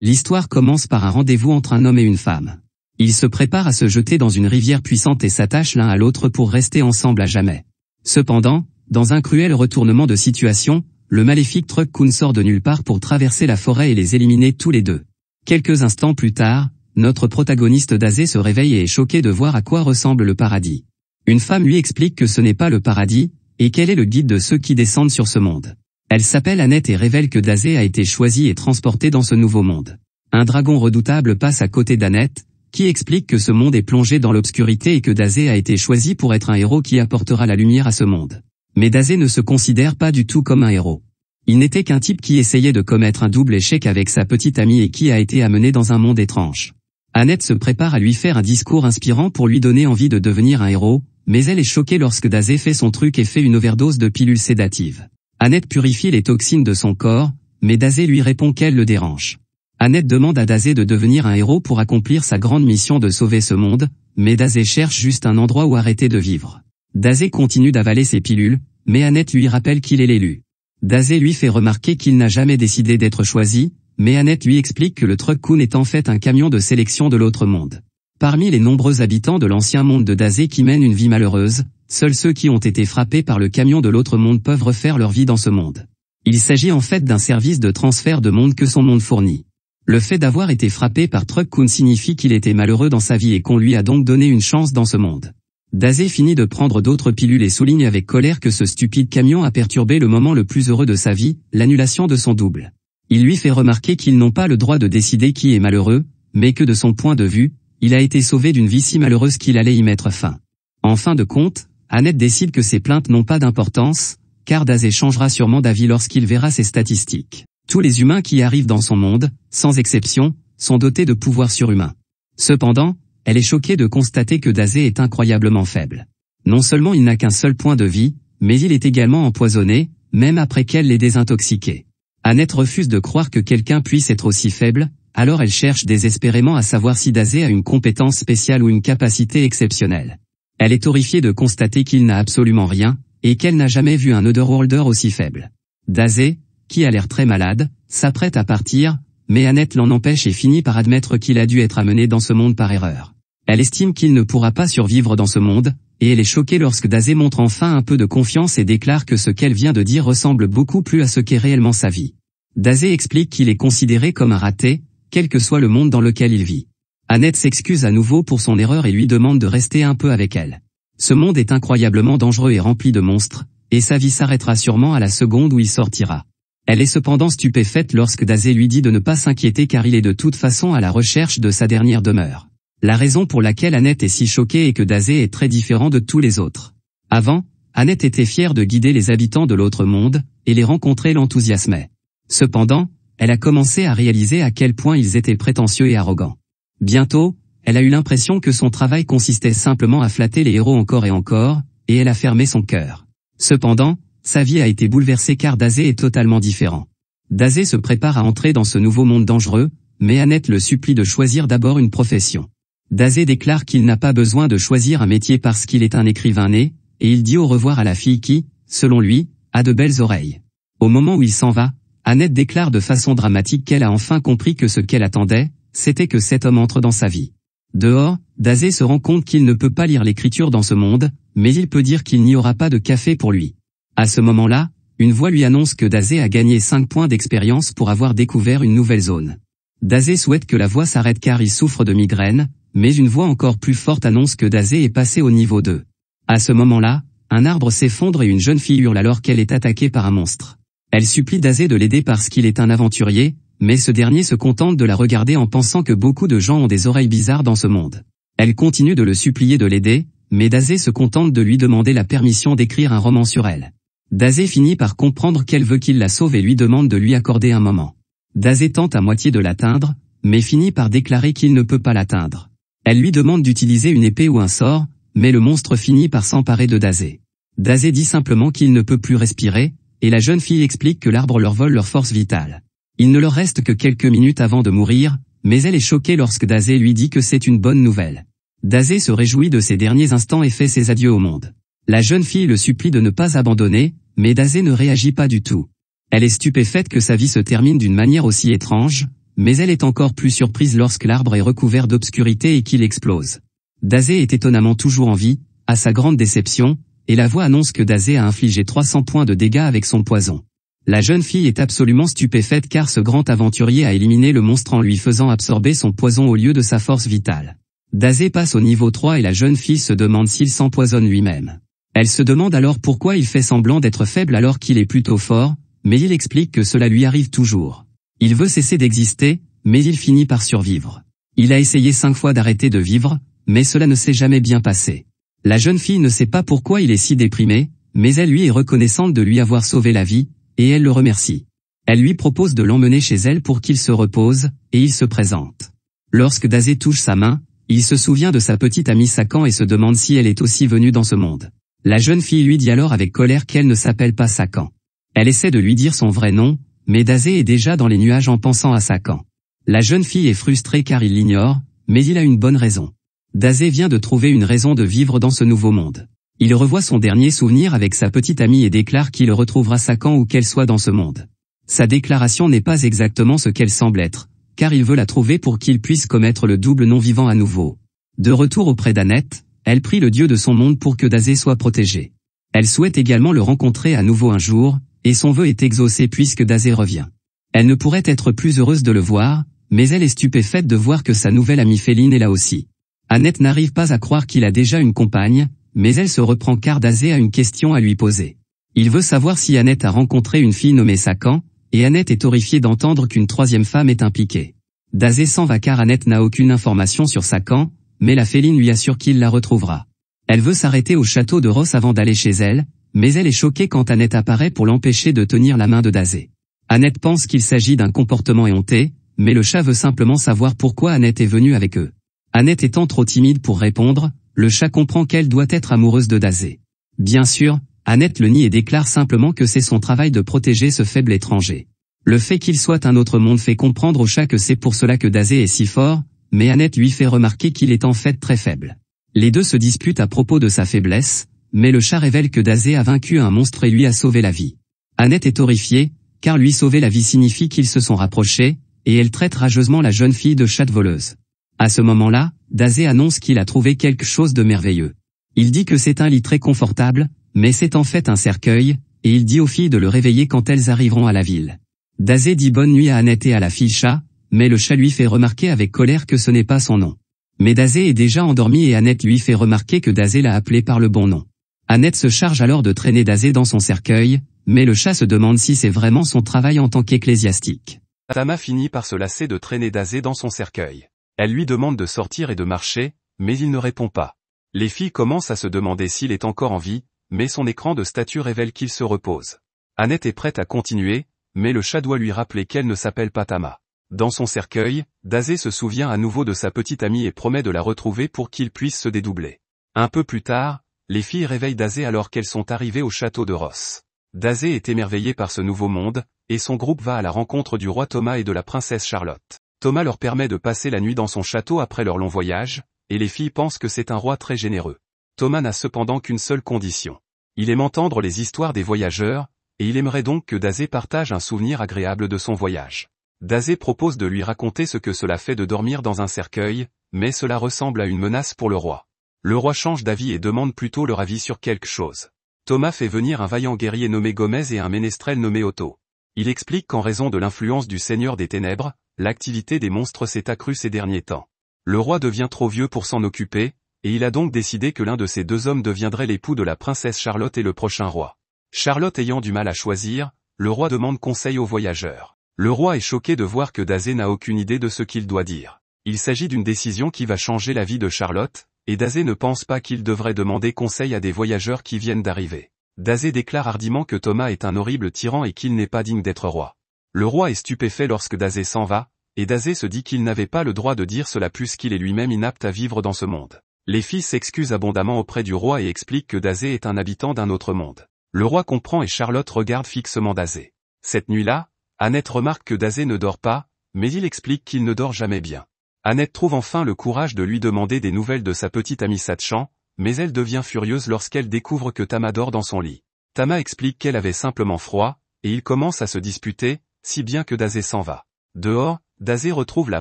L'histoire commence par un rendez-vous entre un homme et une femme. Ils se préparent à se jeter dans une rivière puissante et s'attachent l'un à l'autre pour rester ensemble à jamais. Cependant, dans un cruel retournement de situation, le maléfique Truck-kun sort de nulle part pour traverser la forêt et les éliminer tous les deux. Quelques instants plus tard, notre protagoniste Dazé se réveille et est choqué de voir à quoi ressemble le paradis. Une femme lui explique que ce n'est pas le paradis, et qu'elle est le guide de ceux qui descendent sur ce monde. Elle s'appelle Annette et révèle que Dazé a été choisi et transporté dans ce nouveau monde. Un dragon redoutable passe à côté d'Annette, qui explique que ce monde est plongé dans l'obscurité et que Dazé a été choisi pour être un héros qui apportera la lumière à ce monde. Mais Dazé ne se considère pas du tout comme un héros. Il n'était qu'un type qui essayait de commettre un double échec avec sa petite amie et qui a été amené dans un monde étrange. Annette se prépare à lui faire un discours inspirant pour lui donner envie de devenir un héros, mais elle est choquée lorsque Dazé fait son truc et fait une overdose de pilules sédatives. Annette purifie les toxines de son corps, mais Dazé lui répond qu'elle le dérange. Annette demande à Dazé de devenir un héros pour accomplir sa grande mission de sauver ce monde, mais Dazé cherche juste un endroit où arrêter de vivre. Dazé continue d'avaler ses pilules, mais Annette lui rappelle qu'il est l'élu. Dazé lui fait remarquer qu'il n'a jamais décidé d'être choisi, mais Annette lui explique que le Truck-kun est en fait un camion de sélection de l'autre monde. Parmi les nombreux habitants de l'ancien monde de Dazé qui mènent une vie malheureuse, seuls ceux qui ont été frappés par le camion de l'autre monde peuvent refaire leur vie dans ce monde. Il s'agit en fait d'un service de transfert de monde que son monde fournit. Le fait d'avoir été frappé par Truck-kun signifie qu'il était malheureux dans sa vie et qu'on lui a donc donné une chance dans ce monde. Dazé finit de prendre d'autres pilules et souligne avec colère que ce stupide camion a perturbé le moment le plus heureux de sa vie, l'annulation de son double. Il lui fait remarquer qu'ils n'ont pas le droit de décider qui est malheureux, mais que de son point de vue, il a été sauvé d'une vie si malheureuse qu'il allait y mettre fin. En fin de compte, Annette décide que ses plaintes n'ont pas d'importance, car Dazé changera sûrement d'avis lorsqu'il verra ses statistiques. Tous les humains qui arrivent dans son monde, sans exception, sont dotés de pouvoirs surhumains. Cependant, elle est choquée de constater que Dazé est incroyablement faible. Non seulement il n'a qu'un seul point de vie, mais il est également empoisonné, même après qu'elle l'ait désintoxiqué. Annette refuse de croire que quelqu'un puisse être aussi faible, alors elle cherche désespérément à savoir si Dazé a une compétence spéciale ou une capacité exceptionnelle. Elle est horrifiée de constater qu'il n'a absolument rien, et qu'elle n'a jamais vu un Otherworlder aussi faible. Dazé, qui a l'air très malade, s'apprête à partir, mais Annette l'en empêche et finit par admettre qu'il a dû être amené dans ce monde par erreur. Elle estime qu'il ne pourra pas survivre dans ce monde, et elle est choquée lorsque Dazé montre enfin un peu de confiance et déclare que ce qu'elle vient de dire ressemble beaucoup plus à ce qu'est réellement sa vie. Dazé explique qu'il est considéré comme un raté, quel que soit le monde dans lequel il vit. Annette s'excuse à nouveau pour son erreur et lui demande de rester un peu avec elle. Ce monde est incroyablement dangereux et rempli de monstres, et sa vie s'arrêtera sûrement à la seconde où il sortira. Elle est cependant stupéfaite lorsque Dazé lui dit de ne pas s'inquiéter car il est de toute façon à la recherche de sa dernière demeure. La raison pour laquelle Annette est si choquée est que Dazé est très différent de tous les autres. Avant, Annette était fière de guider les habitants de l'autre monde, et les rencontrer l'enthousiasmait. Cependant, elle a commencé à réaliser à quel point ils étaient prétentieux et arrogants. Bientôt, elle a eu l'impression que son travail consistait simplement à flatter les héros encore et encore, et elle a fermé son cœur. Cependant, sa vie a été bouleversée car Dazé est totalement différent. Dazé se prépare à entrer dans ce nouveau monde dangereux, mais Annette le supplie de choisir d'abord une profession. Dazé déclare qu'il n'a pas besoin de choisir un métier parce qu'il est un écrivain né, et il dit au revoir à la fille qui, selon lui, a de belles oreilles. Au moment où il s'en va, Annette déclare de façon dramatique qu'elle a enfin compris que ce qu'elle attendait, c'était que cet homme entre dans sa vie. Dehors, Dazé se rend compte qu'il ne peut pas lire l'écriture dans ce monde, mais il peut dire qu'il n'y aura pas de café pour lui. À ce moment-là, une voix lui annonce que Dazé a gagné 5 points d'expérience pour avoir découvert une nouvelle zone. Dazé souhaite que la voix s'arrête car il souffre de migraine, mais une voix encore plus forte annonce que Dazé est passé au niveau 2. À ce moment-là, un arbre s'effondre et une jeune fille hurle alors qu'elle est attaquée par un monstre. Elle supplie Dazé de l'aider parce qu'il est un aventurier, mais ce dernier se contente de la regarder en pensant que beaucoup de gens ont des oreilles bizarres dans ce monde. Elle continue de le supplier de l'aider, mais Dazé se contente de lui demander la permission d'écrire un roman sur elle. Dazé finit par comprendre qu'elle veut qu'il la sauve et lui demande de lui accorder un moment. Dazé tente à moitié de l'atteindre, mais finit par déclarer qu'il ne peut pas l'atteindre. Elle lui demande d'utiliser une épée ou un sort, mais le monstre finit par s'emparer de Dazé. Dazé dit simplement qu'il ne peut plus respirer, et la jeune fille explique que l'arbre leur vole leur force vitale. Il ne leur reste que quelques minutes avant de mourir, mais elle est choquée lorsque Dazé lui dit que c'est une bonne nouvelle. Dazé se réjouit de ses derniers instants et fait ses adieux au monde. La jeune fille le supplie de ne pas abandonner, mais Dazé ne réagit pas du tout. Elle est stupéfaite que sa vie se termine d'une manière aussi étrange, Mais elle est encore plus surprise lorsque l'arbre est recouvert d'obscurité et qu'il explose. Dazé est étonnamment toujours en vie, à sa grande déception, et la voix annonce que Dazé a infligé 300 points de dégâts avec son poison. La jeune fille est absolument stupéfaite car ce grand aventurier a éliminé le monstre en lui faisant absorber son poison au lieu de sa force vitale. Dazé passe au niveau 3 et la jeune fille se demande s'il s'empoisonne lui-même. Elle se demande alors pourquoi il fait semblant d'être faible alors qu'il est plutôt fort, mais il explique que cela lui arrive toujours. Il veut cesser d'exister, mais il finit par survivre. Il a essayé 5 fois d'arrêter de vivre, mais cela ne s'est jamais bien passé. La jeune fille ne sait pas pourquoi il est si déprimé, mais elle lui est reconnaissante de lui avoir sauvé la vie, et elle le remercie. Elle lui propose de l'emmener chez elle pour qu'il se repose, et il se présente. Lorsque Dazé touche sa main, il se souvient de sa petite amie Sakan et se demande si elle est aussi venue dans ce monde. La jeune fille lui dit alors avec colère qu'elle ne s'appelle pas Sakan. Elle essaie de lui dire son vrai nom, mais Dazé est déjà dans les nuages en pensant à Sakan. La jeune fille est frustrée car il l'ignore, mais il a une bonne raison. Dazé vient de trouver une raison de vivre dans ce nouveau monde. Il revoit son dernier souvenir avec sa petite amie et déclare qu'il retrouvera Sakan où qu'elle soit dans ce monde. Sa déclaration n'est pas exactement ce qu'elle semble être, car il veut la trouver pour qu'il puisse commettre le double non-vivant à nouveau. De retour auprès d'Annette, elle prie le dieu de son monde pour que Dazé soit protégé. Elle souhaite également le rencontrer à nouveau un jour, et son vœu est exaucé puisque Dazé revient. Elle ne pourrait être plus heureuse de le voir, mais elle est stupéfaite de voir que sa nouvelle amie féline est là aussi. Annette n'arrive pas à croire qu'il a déjà une compagne, mais elle se reprend car Dazé a une question à lui poser. Il veut savoir si Annette a rencontré une fille nommée Sakan, et Annette est horrifiée d'entendre qu'une troisième femme est impliquée. Dazé s'en va car Annette n'a aucune information sur Sakan, mais la féline lui assure qu'il la retrouvera. Elle veut s'arrêter au château de Ross avant d'aller chez elle, mais elle est choquée quand Annette apparaît pour l'empêcher de tenir la main de Dazé. Annette pense qu'il s'agit d'un comportement éhonté, mais le chat veut simplement savoir pourquoi Annette est venue avec eux. Annette étant trop timide pour répondre, le chat comprend qu'elle doit être amoureuse de Dazé. Bien sûr, Annette le nie et déclare simplement que c'est son travail de protéger ce faible étranger. Le fait qu'il soit un autre monde fait comprendre au chat que c'est pour cela que Dazé est si fort, mais Annette lui fait remarquer qu'il est en fait très faible. Les deux se disputent à propos de sa faiblesse, mais le chat révèle que Dazé a vaincu un monstre et lui a sauvé la vie. Annette est horrifiée, car lui sauver la vie signifie qu'ils se sont rapprochés, et elle traite rageusement la jeune fille de chatte voleuse. À ce moment-là, Dazé annonce qu'il a trouvé quelque chose de merveilleux. Il dit que c'est un lit très confortable, mais c'est en fait un cercueil, et il dit aux filles de le réveiller quand elles arriveront à la ville. Dazé dit bonne nuit à Annette et à la fille chat, mais le chat lui fait remarquer avec colère que ce n'est pas son nom. Mais Dazé est déjà endormi et Annette lui fait remarquer que Dazé l'a appelé par le bon nom. Annette se charge alors de traîner Dazé dans son cercueil, mais le chat se demande si c'est vraiment son travail en tant qu'ecclésiastique. Tama finit par se lasser de traîner Dazé dans son cercueil. Elle lui demande de sortir et de marcher, mais il ne répond pas. Les filles commencent à se demander s'il est encore en vie, mais son écran de statut révèle qu'il se repose. Annette est prête à continuer, mais le chat doit lui rappeler qu'elle ne s'appelle pas Tama. Dans son cercueil, Dazé se souvient à nouveau de sa petite amie et promet de la retrouver pour qu'il puisse se dédoubler. Un peu plus tard, les filles réveillent Dazé alors qu'elles sont arrivées au château de Ross. Dazé est émerveillé par ce nouveau monde, et son groupe va à la rencontre du roi Thomas et de la princesse Charlotte. Thomas leur permet de passer la nuit dans son château après leur long voyage, et les filles pensent que c'est un roi très généreux. Thomas n'a cependant qu'une seule condition. Il aime entendre les histoires des voyageurs, et il aimerait donc que Dazé partage un souvenir agréable de son voyage. Dazé propose de lui raconter ce que cela fait de dormir dans un cercueil, mais cela ressemble à une menace pour le roi. Le roi change d'avis et demande plutôt leur avis sur quelque chose. Thomas fait venir un vaillant guerrier nommé Gomez et un ménestrel nommé Otto. Il explique qu'en raison de l'influence du Seigneur des Ténèbres, l'activité des monstres s'est accrue ces derniers temps. Le roi devient trop vieux pour s'en occuper, et il a donc décidé que l'un de ces deux hommes deviendrait l'époux de la princesse Charlotte et le prochain roi. Charlotte ayant du mal à choisir, le roi demande conseil aux voyageurs. Le roi est choqué de voir que Dazé n'a aucune idée de ce qu'il doit dire. Il s'agit d'une décision qui va changer la vie de Charlotte, et Dazé ne pense pas qu'il devrait demander conseil à des voyageurs qui viennent d'arriver. Dazé déclare hardiment que Thomas est un horrible tyran et qu'il n'est pas digne d'être roi. Le roi est stupéfait lorsque Dazé s'en va, et Dazé se dit qu'il n'avait pas le droit de dire cela puisqu'il est lui-même inapte à vivre dans ce monde. Les filles s'excusent abondamment auprès du roi et expliquent que Dazé est un habitant d'un autre monde. Le roi comprend et Charlotte regarde fixement Dazé. Cette nuit-là, Annette remarque que Dazé ne dort pas, mais il explique qu'il ne dort jamais bien. Annette trouve enfin le courage de lui demander des nouvelles de sa petite amie Satchan, mais elle devient furieuse lorsqu'elle découvre que Tama dort dans son lit. Tama explique qu'elle avait simplement froid, et ils commencent à se disputer, si bien que Dazé s'en va. Dehors, Dazé retrouve la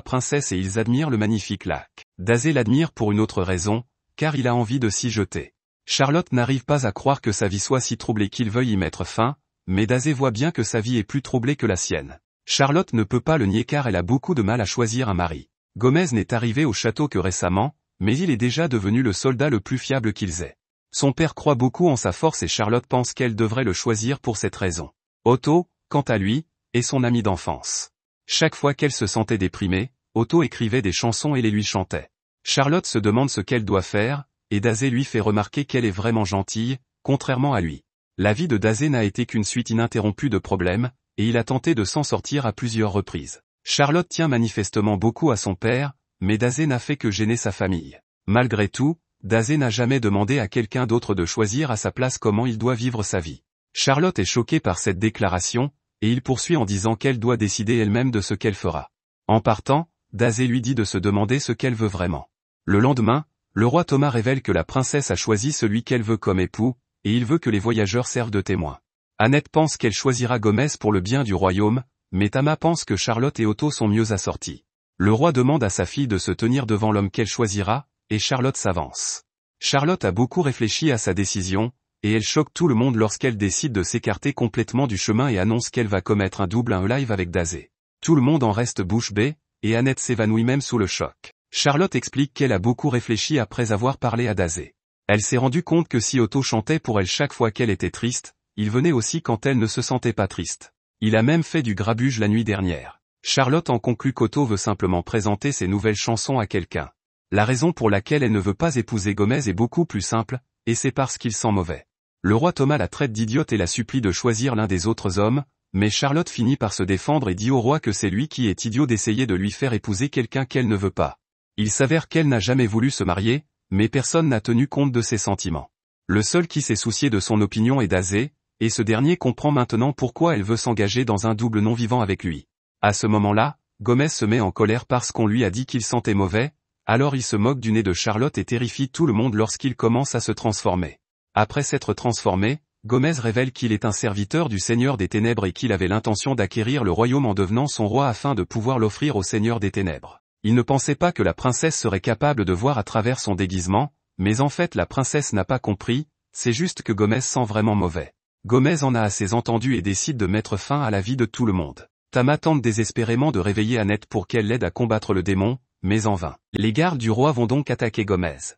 princesse et ils admirent le magnifique lac. Dazé l'admire pour une autre raison, car il a envie de s'y jeter. Charlotte n'arrive pas à croire que sa vie soit si troublée qu'il veuille y mettre fin, mais Dazé voit bien que sa vie est plus troublée que la sienne. Charlotte ne peut pas le nier car elle a beaucoup de mal à choisir un mari. Gomez n'est arrivé au château que récemment, mais il est déjà devenu le soldat le plus fiable qu'ils aient. Son père croit beaucoup en sa force et Charlotte pense qu'elle devrait le choisir pour cette raison. Otto, quant à lui, est son ami d'enfance. Chaque fois qu'elle se sentait déprimée, Otto écrivait des chansons et les lui chantait. Charlotte se demande ce qu'elle doit faire, et Dazé lui fait remarquer qu'elle est vraiment gentille, contrairement à lui. La vie de Dazé n'a été qu'une suite ininterrompue de problèmes, et il a tenté de s'en sortir à plusieurs reprises. Charlotte tient manifestement beaucoup à son père, mais Dazé n'a fait que gêner sa famille. Malgré tout, Dazé n'a jamais demandé à quelqu'un d'autre de choisir à sa place comment il doit vivre sa vie. Charlotte est choquée par cette déclaration, et il poursuit en disant qu'elle doit décider elle-même de ce qu'elle fera. En partant, Dazé lui dit de se demander ce qu'elle veut vraiment. Le lendemain, le roi Thomas révèle que la princesse a choisi celui qu'elle veut comme époux, et il veut que les voyageurs servent de témoins. Annette pense qu'elle choisira Gomez pour le bien du royaume, mais Tama pense que Charlotte et Otto sont mieux assortis. Le roi demande à sa fille de se tenir devant l'homme qu'elle choisira, et Charlotte s'avance. Charlotte a beaucoup réfléchi à sa décision, et elle choque tout le monde lorsqu'elle décide de s'écarter complètement du chemin et annonce qu'elle va commettre un live avec Dazé. Tout le monde en reste bouche bée, et Annette s'évanouit même sous le choc. Charlotte explique qu'elle a beaucoup réfléchi après avoir parlé à Dazé. Elle s'est rendue compte que si Otto chantait pour elle chaque fois qu'elle était triste, il venait aussi quand elle ne se sentait pas triste. Il a même fait du grabuge la nuit dernière. Charlotte en conclut qu'Otto veut simplement présenter ses nouvelles chansons à quelqu'un. La raison pour laquelle elle ne veut pas épouser Gomez est beaucoup plus simple, et c'est parce qu'il sent mauvais. Le roi Thomas la traite d'idiote et la supplie de choisir l'un des autres hommes, mais Charlotte finit par se défendre et dit au roi que c'est lui qui est idiot d'essayer de lui faire épouser quelqu'un qu'elle ne veut pas. Il s'avère qu'elle n'a jamais voulu se marier, mais personne n'a tenu compte de ses sentiments. Le seul qui s'est soucié de son opinion est Dazé, et ce dernier comprend maintenant pourquoi elle veut s'engager dans un double non-vivant avec lui. À ce moment-là, Gomez se met en colère parce qu'on lui a dit qu'il sentait mauvais, alors il se moque du nez de Charlotte et terrifie tout le monde lorsqu'il commence à se transformer. Après s'être transformé, Gomez révèle qu'il est un serviteur du Seigneur des Ténèbres et qu'il avait l'intention d'acquérir le royaume en devenant son roi afin de pouvoir l'offrir au Seigneur des Ténèbres. Il ne pensait pas que la princesse serait capable de voir à travers son déguisement, mais en fait la princesse n'a pas compris, c'est juste que Gomez sent vraiment mauvais. Gomez en a assez entendu et décide de mettre fin à la vie de tout le monde. Tama tente désespérément de réveiller Annette pour qu'elle l'aide à combattre le démon, mais en vain. Les gardes du roi vont donc attaquer Gomez.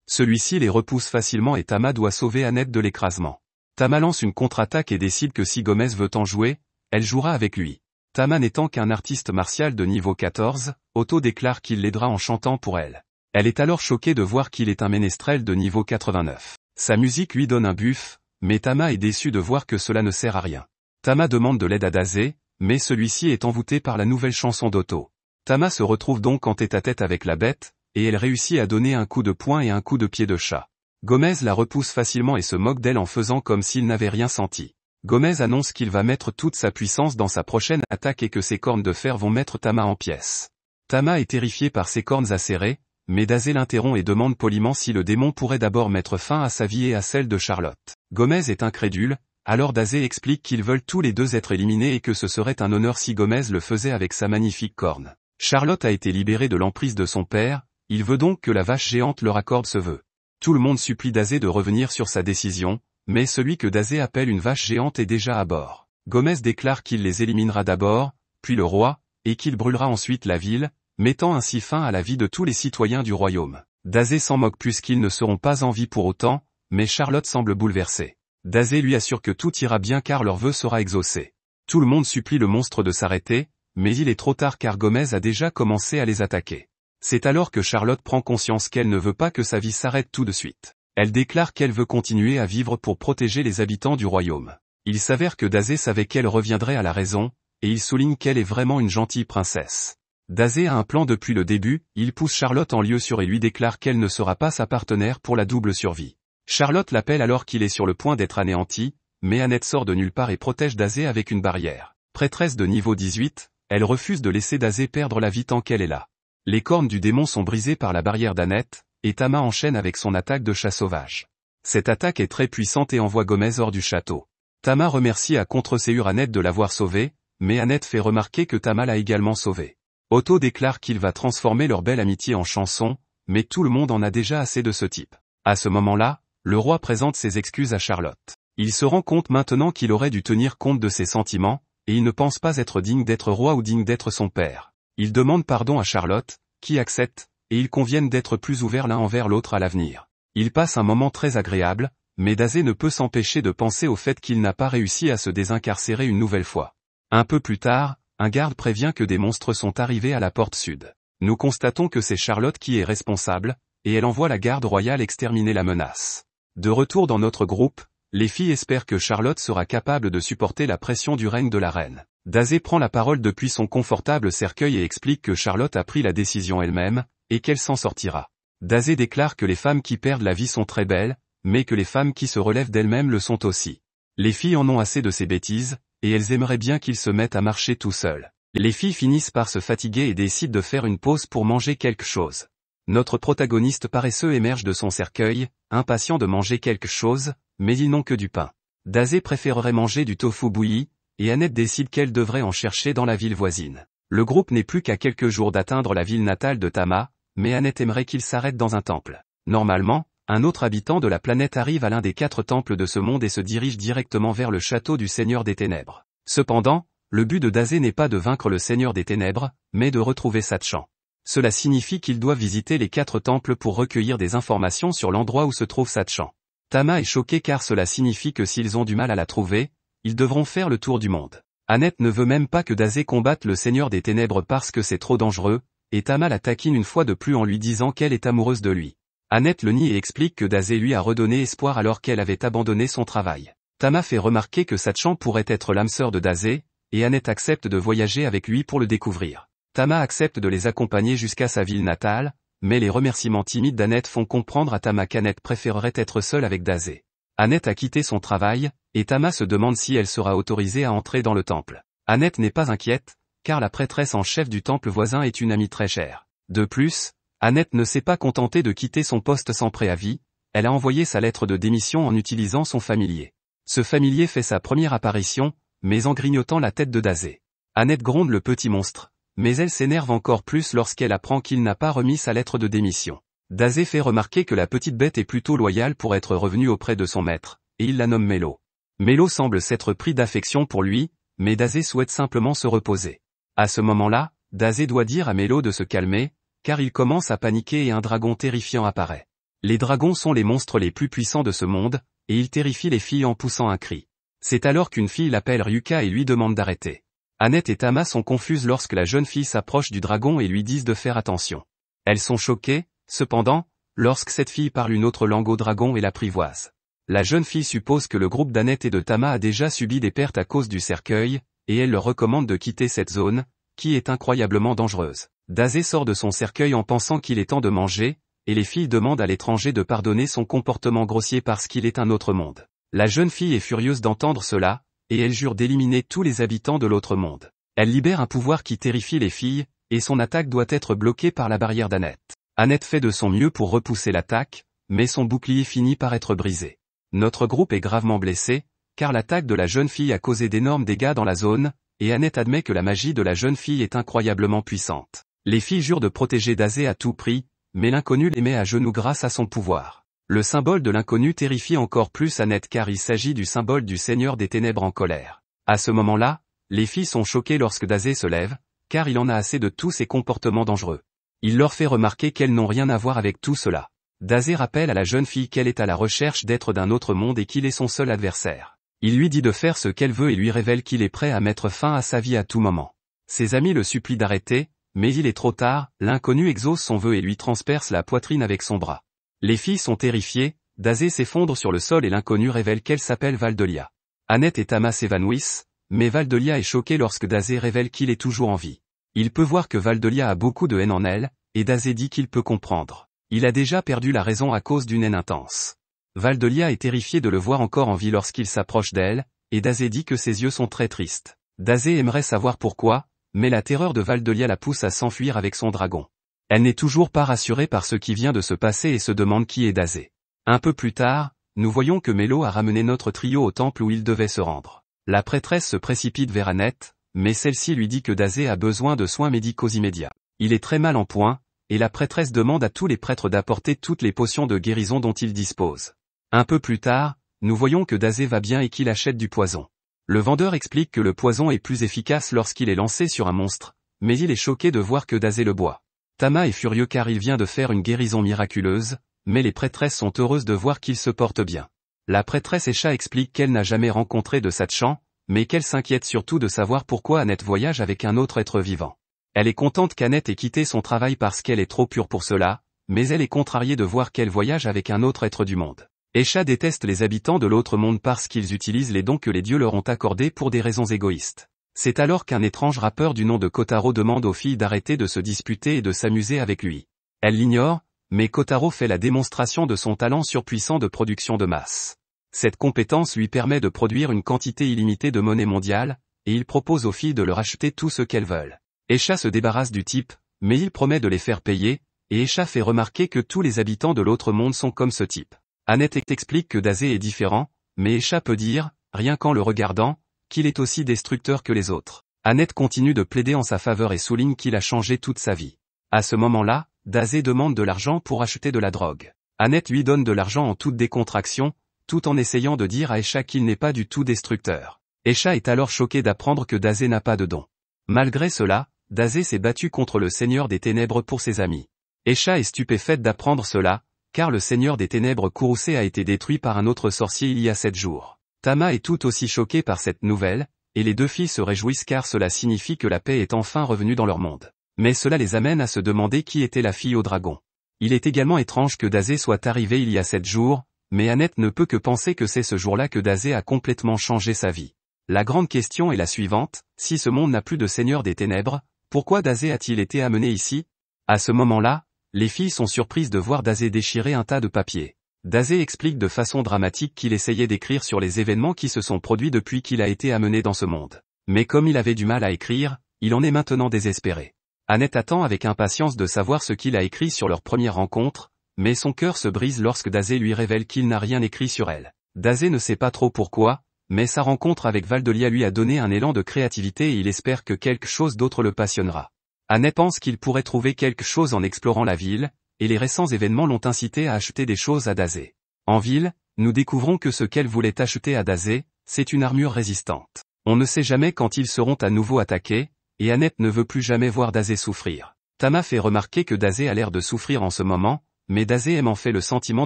Celui-ci les repousse facilement et Tama doit sauver Annette de l'écrasement. Tama lance une contre-attaque et décide que si Gomez veut en jouer, elle jouera avec lui. Tama n'étant qu'un artiste martial de niveau 14, Otto déclare qu'il l'aidera en chantant pour elle. Elle est alors choquée de voir qu'il est un ménestrel de niveau 89. Sa musique lui donne un buff, mais Tama est déçue de voir que cela ne sert à rien. Tama demande de l'aide à Dazé, mais celui-ci est envoûté par la nouvelle chanson d'Otto. Tama se retrouve donc en tête-à-tête avec la bête, et elle réussit à donner un coup de poing et un coup de pied de chat. Gomez la repousse facilement et se moque d'elle en faisant comme s'il n'avait rien senti. Gomez annonce qu'il va mettre toute sa puissance dans sa prochaine attaque et que ses cornes de fer vont mettre Tama en pièces. Tama est terrifié par ses cornes acérées, mais Dazé l'interrompt et demande poliment si le démon pourrait d'abord mettre fin à sa vie et à celle de Charlotte. Gomez est incrédule, alors Dazé explique qu'ils veulent tous les deux être éliminés et que ce serait un honneur si Gomez le faisait avec sa magnifique corne. Charlotte a été libérée de l'emprise de son père, il veut donc que la vache géante leur accorde ce vœu. Tout le monde supplie Dazé de revenir sur sa décision, mais celui que Dazé appelle une vache géante est déjà à bord. Gomez déclare qu'il les éliminera d'abord, puis le roi, et qu'il brûlera ensuite la ville, mettant ainsi fin à la vie de tous les citoyens du royaume. Dazé s'en moque puisqu'ils ne seront pas en vie pour autant, mais Charlotte semble bouleversée. Dazé lui assure que tout ira bien car leur vœu sera exaucé. Tout le monde supplie le monstre de s'arrêter, mais il est trop tard car Gomez a déjà commencé à les attaquer. C'est alors que Charlotte prend conscience qu'elle ne veut pas que sa vie s'arrête tout de suite. Elle déclare qu'elle veut continuer à vivre pour protéger les habitants du royaume. Il s'avère que Dazé savait qu'elle reviendrait à la raison, et il souligne qu'elle est vraiment une gentille princesse. Dazé a un plan depuis le début, il pousse Charlotte en lieu sûr et lui déclare qu'elle ne sera pas sa partenaire pour la double survie. Charlotte l'appelle alors qu'il est sur le point d'être anéanti, mais Annette sort de nulle part et protège Dazé avec une barrière. Prêtresse de niveau 18, elle refuse de laisser Dazé perdre la vie tant qu'elle est là. Les cornes du démon sont brisées par la barrière d'Annette, et Tama enchaîne avec son attaque de chat sauvage. Cette attaque est très puissante et envoie Gomez hors du château. Tama remercie à contre-séure Annette de l'avoir sauvée, mais Annette fait remarquer que Tama l'a également sauvée. Otto déclare qu'il va transformer leur belle amitié en chanson, mais tout le monde en a déjà assez de ce type. À ce moment-là, le roi présente ses excuses à Charlotte. Il se rend compte maintenant qu'il aurait dû tenir compte de ses sentiments, et il ne pense pas être digne d'être roi ou digne d'être son père. Il demande pardon à Charlotte, qui accepte, et ils conviennent d'être plus ouverts l'un envers l'autre à l'avenir. Ils passent un moment très agréable, mais Dazé ne peut s'empêcher de penser au fait qu'il n'a pas réussi à se désincarcérer une nouvelle fois. Un peu plus tard, un garde prévient que des monstres sont arrivés à la porte sud. Nous constatons que c'est Charlotte qui est responsable, et elle envoie la garde royale exterminer la menace. De retour dans notre groupe, les filles espèrent que Charlotte sera capable de supporter la pression du règne de la reine. Dazé prend la parole depuis son confortable cercueil et explique que Charlotte a pris la décision elle-même, et qu'elle s'en sortira. Dazé déclare que les femmes qui perdent la vie sont très belles, mais que les femmes qui se relèvent d'elles-mêmes le sont aussi. Les filles en ont assez de ces bêtises, et elles aimeraient bien qu'ils se mettent à marcher tout seuls. Les filles finissent par se fatiguer et décident de faire une pause pour manger quelque chose. Notre protagoniste paresseux émerge de son cercueil, impatient de manger quelque chose, mais ils n'ont que du pain. Dazé préférerait manger du tofu bouilli, et Annette décide qu'elle devrait en chercher dans la ville voisine. Le groupe n'est plus qu'à quelques jours d'atteindre la ville natale de Tama, mais Annette aimerait qu'il s'arrête dans un temple. Normalement, un autre habitant de la planète arrive à l'un des 4 temples de ce monde et se dirige directement vers le château du Seigneur des Ténèbres. Cependant, le but de Dazé n'est pas de vaincre le Seigneur des Ténèbres, mais de retrouver Sachan. Cela signifie qu'il doit visiter les 4 temples pour recueillir des informations sur l'endroit où se trouve Sachan. Tama est choqué car cela signifie que s'ils ont du mal à la trouver, ils devront faire le tour du monde. Annette ne veut même pas que Dazé combatte le Seigneur des Ténèbres parce que c'est trop dangereux, et Tama la taquine une fois de plus en lui disant qu'elle est amoureuse de lui. Annette le nie et explique que Dazé lui a redonné espoir alors qu'elle avait abandonné son travail. Tama fait remarquer que Sachan pourrait être l'âme sœur de Dazé, et Annette accepte de voyager avec lui pour le découvrir. Tama accepte de les accompagner jusqu'à sa ville natale, mais les remerciements timides d'Annette font comprendre à Tama qu'Annette préférerait être seule avec Dazé. Annette a quitté son travail, et Tama se demande si elle sera autorisée à entrer dans le temple. Annette n'est pas inquiète, car la prêtresse en chef du temple voisin est une amie très chère. De plus, Annette ne s'est pas contentée de quitter son poste sans préavis, elle a envoyé sa lettre de démission en utilisant son familier. Ce familier fait sa première apparition, mais en grignotant la tête de Dazé. Annette gronde le petit monstre, mais elle s'énerve encore plus lorsqu'elle apprend qu'il n'a pas remis sa lettre de démission. Dazé fait remarquer que la petite bête est plutôt loyale pour être revenue auprès de son maître, et il la nomme Mélo. Mélo semble s'être pris d'affection pour lui, mais Dazé souhaite simplement se reposer. À ce moment-là, Dazé doit dire à Mélo de se calmer, car il commence à paniquer et un dragon terrifiant apparaît. Les dragons sont les monstres les plus puissants de ce monde, et ils terrifient les filles en poussant un cri. C'est alors qu'une fille l'appelle Ryuka et lui demande d'arrêter. Annette et Tama sont confuses lorsque la jeune fille s'approche du dragon et lui disent de faire attention. Elles sont choquées, cependant, lorsque cette fille parle une autre langue au dragon et l'apprivoise. La jeune fille suppose que le groupe d'Annette et de Tama a déjà subi des pertes à cause du cercueil, et elle leur recommande de quitter cette zone, qui est incroyablement dangereuse. Dazé sort de son cercueil en pensant qu'il est temps de manger, et les filles demandent à l'étranger de pardonner son comportement grossier parce qu'il est un autre monde. La jeune fille est furieuse d'entendre cela, et elle jure d'éliminer tous les habitants de l'autre monde. Elle libère un pouvoir qui terrifie les filles, et son attaque doit être bloquée par la barrière d'Annette. Annette fait de son mieux pour repousser l'attaque, mais son bouclier finit par être brisé. Notre groupe est gravement blessé, car l'attaque de la jeune fille a causé d'énormes dégâts dans la zone, et Annette admet que la magie de la jeune fille est incroyablement puissante. Les filles jurent de protéger Dazé à tout prix, mais l'inconnu les met à genoux grâce à son pouvoir. Le symbole de l'inconnu terrifie encore plus Annette car il s'agit du symbole du Seigneur des Ténèbres en colère. À ce moment-là, les filles sont choquées lorsque Dazé se lève, car il en a assez de tous ces comportements dangereux. Il leur fait remarquer qu'elles n'ont rien à voir avec tout cela. Dazé rappelle à la jeune fille qu'elle est à la recherche d'être d'un autre monde et qu'il est son seul adversaire. Il lui dit de faire ce qu'elle veut et lui révèle qu'il est prêt à mettre fin à sa vie à tout moment. Ses amis le supplient d'arrêter, mais il est trop tard, l'inconnu exauce son vœu et lui transperce la poitrine avec son bras. Les filles sont terrifiées, Dazé s'effondre sur le sol et l'inconnu révèle qu'elle s'appelle Valdelia. Annette et Tama s'évanouissent, mais Valdelia est choquée lorsque Dazé révèle qu'il est toujours en vie. Il peut voir que Valdelia a beaucoup de haine en elle, et Dazé dit qu'il peut comprendre. Il a déjà perdu la raison à cause d'une haine intense. Valdelia est terrifiée de le voir encore en vie lorsqu'il s'approche d'elle, et Dazé dit que ses yeux sont très tristes. Dazé aimerait savoir pourquoi, mais la terreur de Valdelia la pousse à s'enfuir avec son dragon. Elle n'est toujours pas rassurée par ce qui vient de se passer et se demande qui est Dazé. Un peu plus tard, nous voyons que Mélo a ramené notre trio au temple où il devait se rendre. La prêtresse se précipite vers Annette, mais celle-ci lui dit que Dazé a besoin de soins médicaux immédiats. Il est très mal en point, et la prêtresse demande à tous les prêtres d'apporter toutes les potions de guérison dont ils disposent. Un peu plus tard, nous voyons que Dazé va bien et qu'il achète du poison. Le vendeur explique que le poison est plus efficace lorsqu'il est lancé sur un monstre, mais il est choqué de voir que Dazé le boit. Tama est furieux car il vient de faire une guérison miraculeuse, mais les prêtresses sont heureuses de voir qu'il se porte bien. La prêtresse Esha explique qu'elle n'a jamais rencontré de Sachan, mais qu'elle s'inquiète surtout de savoir pourquoi Annette voyage avec un autre être vivant. Elle est contente qu'Annette ait quitté son travail parce qu'elle est trop pure pour cela, mais elle est contrariée de voir qu'elle voyage avec un autre être du monde. Esha déteste les habitants de l'autre monde parce qu'ils utilisent les dons que les dieux leur ont accordés pour des raisons égoïstes. C'est alors qu'un étrange rappeur du nom de Kotaro demande aux filles d'arrêter de se disputer et de s'amuser avec lui. Elle l'ignore, mais Kotaro fait la démonstration de son talent surpuissant de production de masse. Cette compétence lui permet de produire une quantité illimitée de monnaie mondiale, et il propose aux filles de leur acheter tout ce qu'elles veulent. Esha se débarrasse du type, mais il promet de les faire payer, et Esha fait remarquer que tous les habitants de l'autre monde sont comme ce type. Annette explique que Dazé est différent, mais Esha peut dire, rien qu'en le regardant, qu'il est aussi destructeur que les autres. Annette continue de plaider en sa faveur et souligne qu'il a changé toute sa vie. À ce moment-là, Dazé demande de l'argent pour acheter de la drogue. Annette lui donne de l'argent en toute décontraction, tout en essayant de dire à Esha qu'il n'est pas du tout destructeur. Esha est alors choqué d'apprendre que Dazé n'a pas de don. Malgré cela, Dazé s'est battu contre le Seigneur des Ténèbres pour ses amis. Esha est stupéfaite d'apprendre cela, car le Seigneur des Ténèbres Kurosei a été détruit par un autre sorcier il y a 7 jours. Tama est tout aussi choquée par cette nouvelle, et les deux filles se réjouissent car cela signifie que la paix est enfin revenue dans leur monde. Mais cela les amène à se demander qui était la fille au dragon. Il est également étrange que Dazé soit arrivé il y a 7 jours, mais Annette ne peut que penser que c'est ce jour-là que Dazé a complètement changé sa vie. La grande question est la suivante, si ce monde n'a plus de Seigneur des Ténèbres, pourquoi Dazé a-t-il été amené ici? À ce moment-là, les filles sont surprises de voir Dazé déchirer un tas de papiers. Dazé explique de façon dramatique qu'il essayait d'écrire sur les événements qui se sont produits depuis qu'il a été amené dans ce monde. Mais comme il avait du mal à écrire, il en est maintenant désespéré. Annette attend avec impatience de savoir ce qu'il a écrit sur leur première rencontre, mais son cœur se brise lorsque Dazé lui révèle qu'il n'a rien écrit sur elle. Dazé ne sait pas trop pourquoi, mais sa rencontre avec Valdelia lui a donné un élan de créativité et il espère que quelque chose d'autre le passionnera. Annette pense qu'il pourrait trouver quelque chose en explorant la ville, et les récents événements l'ont incité à acheter des choses à Dazé. En ville, nous découvrons que ce qu'elle voulait acheter à Dazé, c'est une armure résistante. On ne sait jamais quand ils seront à nouveau attaqués, et Annette ne veut plus jamais voir Dazé souffrir. Tama fait remarquer que Dazé a l'air de souffrir en ce moment, mais Dazé aime en fait le sentiment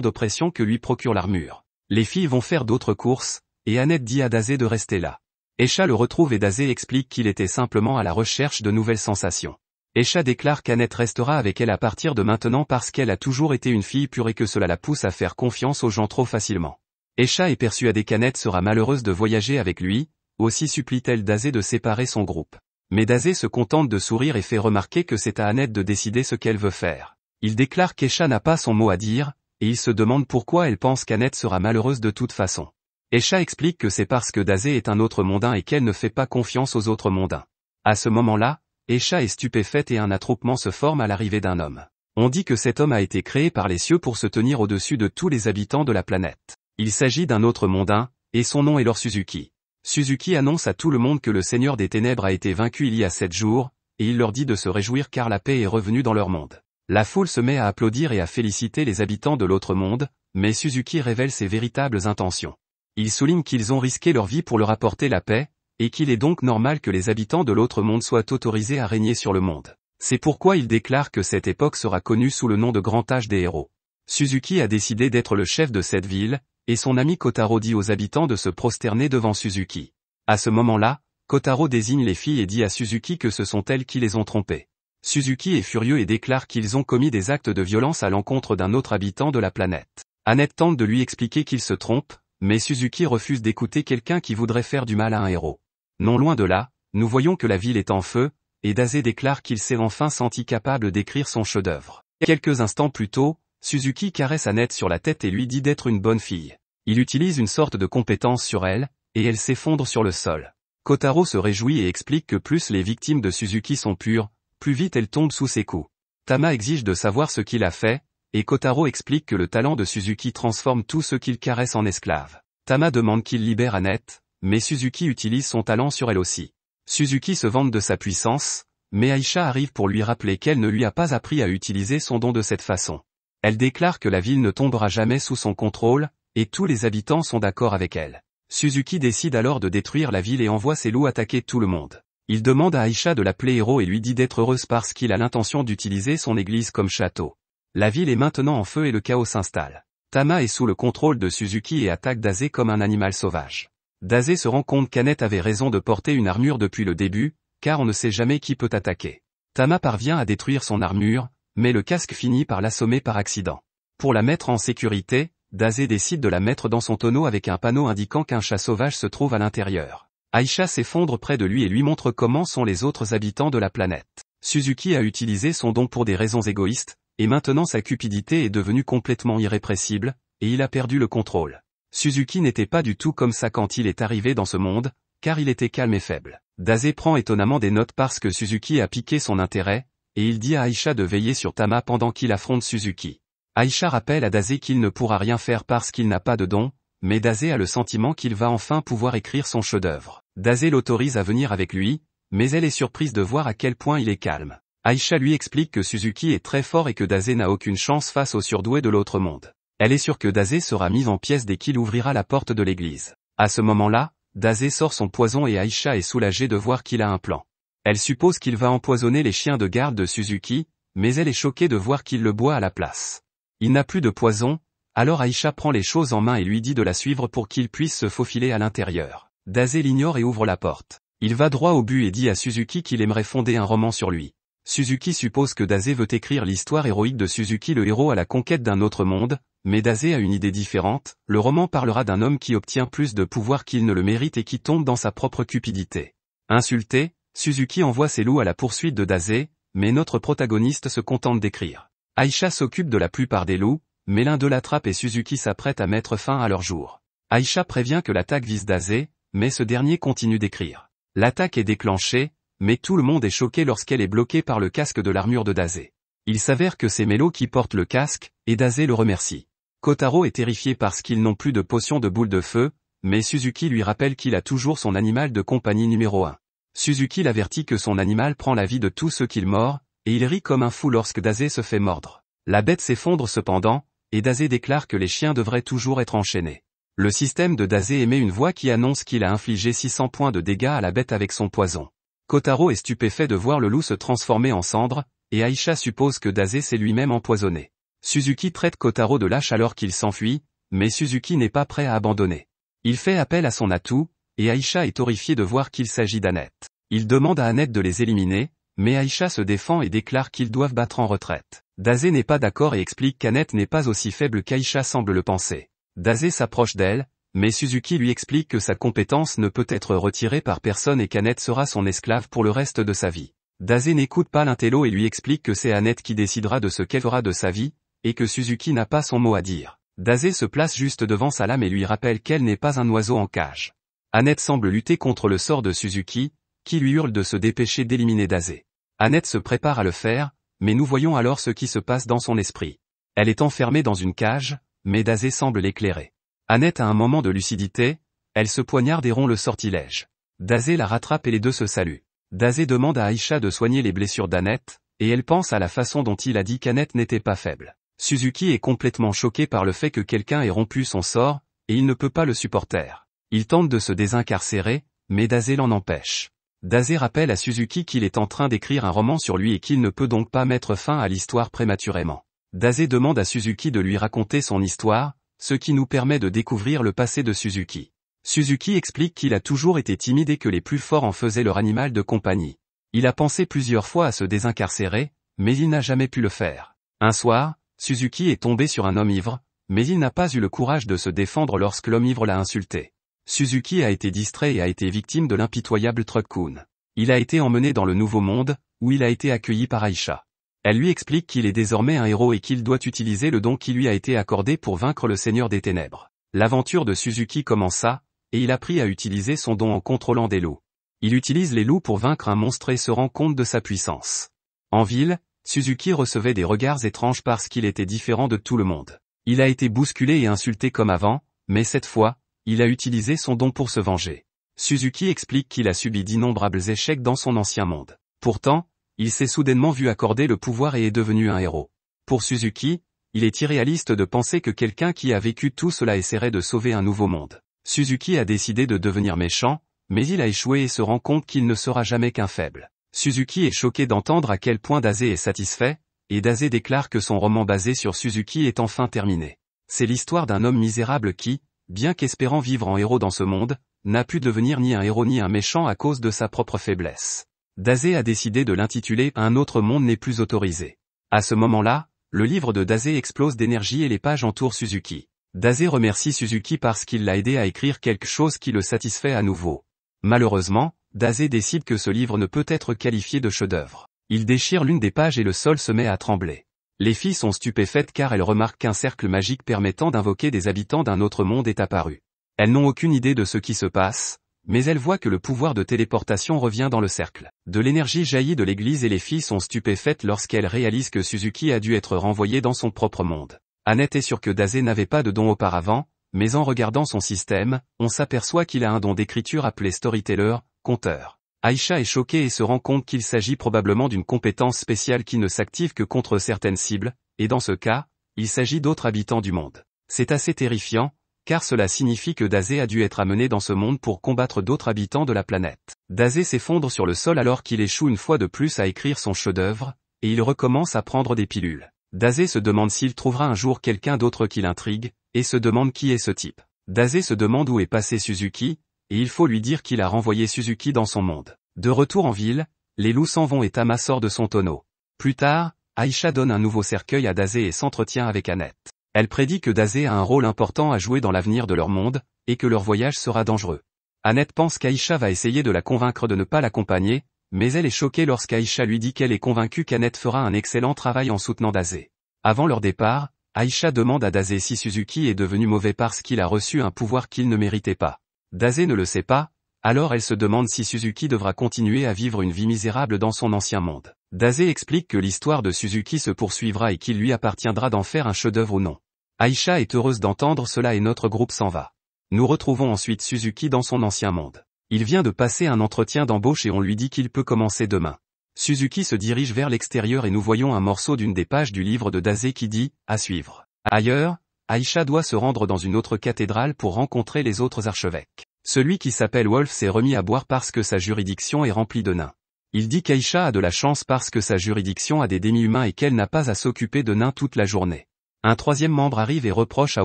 d'oppression que lui procure l'armure. Les filles vont faire d'autres courses, et Annette dit à Dazé de rester là. Esha le retrouve et Dazé explique qu'il était simplement à la recherche de nouvelles sensations. Esha déclare qu'Annette restera avec elle à partir de maintenant parce qu'elle a toujours été une fille pure et que cela la pousse à faire confiance aux gens trop facilement. Esha est persuadée qu'Annette sera malheureuse de voyager avec lui, aussi supplie-t-elle Dazé de séparer son groupe. Mais Dazé se contente de sourire et fait remarquer que c'est à Annette de décider ce qu'elle veut faire. Il déclare qu'Esha n'a pas son mot à dire, et il se demande pourquoi elle pense qu'Annette sera malheureuse de toute façon. Esha explique que c'est parce que Dazé est un autre mondain et qu'elle ne fait pas confiance aux autres mondains. À ce moment-là, Esha est stupéfaite et un attroupement se forme à l'arrivée d'un homme. On dit que cet homme a été créé par les cieux pour se tenir au-dessus de tous les habitants de la planète. Il s'agit d'un autre mondain, et son nom est Lord Suzuki. Suzuki annonce à tout le monde que le Seigneur des Ténèbres a été vaincu il y a 7 jours, et il leur dit de se réjouir car la paix est revenue dans leur monde. La foule se met à applaudir et à féliciter les habitants de l'autre monde, mais Suzuki révèle ses véritables intentions. Il souligne qu'ils ont risqué leur vie pour leur apporter la paix, et qu'il est donc normal que les habitants de l'autre monde soient autorisés à régner sur le monde. C'est pourquoi il déclare que cette époque sera connue sous le nom de Grand Âge des Héros. Suzuki a décidé d'être le chef de cette ville, et son ami Kotaro dit aux habitants de se prosterner devant Suzuki. À ce moment-là, Kotaro désigne les filles et dit à Suzuki que ce sont elles qui les ont trompées. Suzuki est furieux et déclare qu'ils ont commis des actes de violence à l'encontre d'un autre habitant de la planète. Annette tente de lui expliquer qu'il se trompe, mais Suzuki refuse d'écouter quelqu'un qui voudrait faire du mal à un héros. Non loin de là, nous voyons que la ville est en feu, et Dazé déclare qu'il s'est enfin senti capable d'écrire son chef-d'œuvre. Quelques instants plus tôt, Suzuki caresse Annette sur la tête et lui dit d'être une bonne fille. Il utilise une sorte de compétence sur elle, et elle s'effondre sur le sol. Kotaro se réjouit et explique que plus les victimes de Suzuki sont pures, plus vite elles tombent sous ses coups. Tama exige de savoir ce qu'il a fait, et Kotaro explique que le talent de Suzuki transforme tout ce qu'il caresse en esclaves. Tama demande qu'il libère Annette, mais Suzuki utilise son talent sur elle aussi. Suzuki se vante de sa puissance, mais Aisha arrive pour lui rappeler qu'elle ne lui a pas appris à utiliser son don de cette façon. Elle déclare que la ville ne tombera jamais sous son contrôle, et tous les habitants sont d'accord avec elle. Suzuki décide alors de détruire la ville et envoie ses loups attaquer tout le monde. Il demande à Aisha de l'appeler héros et lui dit d'être heureuse parce qu'il a l'intention d'utiliser son église comme château. La ville est maintenant en feu et le chaos s'installe. Tama est sous le contrôle de Suzuki et attaque Dazé comme un animal sauvage. Dazé se rend compte qu'Annette avait raison de porter une armure depuis le début, car on ne sait jamais qui peut attaquer. Tama parvient à détruire son armure, mais le casque finit par l'assommer par accident. Pour la mettre en sécurité, Dazé décide de la mettre dans son tonneau avec un panneau indiquant qu'un chat sauvage se trouve à l'intérieur. Aisha s'effondre près de lui et lui montre comment sont les autres habitants de la planète. Suzuki a utilisé son don pour des raisons égoïstes, et maintenant sa cupidité est devenue complètement irrépressible, et il a perdu le contrôle. Suzuki n'était pas du tout comme ça quand il est arrivé dans ce monde, car il était calme et faible. Dazé prend étonnamment des notes parce que Suzuki a piqué son intérêt, et il dit à Aisha de veiller sur Tama pendant qu'il affronte Suzuki. Aisha rappelle à Dazé qu'il ne pourra rien faire parce qu'il n'a pas de don, mais Dazé a le sentiment qu'il va enfin pouvoir écrire son chef-d'œuvre. Dazé l'autorise à venir avec lui, mais elle est surprise de voir à quel point il est calme. Aisha lui explique que Suzuki est très fort et que Dazé n'a aucune chance face aux surdoués de l'autre monde. Elle est sûre que Dazé sera mis en pièces dès qu'il ouvrira la porte de l'église. À ce moment-là, Dazé sort son poison et Aisha est soulagée de voir qu'il a un plan. Elle suppose qu'il va empoisonner les chiens de garde de Suzuki, mais elle est choquée de voir qu'il le boit à la place. Il n'a plus de poison, alors Aisha prend les choses en main et lui dit de la suivre pour qu'il puisse se faufiler à l'intérieur. Dazé l'ignore et ouvre la porte. Il va droit au but et dit à Suzuki qu'il aimerait fonder un roman sur lui. Suzuki suppose que Dazé veut écrire l'histoire héroïque de Suzuki le héros à la conquête d'un autre monde, mais Dazé a une idée différente, le roman parlera d'un homme qui obtient plus de pouvoir qu'il ne le mérite et qui tombe dans sa propre cupidité. Insulté, Suzuki envoie ses loups à la poursuite de Dazé, mais notre protagoniste se contente d'écrire. Aisha s'occupe de la plupart des loups, mais l'un d'eux l'attrape et Suzuki s'apprête à mettre fin à leur jour. Aisha prévient que l'attaque vise Dazé, mais ce dernier continue d'écrire. L'attaque est déclenchée, mais tout le monde est choqué lorsqu'elle est bloquée par le casque de l'armure de Dazé. Il s'avère que c'est Melo qui porte le casque, et Dazé le remercie. Kotaro est terrifié parce qu'ils n'ont plus de potion de boule de feu, mais Suzuki lui rappelle qu'il a toujours son animal de compagnie numéro 1. Suzuki l'avertit que son animal prend la vie de tous ceux qu'il mord, et il rit comme un fou lorsque Dazé se fait mordre. La bête s'effondre cependant, et Dazé déclare que les chiens devraient toujours être enchaînés. Le système de Dazé émet une voix qui annonce qu'il a infligé 600 points de dégâts à la bête avec son poison. Kotaro est stupéfait de voir le loup se transformer en cendre, et Aisha suppose que Dazé s'est lui-même empoisonné. Suzuki traite Kotaro de lâche alors qu'il s'enfuit, mais Suzuki n'est pas prêt à abandonner. Il fait appel à son atout, et Aisha est horrifiée de voir qu'il s'agit d'Annette. Il demande à Annette de les éliminer, mais Aisha se défend et déclare qu'ils doivent battre en retraite. Dazé n'est pas d'accord et explique qu'Annette n'est pas aussi faible qu'Aisha semble le penser. Dazé s'approche d'elle, mais Suzuki lui explique que sa compétence ne peut être retirée par personne et qu'Annette sera son esclave pour le reste de sa vie. Dazé n'écoute pas l'intello et lui explique que c'est Annette qui décidera de ce qu'elle fera de sa vie, et que Suzuki n'a pas son mot à dire. Dazé se place juste devant sa lame et lui rappelle qu'elle n'est pas un oiseau en cage. Annette semble lutter contre le sort de Suzuki, qui lui hurle de se dépêcher d'éliminer Dazé. Annette se prépare à le faire, mais nous voyons alors ce qui se passe dans son esprit. Elle est enfermée dans une cage, mais Dazé semble l'éclairer. Annette a un moment de lucidité, elle se poignarde et rompt le sortilège. Dazé la rattrape et les deux se saluent. Dazé demande à Aisha de soigner les blessures d'Annette, et elle pense à la façon dont il a dit qu'Annette n'était pas faible. Suzuki est complètement choqué par le fait que quelqu'un ait rompu son sort, et il ne peut pas le supporter. Il tente de se désincarcérer, mais Dazé l'en empêche. Dazé rappelle à Suzuki qu'il est en train d'écrire un roman sur lui et qu'il ne peut donc pas mettre fin à l'histoire prématurément. Dazé demande à Suzuki de lui raconter son histoire, ce qui nous permet de découvrir le passé de Suzuki. Suzuki explique qu'il a toujours été timide et que les plus forts en faisaient leur animal de compagnie. Il a pensé plusieurs fois à se désincarcérer, mais il n'a jamais pu le faire. Un soir, Suzuki est tombé sur un homme ivre, mais il n'a pas eu le courage de se défendre lorsque l'homme ivre l'a insulté. Suzuki a été distrait et a été victime de l'impitoyable Truck-kun. Il a été emmené dans le Nouveau Monde, où il a été accueilli par Aisha. Elle lui explique qu'il est désormais un héros et qu'il doit utiliser le don qui lui a été accordé pour vaincre le Seigneur des Ténèbres. L'aventure de Suzuki commença, et il apprit à utiliser son don en contrôlant des loups. Il utilise les loups pour vaincre un monstre et se rend compte de sa puissance. En ville, Suzuki recevait des regards étranges parce qu'il était différent de tout le monde. Il a été bousculé et insulté comme avant, mais cette fois, il a utilisé son don pour se venger. Suzuki explique qu'il a subi d'innombrables échecs dans son ancien monde. Pourtant, il s'est soudainement vu accorder le pouvoir et est devenu un héros. Pour Suzuki, il est irréaliste de penser que quelqu'un qui a vécu tout cela essaierait de sauver un nouveau monde. Suzuki a décidé de devenir méchant, mais il a échoué et se rend compte qu'il ne sera jamais qu'un faible. Suzuki est choqué d'entendre à quel point Dazé est satisfait, et Dazé déclare que son roman basé sur Suzuki est enfin terminé. C'est l'histoire d'un homme misérable qui, bien qu'espérant vivre en héros dans ce monde, n'a pu devenir ni un héros ni un méchant à cause de sa propre faiblesse. Dazé a décidé de l'intituler « Un autre monde n'est plus autorisé ». À ce moment-là, le livre de Dazé explose d'énergie et les pages entourent Suzuki. Dazé remercie Suzuki parce qu'il l'a aidé à écrire quelque chose qui le satisfait à nouveau. Malheureusement, Dazé décide que ce livre ne peut être qualifié de chef-d'œuvre. Il déchire l'une des pages et le sol se met à trembler. Les filles sont stupéfaites car elles remarquent qu'un cercle magique permettant d'invoquer des habitants d'un autre monde est apparu. Elles n'ont aucune idée de ce qui se passe, mais elles voient que le pouvoir de téléportation revient dans le cercle. De l'énergie jaillit de l'église et les filles sont stupéfaites lorsqu'elles réalisent que Suzuki a dû être renvoyé dans son propre monde. Annette est sûre que Dazé n'avait pas de don auparavant, mais en regardant son système, on s'aperçoit qu'il a un don d'écriture appelé storyteller, conteur. Aïcha est choquée et se rend compte qu'il s'agit probablement d'une compétence spéciale qui ne s'active que contre certaines cibles, et dans ce cas, il s'agit d'autres habitants du monde. C'est assez terrifiant, car cela signifie que Dazé a dû être amené dans ce monde pour combattre d'autres habitants de la planète. Dazé s'effondre sur le sol alors qu'il échoue une fois de plus à écrire son chef-d'œuvre, et il recommence à prendre des pilules. Dazé se demande s'il trouvera un jour quelqu'un d'autre qui l'intrigue, et se demande qui est ce type. Dazé se demande où est passé Suzuki, et il faut lui dire qu'il a renvoyé Suzuki dans son monde. De retour en ville, les loups s'en vont et Tama sort de son tonneau. Plus tard, Aïcha donne un nouveau cercueil à Dazé et s'entretient avec Annette. Elle prédit que Dazé a un rôle important à jouer dans l'avenir de leur monde, et que leur voyage sera dangereux. Annette pense qu'Aïcha va essayer de la convaincre de ne pas l'accompagner, mais elle est choquée lorsqu'Aïcha lui dit qu'elle est convaincue qu'Annette fera un excellent travail en soutenant Dazé. Avant leur départ, Aïcha demande à Dazé si Suzuki est devenu mauvais parce qu'il a reçu un pouvoir qu'il ne méritait pas. Dazé ne le sait pas, alors elle se demande si Suzuki devra continuer à vivre une vie misérable dans son ancien monde. Dazé explique que l'histoire de Suzuki se poursuivra et qu'il lui appartiendra d'en faire un chef-d'œuvre ou non. Aïcha est heureuse d'entendre cela et notre groupe s'en va. Nous retrouvons ensuite Suzuki dans son ancien monde. Il vient de passer un entretien d'embauche et on lui dit qu'il peut commencer demain. Suzuki se dirige vers l'extérieur et nous voyons un morceau d'une des pages du livre de Dazé qui dit « À suivre ». Ailleurs, Aïcha doit se rendre dans une autre cathédrale pour rencontrer les autres archevêques. Celui qui s'appelle Wolf s'est remis à boire parce que sa juridiction est remplie de nains. Il dit qu'Aïcha a de la chance parce que sa juridiction a des demi-humains et qu'elle n'a pas à s'occuper de nains toute la journée. Un troisième membre arrive et reproche à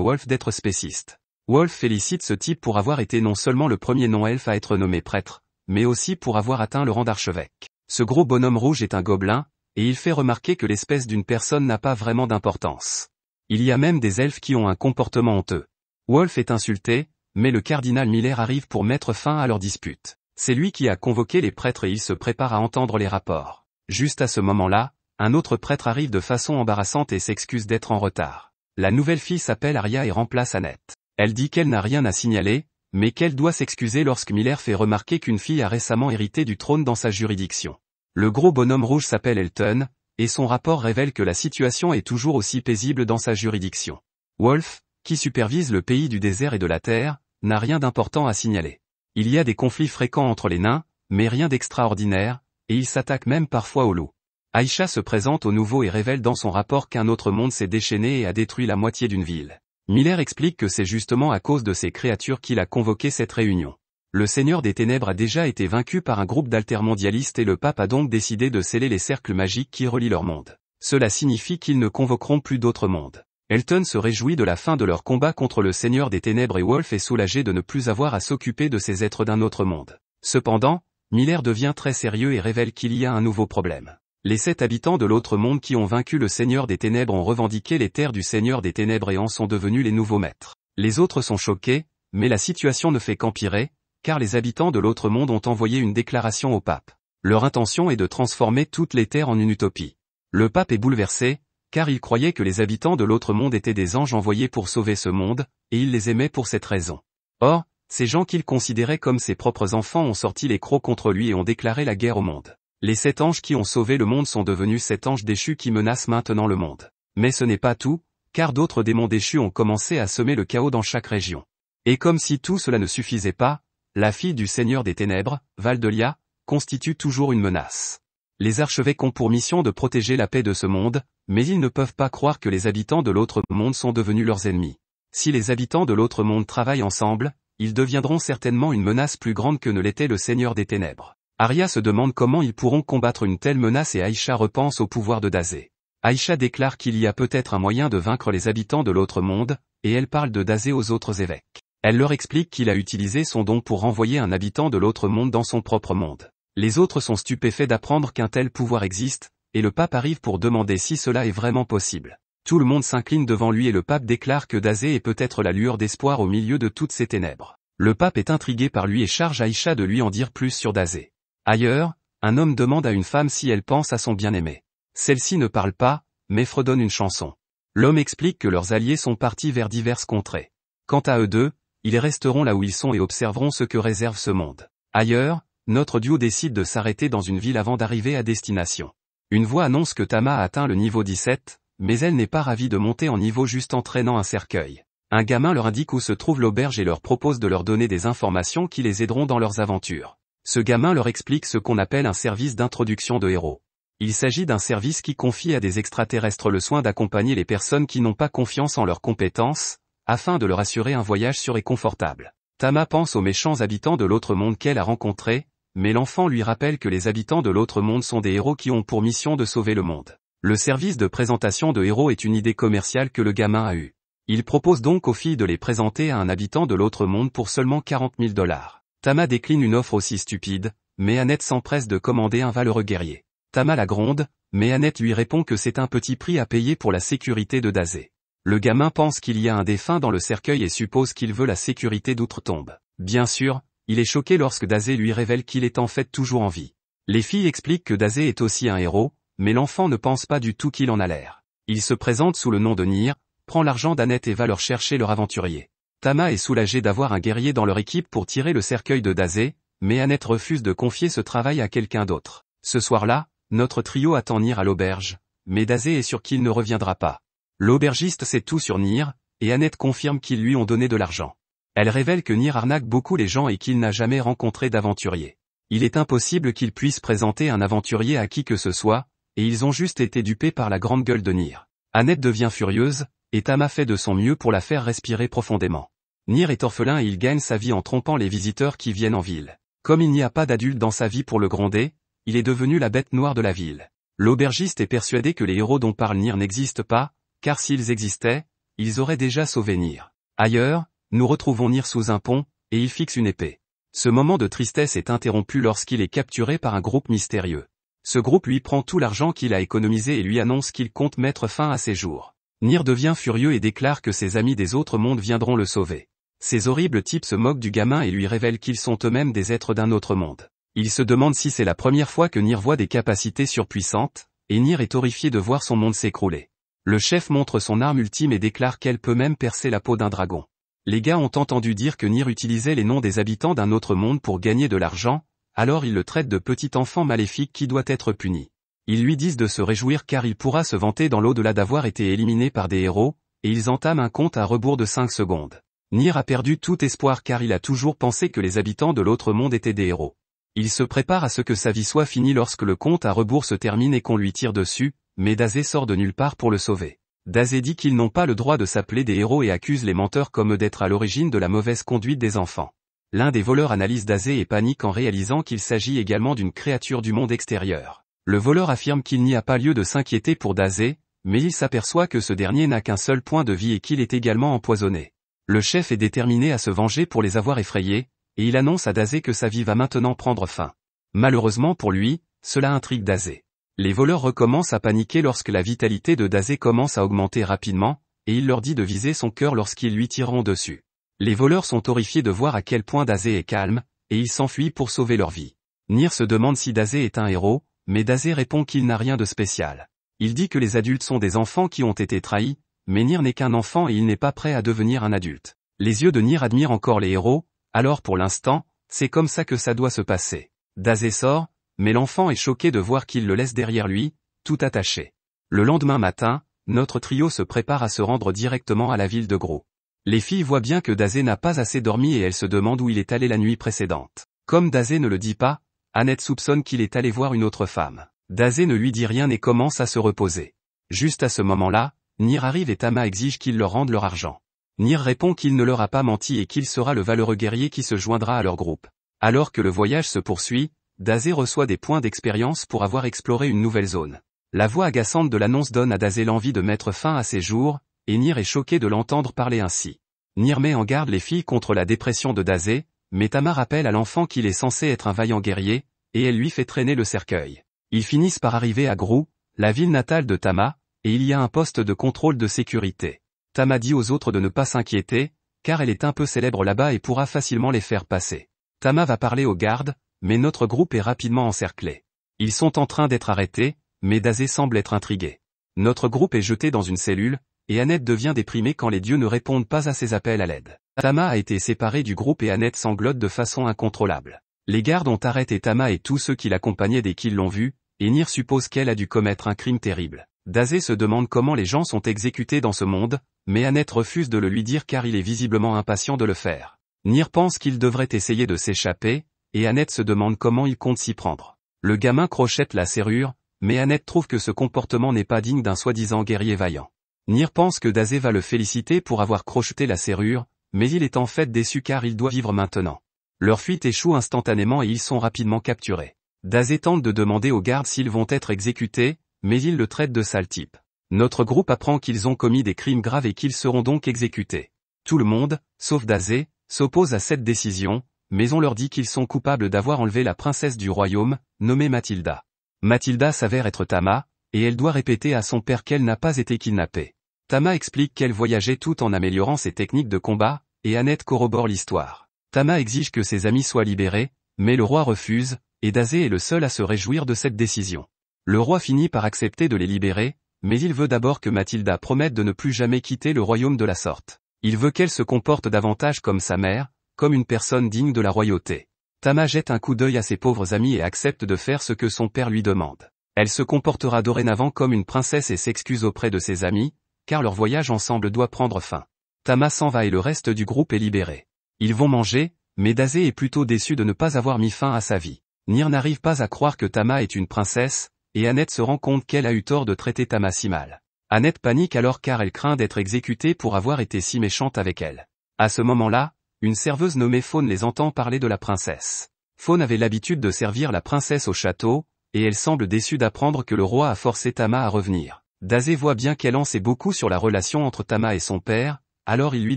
Wolf d'être spéciste. Wolf félicite ce type pour avoir été non seulement le premier non-elfe à être nommé prêtre, mais aussi pour avoir atteint le rang d'archevêque. Ce gros bonhomme rouge est un gobelin, et il fait remarquer que l'espèce d'une personne n'a pas vraiment d'importance. Il y a même des elfes qui ont un comportement honteux. Wolf est insulté, mais le cardinal Miller arrive pour mettre fin à leur dispute. C'est lui qui a convoqué les prêtres et il se prépare à entendre les rapports. Juste à ce moment-là, un autre prêtre arrive de façon embarrassante et s'excuse d'être en retard. La nouvelle fille s'appelle Aria et remplace Annette. Elle dit qu'elle n'a rien à signaler, mais qu'elle doit s'excuser lorsque Miller fait remarquer qu'une fille a récemment hérité du trône dans sa juridiction. Le gros bonhomme rouge s'appelle Elton, et son rapport révèle que la situation est toujours aussi paisible dans sa juridiction. Wolf, qui supervise le pays du désert et de la terre, n'a rien d'important à signaler. Il y a des conflits fréquents entre les nains, mais rien d'extraordinaire, et ils s'attaquent même parfois aux loups. Aïcha se présente au nouveau et révèle dans son rapport qu'un autre monde s'est déchaîné et a détruit la moitié d'une ville. Miller explique que c'est justement à cause de ces créatures qu'il a convoqué cette réunion. Le Seigneur des Ténèbres a déjà été vaincu par un groupe d'altermondialistes et le pape a donc décidé de sceller les cercles magiques qui relient leurs mondes. Cela signifie qu'ils ne convoqueront plus d'autres mondes. Elton se réjouit de la fin de leur combat contre le Seigneur des Ténèbres et Wolf est soulagé de ne plus avoir à s'occuper de ces êtres d'un autre monde. Cependant, Miller devient très sérieux et révèle qu'il y a un nouveau problème. Les 7 habitants de l'autre monde qui ont vaincu le Seigneur des Ténèbres ont revendiqué les terres du Seigneur des Ténèbres et en sont devenus les nouveaux maîtres. Les autres sont choqués, mais la situation ne fait qu'empirer, car les habitants de l'autre monde ont envoyé une déclaration au pape. Leur intention est de transformer toutes les terres en une utopie. Le pape est bouleversé, car il croyait que les habitants de l'autre monde étaient des anges envoyés pour sauver ce monde, et il les aimait pour cette raison. Or, ces gens qu'il considérait comme ses propres enfants ont sorti les crocs contre lui et ont déclaré la guerre au monde. Les 7 anges qui ont sauvé le monde sont devenus 7 anges déchus qui menacent maintenant le monde. Mais ce n'est pas tout, car d'autres démons déchus ont commencé à semer le chaos dans chaque région. Et comme si tout cela ne suffisait pas, la fille du Seigneur des Ténèbres, Valdelia, constitue toujours une menace. Les archevêques ont pour mission de protéger la paix de ce monde, mais ils ne peuvent pas croire que les habitants de l'autre monde sont devenus leurs ennemis. Si les habitants de l'autre monde travaillent ensemble, ils deviendront certainement une menace plus grande que ne l'était le Seigneur des Ténèbres. Arya se demande comment ils pourront combattre une telle menace et Aisha repense au pouvoir de Dazé. Aisha déclare qu'il y a peut-être un moyen de vaincre les habitants de l'autre monde, et elle parle de Dazé aux autres évêques. Elle leur explique qu'il a utilisé son don pour renvoyer un habitant de l'autre monde dans son propre monde. Les autres sont stupéfaits d'apprendre qu'un tel pouvoir existe, et le pape arrive pour demander si cela est vraiment possible. Tout le monde s'incline devant lui et le pape déclare que Dazé est peut-être la lueur d'espoir au milieu de toutes ces ténèbres. Le pape est intrigué par lui et charge Aisha de lui en dire plus sur Dazé. Ailleurs, un homme demande à une femme si elle pense à son bien-aimé. Celle-ci ne parle pas, mais fredonne une chanson. L'homme explique que leurs alliés sont partis vers diverses contrées. Quant à eux deux, ils resteront là où ils sont et observeront ce que réserve ce monde. Ailleurs, notre duo décide de s'arrêter dans une ville avant d'arriver à destination. Une voix annonce que Tama a atteint le niveau 17, mais elle n'est pas ravie de monter en niveau juste en traînant un cercueil. Un gamin leur indique où se trouve l'auberge et leur propose de leur donner des informations qui les aideront dans leurs aventures. Ce gamin leur explique ce qu'on appelle un service d'introduction de héros. Il s'agit d'un service qui confie à des extraterrestres le soin d'accompagner les personnes qui n'ont pas confiance en leurs compétences, afin de leur assurer un voyage sûr et confortable. Tama pense aux méchants habitants de l'autre monde qu'elle a rencontrés, mais l'enfant lui rappelle que les habitants de l'autre monde sont des héros qui ont pour mission de sauver le monde. Le service de présentation de héros est une idée commerciale que le gamin a eue. Il propose donc aux filles de les présenter à un habitant de l'autre monde pour seulement 40 000 $. Tama décline une offre aussi stupide, mais Annette s'empresse de commander un valeureux guerrier. Tama la gronde, mais Annette lui répond que c'est un petit prix à payer pour la sécurité de Dazé. Le gamin pense qu'il y a un défunt dans le cercueil et suppose qu'il veut la sécurité d'outre-tombe. Bien sûr, il est choqué lorsque Dazé lui révèle qu'il est en fait toujours en vie. Les filles expliquent que Dazé est aussi un héros, mais l'enfant ne pense pas du tout qu'il en a l'air. Il se présente sous le nom de Nyr, prend l'argent d'Annette et va leur chercher leur aventurier. Tama est soulagé d'avoir un guerrier dans leur équipe pour tirer le cercueil de Dazé, mais Annette refuse de confier ce travail à quelqu'un d'autre. Ce soir-là, notre trio attend Nyr à l'auberge, mais Dazé est sûr qu'il ne reviendra pas. L'aubergiste sait tout sur Nyr, et Annette confirme qu'ils lui ont donné de l'argent. Elle révèle que Nyr arnaque beaucoup les gens et qu'il n'a jamais rencontré d'aventurier. Il est impossible qu'il puisse présenter un aventurier à qui que ce soit, et ils ont juste été dupés par la grande gueule de Nyr. Annette devient furieuse, et Tama fait de son mieux pour la faire respirer profondément. Nyr est orphelin et il gagne sa vie en trompant les visiteurs qui viennent en ville. Comme il n'y a pas d'adulte dans sa vie pour le gronder, il est devenu la bête noire de la ville. L'aubergiste est persuadé que les héros dont parle Nyr n'existent pas, car s'ils existaient, ils auraient déjà sauvé Nyr. Ailleurs, nous retrouvons Nyr sous un pont, et il fixe une épée. Ce moment de tristesse est interrompu lorsqu'il est capturé par un groupe mystérieux. Ce groupe lui prend tout l'argent qu'il a économisé et lui annonce qu'il compte mettre fin à ses jours. Nyr devient furieux et déclare que ses amis des autres mondes viendront le sauver. Ces horribles types se moquent du gamin et lui révèlent qu'ils sont eux-mêmes des êtres d'un autre monde. Il se demande si c'est la première fois que Nyr voit des capacités surpuissantes, et Nyr est horrifié de voir son monde s'écrouler. Le chef montre son arme ultime et déclare qu'elle peut même percer la peau d'un dragon. Les gars ont entendu dire que Nyr utilisait les noms des habitants d'un autre monde pour gagner de l'argent, alors ils le traitent de petit enfant maléfique qui doit être puni. Ils lui disent de se réjouir car il pourra se vanter dans l'au-delà d'avoir été éliminé par des héros, et ils entament un compte à rebours de 5 secondes. Nyr a perdu tout espoir car il a toujours pensé que les habitants de l'autre monde étaient des héros. Il se prépare à ce que sa vie soit finie lorsque le compte à rebours se termine et qu'on lui tire dessus, mais Dazé sort de nulle part pour le sauver. Dazé dit qu'ils n'ont pas le droit de s'appeler des héros et accuse les menteurs comme eux d'être à l'origine de la mauvaise conduite des enfants. L'un des voleurs analyse Dazé et panique en réalisant qu'il s'agit également d'une créature du monde extérieur. Le voleur affirme qu'il n'y a pas lieu de s'inquiéter pour Dazé, mais il s'aperçoit que ce dernier n'a qu'un seul point de vie et qu'il est également empoisonné. Le chef est déterminé à se venger pour les avoir effrayés, et il annonce à Dazé que sa vie va maintenant prendre fin. Malheureusement pour lui, cela intrigue Dazé. Les voleurs recommencent à paniquer lorsque la vitalité de Dazé commence à augmenter rapidement, et il leur dit de viser son cœur lorsqu'ils lui tireront dessus. Les voleurs sont horrifiés de voir à quel point Dazé est calme, et ils s'enfuient pour sauver leur vie. Nyr se demande si Dazé est un héros, mais Dazé répond qu'il n'a rien de spécial. Il dit que les adultes sont des enfants qui ont été trahis, mais Nyr n'est qu'un enfant et il n'est pas prêt à devenir un adulte. Les yeux de Nyr admirent encore les héros, alors pour l'instant, c'est comme ça que ça doit se passer. Dazé sort, mais l'enfant est choqué de voir qu'il le laisse derrière lui, tout attaché. Le lendemain matin, notre trio se prépare à se rendre directement à la ville de Gros. Les filles voient bien que Dazé n'a pas assez dormi et elles se demandent où il est allé la nuit précédente. Comme Dazé ne le dit pas, Annette soupçonne qu'il est allé voir une autre femme. Dazé ne lui dit rien et commence à se reposer. Juste à ce moment-là, Nir arrive et Tama exige qu'ils leur rendent leur argent. Nir répond qu'il ne leur a pas menti et qu'il sera le valeureux guerrier qui se joindra à leur groupe. Alors que le voyage se poursuit, Dazé reçoit des points d'expérience pour avoir exploré une nouvelle zone. La voix agaçante de l'annonce donne à Dazé l'envie de mettre fin à ses jours, et Nir est choqué de l'entendre parler ainsi. Nir met en garde les filles contre la dépression de Dazé, mais Tama rappelle à l'enfant qu'il est censé être un vaillant guerrier, et elle lui fait traîner le cercueil. Ils finissent par arriver à Grou, la ville natale de Tama, et il y a un poste de contrôle de sécurité. Tama dit aux autres de ne pas s'inquiéter, car elle est un peu célèbre là-bas et pourra facilement les faire passer. Tama va parler aux gardes, mais notre groupe est rapidement encerclé. Ils sont en train d'être arrêtés, mais Dazé semble être intrigué. Notre groupe est jeté dans une cellule, et Annette devient déprimée quand les dieux ne répondent pas à ses appels à l'aide. Tama a été séparée du groupe et Annette sanglote de façon incontrôlable. Les gardes ont arrêté Tama et tous ceux qui l'accompagnaient dès qu'ils l'ont vue, et Nir suppose qu'elle a dû commettre un crime terrible. Dazé se demande comment les gens sont exécutés dans ce monde, mais Annette refuse de le lui dire car il est visiblement impatient de le faire. Nir pense qu'il devrait essayer de s'échapper, et Annette se demande comment il compte s'y prendre. Le gamin crochette la serrure, mais Annette trouve que ce comportement n'est pas digne d'un soi-disant guerrier vaillant. Nir pense que Dazé va le féliciter pour avoir crocheté la serrure, mais il est en fait déçu car il doit vivre maintenant. Leur fuite échoue instantanément et ils sont rapidement capturés. Dazé tente de demander aux gardes s'ils vont être exécutés, mais ils le traitent de sale type. Notre groupe apprend qu'ils ont commis des crimes graves et qu'ils seront donc exécutés. Tout le monde, sauf Dazé, s'oppose à cette décision, mais on leur dit qu'ils sont coupables d'avoir enlevé la princesse du royaume, nommée Mathilda. Mathilda s'avère être Tama, et elle doit répéter à son père qu'elle n'a pas été kidnappée. Tama explique qu'elle voyageait tout en améliorant ses techniques de combat, et Annette corrobore l'histoire. Tama exige que ses amis soient libérés, mais le roi refuse, et Dazé est le seul à se réjouir de cette décision. Le roi finit par accepter de les libérer, mais il veut d'abord que Mathilda promette de ne plus jamais quitter le royaume de la sorte. Il veut qu'elle se comporte davantage comme sa mère, comme une personne digne de la royauté. Tama jette un coup d'œil à ses pauvres amis et accepte de faire ce que son père lui demande. Elle se comportera dorénavant comme une princesse et s'excuse auprès de ses amis, car leur voyage ensemble doit prendre fin. Tama s'en va et le reste du groupe est libéré. Ils vont manger, mais Dazé est plutôt déçu de ne pas avoir mis fin à sa vie. Nir n'arrive pas à croire que Tama est une princesse, et Annette se rend compte qu'elle a eu tort de traiter Tama si mal. Annette panique alors car elle craint d'être exécutée pour avoir été si méchante avec elle. À ce moment-là, une serveuse nommée Faune les entend parler de la princesse. Faune avait l'habitude de servir la princesse au château, et elle semble déçue d'apprendre que le roi a forcé Tama à revenir. Dazé voit bien qu'elle en sait beaucoup sur la relation entre Tama et son père, alors il lui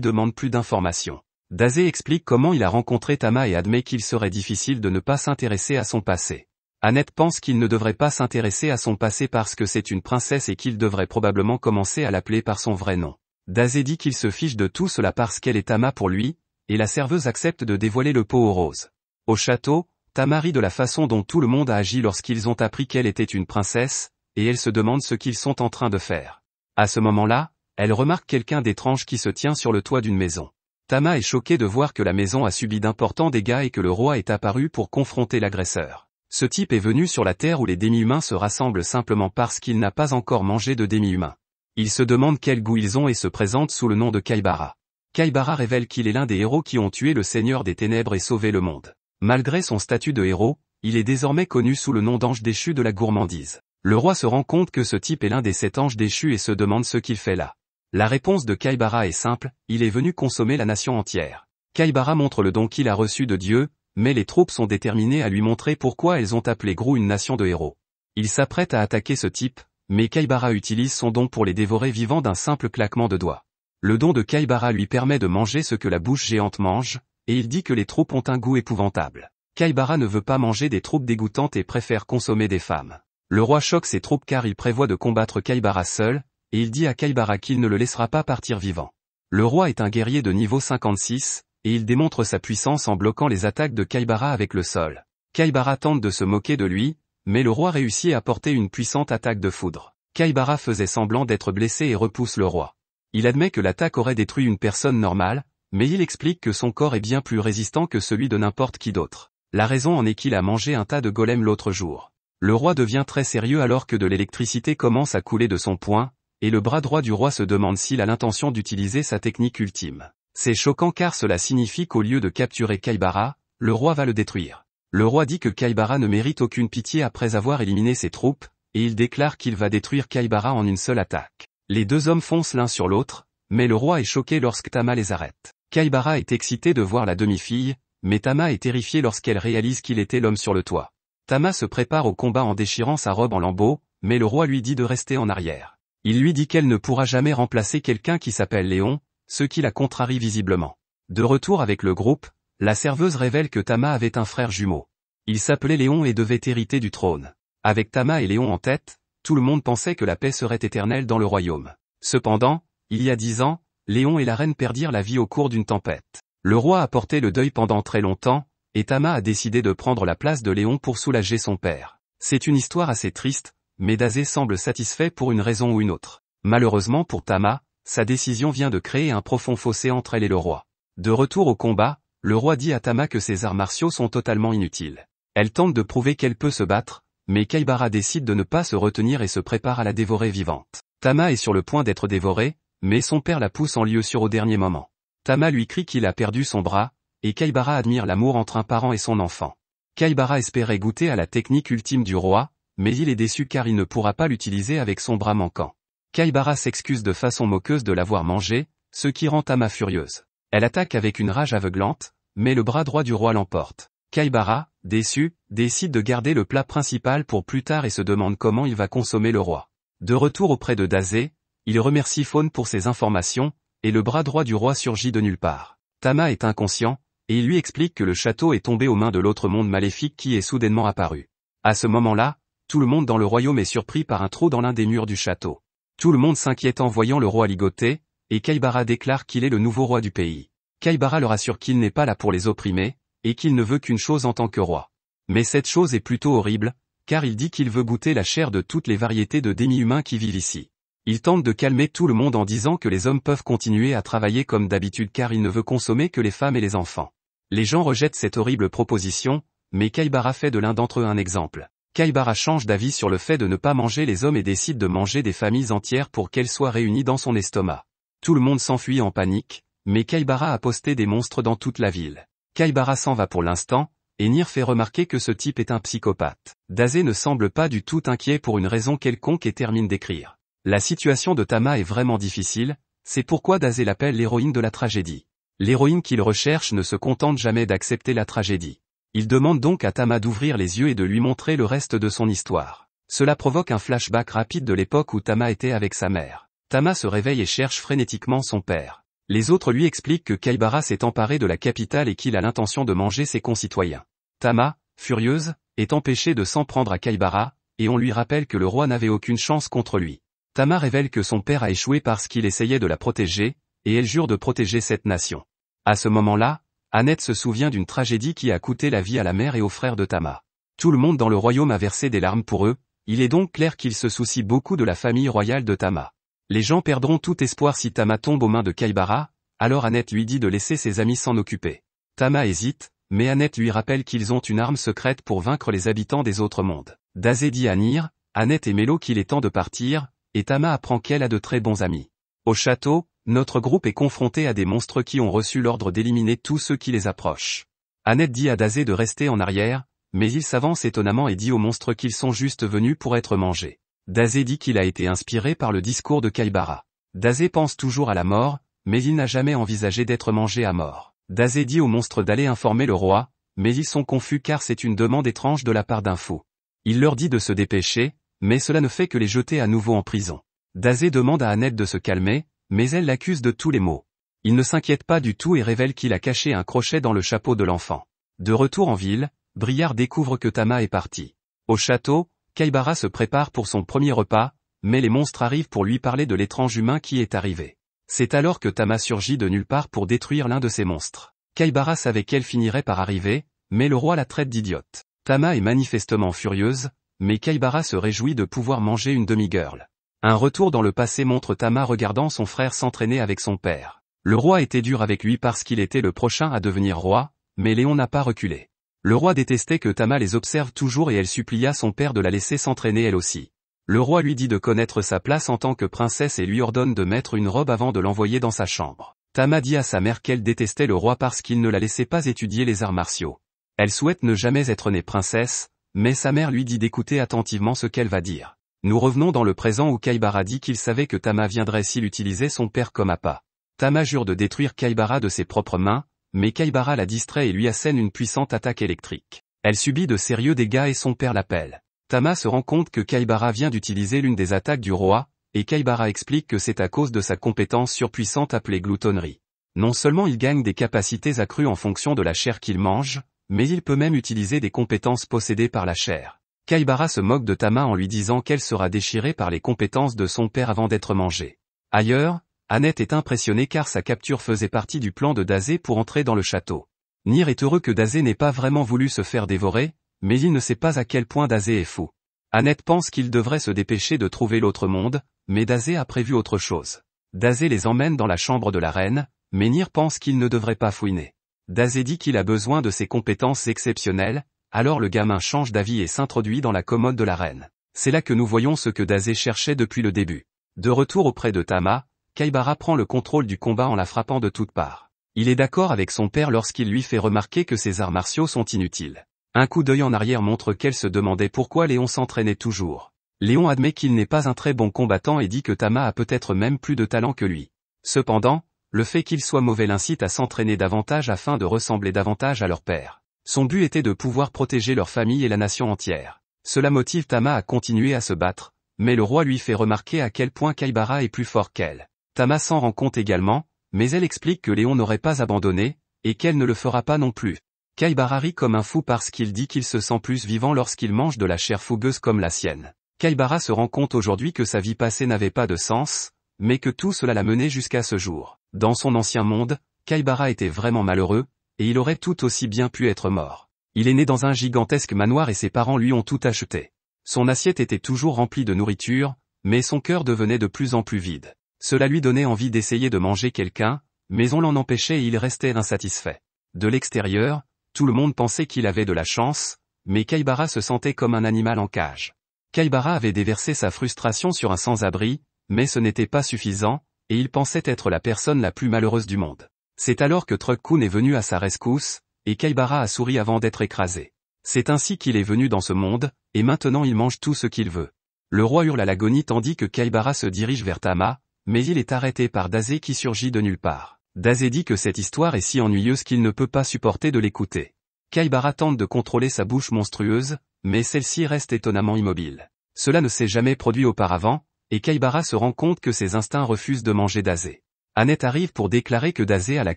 demande plus d'informations. Dazé explique comment il a rencontré Tama et admet qu'il serait difficile de ne pas s'intéresser à son passé. Annette pense qu'il ne devrait pas s'intéresser à son passé parce que c'est une princesse et qu'il devrait probablement commencer à l'appeler par son vrai nom. Dazé dit qu'il se fiche de tout cela parce qu'elle est Tama pour lui, et la serveuse accepte de dévoiler le pot aux roses. Au château, Tama rit de la façon dont tout le monde a agi lorsqu'ils ont appris qu'elle était une princesse, et elle se demande ce qu'ils sont en train de faire. À ce moment-là, elle remarque quelqu'un d'étrange qui se tient sur le toit d'une maison. Tama est choquée de voir que la maison a subi d'importants dégâts et que le roi est apparu pour confronter l'agresseur. Ce type est venu sur la terre où les demi-humains se rassemblent simplement parce qu'il n'a pas encore mangé de demi-humains. Il se demande quel goût ils ont et se présente sous le nom de Kaibara. Kaibara révèle qu'il est l'un des héros qui ont tué le Seigneur des Ténèbres et sauvé le monde. Malgré son statut de héros, il est désormais connu sous le nom d'ange déchu de la gourmandise. Le roi se rend compte que ce type est l'un des 7 anges déchus et se demande ce qu'il fait là. La réponse de Kaibara est simple, il est venu consommer la nation entière. Kaibara montre le don qu'il a reçu de Dieu, mais les troupes sont déterminées à lui montrer pourquoi elles ont appelé Grou une nation de héros. Il s'apprête à attaquer ce type, mais Kaibara utilise son don pour les dévorer vivants d'un simple claquement de doigts. Le don de Kaibara lui permet de manger ce que la bouche géante mange, et il dit que les troupes ont un goût épouvantable. Kaibara ne veut pas manger des troupes dégoûtantes et préfère consommer des femmes. Le roi choque ses troupes car il prévoit de combattre Kaibara seul, et il dit à Kaibara qu'il ne le laissera pas partir vivant. Le roi est un guerrier de niveau 56, et il démontre sa puissance en bloquant les attaques de Kaibara avec le sol. Kaibara tente de se moquer de lui, mais le roi réussit à porter une puissante attaque de foudre. Kaibara faisait semblant d'être blessé et repousse le roi. Il admet que l'attaque aurait détruit une personne normale, mais il explique que son corps est bien plus résistant que celui de n'importe qui d'autre. La raison en est qu'il a mangé un tas de golems l'autre jour. Le roi devient très sérieux alors que de l'électricité commence à couler de son poing, et le bras droit du roi se demande s'il a l'intention d'utiliser sa technique ultime. C'est choquant car cela signifie qu'au lieu de capturer Kaibara, le roi va le détruire. Le roi dit que Kaibara ne mérite aucune pitié après avoir éliminé ses troupes, et il déclare qu'il va détruire Kaibara en une seule attaque. Les deux hommes foncent l'un sur l'autre, mais le roi est choqué lorsque Tama les arrête. Kaibara est excité de voir la demi-fille, mais Tama est terrifiée lorsqu'elle réalise qu'il était l'homme sur le toit. Tama se prépare au combat en déchirant sa robe en lambeaux, mais le roi lui dit de rester en arrière. Il lui dit qu'elle ne pourra jamais remplacer quelqu'un qui s'appelle Léon, ce qui la contrarie visiblement. De retour avec le groupe, la serveuse révèle que Tama avait un frère jumeau. Il s'appelait Léon et devait hériter du trône. Avec Tama et Léon en tête, tout le monde pensait que la paix serait éternelle dans le royaume. Cependant, il y a 10 ans, Léon et la reine perdirent la vie au cours d'une tempête. Le roi a porté le deuil pendant très longtemps, et Tama a décidé de prendre la place de Léon pour soulager son père. C'est une histoire assez triste, mais Dazé semble satisfait pour une raison ou une autre. Malheureusement pour Tama, sa décision vient de créer un profond fossé entre elle et le roi. De retour au combat, le roi dit à Tama que ses arts martiaux sont totalement inutiles. Elle tente de prouver qu'elle peut se battre, mais Kaibara décide de ne pas se retenir et se prépare à la dévorer vivante. Tama est sur le point d'être dévorée, mais son père la pousse en lieu sûr au dernier moment. Tama lui crie qu'il a perdu son bras, et Kaibara admire l'amour entre un parent et son enfant. Kaibara espérait goûter à la technique ultime du roi, mais il est déçu car il ne pourra pas l'utiliser avec son bras manquant. Kaibara s'excuse de façon moqueuse de l'avoir mangé, ce qui rend Tama furieuse. Elle attaque avec une rage aveuglante, mais le bras droit du roi l'emporte. Kaibara, déçu, décide de garder le plat principal pour plus tard et se demande comment il va consommer le roi. De retour auprès de Dazé, il remercie Faune pour ses informations, et le bras droit du roi surgit de nulle part. Tama est inconscient, et il lui explique que le château est tombé aux mains de l'autre monde maléfique qui est soudainement apparu. À ce moment-là, tout le monde dans le royaume est surpris par un trou dans l'un des murs du château. Tout le monde s'inquiète en voyant le roi ligoté, et Kaibara déclare qu'il est le nouveau roi du pays. Kaibara leur assure qu'il n'est pas là pour les opprimer, et qu'il ne veut qu'une chose en tant que roi. Mais cette chose est plutôt horrible, car il dit qu'il veut goûter la chair de toutes les variétés de demi-humains qui vivent ici. Il tente de calmer tout le monde en disant que les hommes peuvent continuer à travailler comme d'habitude car il ne veut consommer que les femmes et les enfants. Les gens rejettent cette horrible proposition, mais Kaibara fait de l'un d'entre eux un exemple. Kaibara change d'avis sur le fait de ne pas manger les hommes et décide de manger des familles entières pour qu'elles soient réunies dans son estomac. Tout le monde s'enfuit en panique, mais Kaibara a posté des monstres dans toute la ville. Kaibara s'en va pour l'instant, et Nir fait remarquer que ce type est un psychopathe. Dazé ne semble pas du tout inquiet pour une raison quelconque et termine d'écrire. La situation de Tama est vraiment difficile, c'est pourquoi Dazé l'appelle l'héroïne de la tragédie. L'héroïne qu'il recherche ne se contente jamais d'accepter la tragédie. Il demande donc à Tama d'ouvrir les yeux et de lui montrer le reste de son histoire. Cela provoque un flashback rapide de l'époque où Tama était avec sa mère. Tama se réveille et cherche frénétiquement son père. Les autres lui expliquent que Kaibara s'est emparé de la capitale et qu'il a l'intention de manger ses concitoyens. Tama, furieuse, est empêchée de s'en prendre à Kaibara, et on lui rappelle que le roi n'avait aucune chance contre lui. Tama révèle que son père a échoué parce qu'il essayait de la protéger, et elle jure de protéger cette nation. À ce moment-là, Annette se souvient d'une tragédie qui a coûté la vie à la mère et aux frères de Tama. Tout le monde dans le royaume a versé des larmes pour eux, il est donc clair qu'il se soucie beaucoup de la famille royale de Tama. Les gens perdront tout espoir si Tama tombe aux mains de Kaibara, alors Annette lui dit de laisser ses amis s'en occuper. Tama hésite, mais Annette lui rappelle qu'ils ont une arme secrète pour vaincre les habitants des autres mondes. Dazé dit à Nir, Annette et Mélo qu'il est temps de partir, et Tama apprend qu'elle a de très bons amis. Au château, notre groupe est confronté à des monstres qui ont reçu l'ordre d'éliminer tous ceux qui les approchent. Annette dit à Dazé de rester en arrière, mais il s'avance étonnamment et dit aux monstres qu'ils sont juste venus pour être mangés. Dazé dit qu'il a été inspiré par le discours de Kaibara. Dazé pense toujours à la mort, mais il n'a jamais envisagé d'être mangé à mort. Dazé dit aux monstres d'aller informer le roi, mais ils sont confus car c'est une demande étrange de la part d'un fou. Il leur dit de se dépêcher, mais cela ne fait que les jeter à nouveau en prison. Dazé demande à Annette de se calmer, mais elle l'accuse de tous les maux. Il ne s'inquiète pas du tout et révèle qu'il a caché un crochet dans le chapeau de l'enfant. De retour en ville, Briard découvre que Tama est parti. Au château, Kaibara se prépare pour son premier repas, mais les monstres arrivent pour lui parler de l'étrange humain qui est arrivé. C'est alors que Tama surgit de nulle part pour détruire l'un de ces monstres. Kaibara savait qu'elle finirait par arriver, mais le roi la traite d'idiote. Tama est manifestement furieuse, mais Kaibara se réjouit de pouvoir manger une demi-girl. Un retour dans le passé montre Tama regardant son frère s'entraîner avec son père. Le roi était dur avec lui parce qu'il était le prochain à devenir roi, mais Léon n'a pas reculé. Le roi détestait que Tama les observe toujours et elle supplia son père de la laisser s'entraîner elle aussi. Le roi lui dit de connaître sa place en tant que princesse et lui ordonne de mettre une robe avant de l'envoyer dans sa chambre. Tama dit à sa mère qu'elle détestait le roi parce qu'il ne la laissait pas étudier les arts martiaux. Elle souhaite ne jamais être née princesse, mais sa mère lui dit d'écouter attentivement ce qu'elle va dire. Nous revenons dans le présent où Kaibara dit qu'il savait que Tama viendrait s'il utilisait son père comme appât. Tama jure de détruire Kaibara de ses propres mains, mais Kaibara la distrait et lui assène une puissante attaque électrique. Elle subit de sérieux dégâts et son père l'appelle. Tama se rend compte que Kaibara vient d'utiliser l'une des attaques du roi, et Kaibara explique que c'est à cause de sa compétence surpuissante appelée gloutonnerie. Non seulement il gagne des capacités accrues en fonction de la chair qu'il mange, mais il peut même utiliser des compétences possédées par la chair. Kaibara se moque de Tama en lui disant qu'elle sera déchirée par les compétences de son père avant d'être mangée. Ailleurs, Annette est impressionnée car sa capture faisait partie du plan de Dazé pour entrer dans le château. Nier est heureux que Dazé n'ait pas vraiment voulu se faire dévorer, mais il ne sait pas à quel point Dazé est fou. Annette pense qu'il devrait se dépêcher de trouver l'autre monde, mais Dazé a prévu autre chose. Dazé les emmène dans la chambre de la reine, mais Nier pense qu'il ne devrait pas fouiner. Dazé dit qu'il a besoin de ses compétences exceptionnelles, alors le gamin change d'avis et s'introduit dans la commode de la reine. C'est là que nous voyons ce que Dazé cherchait depuis le début. De retour auprès de Tama, Kaibara prend le contrôle du combat en la frappant de toutes parts. Il est d'accord avec son père lorsqu'il lui fait remarquer que ses arts martiaux sont inutiles. Un coup d'œil en arrière montre qu'elle se demandait pourquoi Léon s'entraînait toujours. Léon admet qu'il n'est pas un très bon combattant et dit que Tama a peut-être même plus de talent que lui. Cependant, le fait qu'il soit mauvais l'incite à s'entraîner davantage afin de ressembler davantage à leur père. Son but était de pouvoir protéger leur famille et la nation entière. Cela motive Tama à continuer à se battre, mais le roi lui fait remarquer à quel point Kaibara est plus fort qu'elle. Tama s'en rend compte également, mais elle explique que Léon n'aurait pas abandonné, et qu'elle ne le fera pas non plus. Kaibara rit comme un fou parce qu'il dit qu'il se sent plus vivant lorsqu'il mange de la chair fougueuse comme la sienne. Kaibara se rend compte aujourd'hui que sa vie passée n'avait pas de sens, mais que tout cela l'a mené jusqu'à ce jour. Dans son ancien monde, Kaibara était vraiment malheureux, et il aurait tout aussi bien pu être mort. Il est né dans un gigantesque manoir et ses parents lui ont tout acheté. Son assiette était toujours remplie de nourriture, mais son cœur devenait de plus en plus vide. Cela lui donnait envie d'essayer de manger quelqu'un, mais on l'en empêchait et il restait insatisfait. De l'extérieur, tout le monde pensait qu'il avait de la chance, mais Kaibara se sentait comme un animal en cage. Kaibara avait déversé sa frustration sur un sans-abri, mais ce n'était pas suffisant, et il pensait être la personne la plus malheureuse du monde. C'est alors que Truck-kun est venu à sa rescousse, et Kaibara a souri avant d'être écrasé. C'est ainsi qu'il est venu dans ce monde, et maintenant il mange tout ce qu'il veut. Le roi hurle à l'agonie tandis que Kaibara se dirige vers Tama, mais il est arrêté par Dazé qui surgit de nulle part. Dazé dit que cette histoire est si ennuyeuse qu'il ne peut pas supporter de l'écouter. Kaibara tente de contrôler sa bouche monstrueuse, mais celle-ci reste étonnamment immobile. Cela ne s'est jamais produit auparavant, et Kaibara se rend compte que ses instincts refusent de manger Dazé. Annette arrive pour déclarer que Dazé a la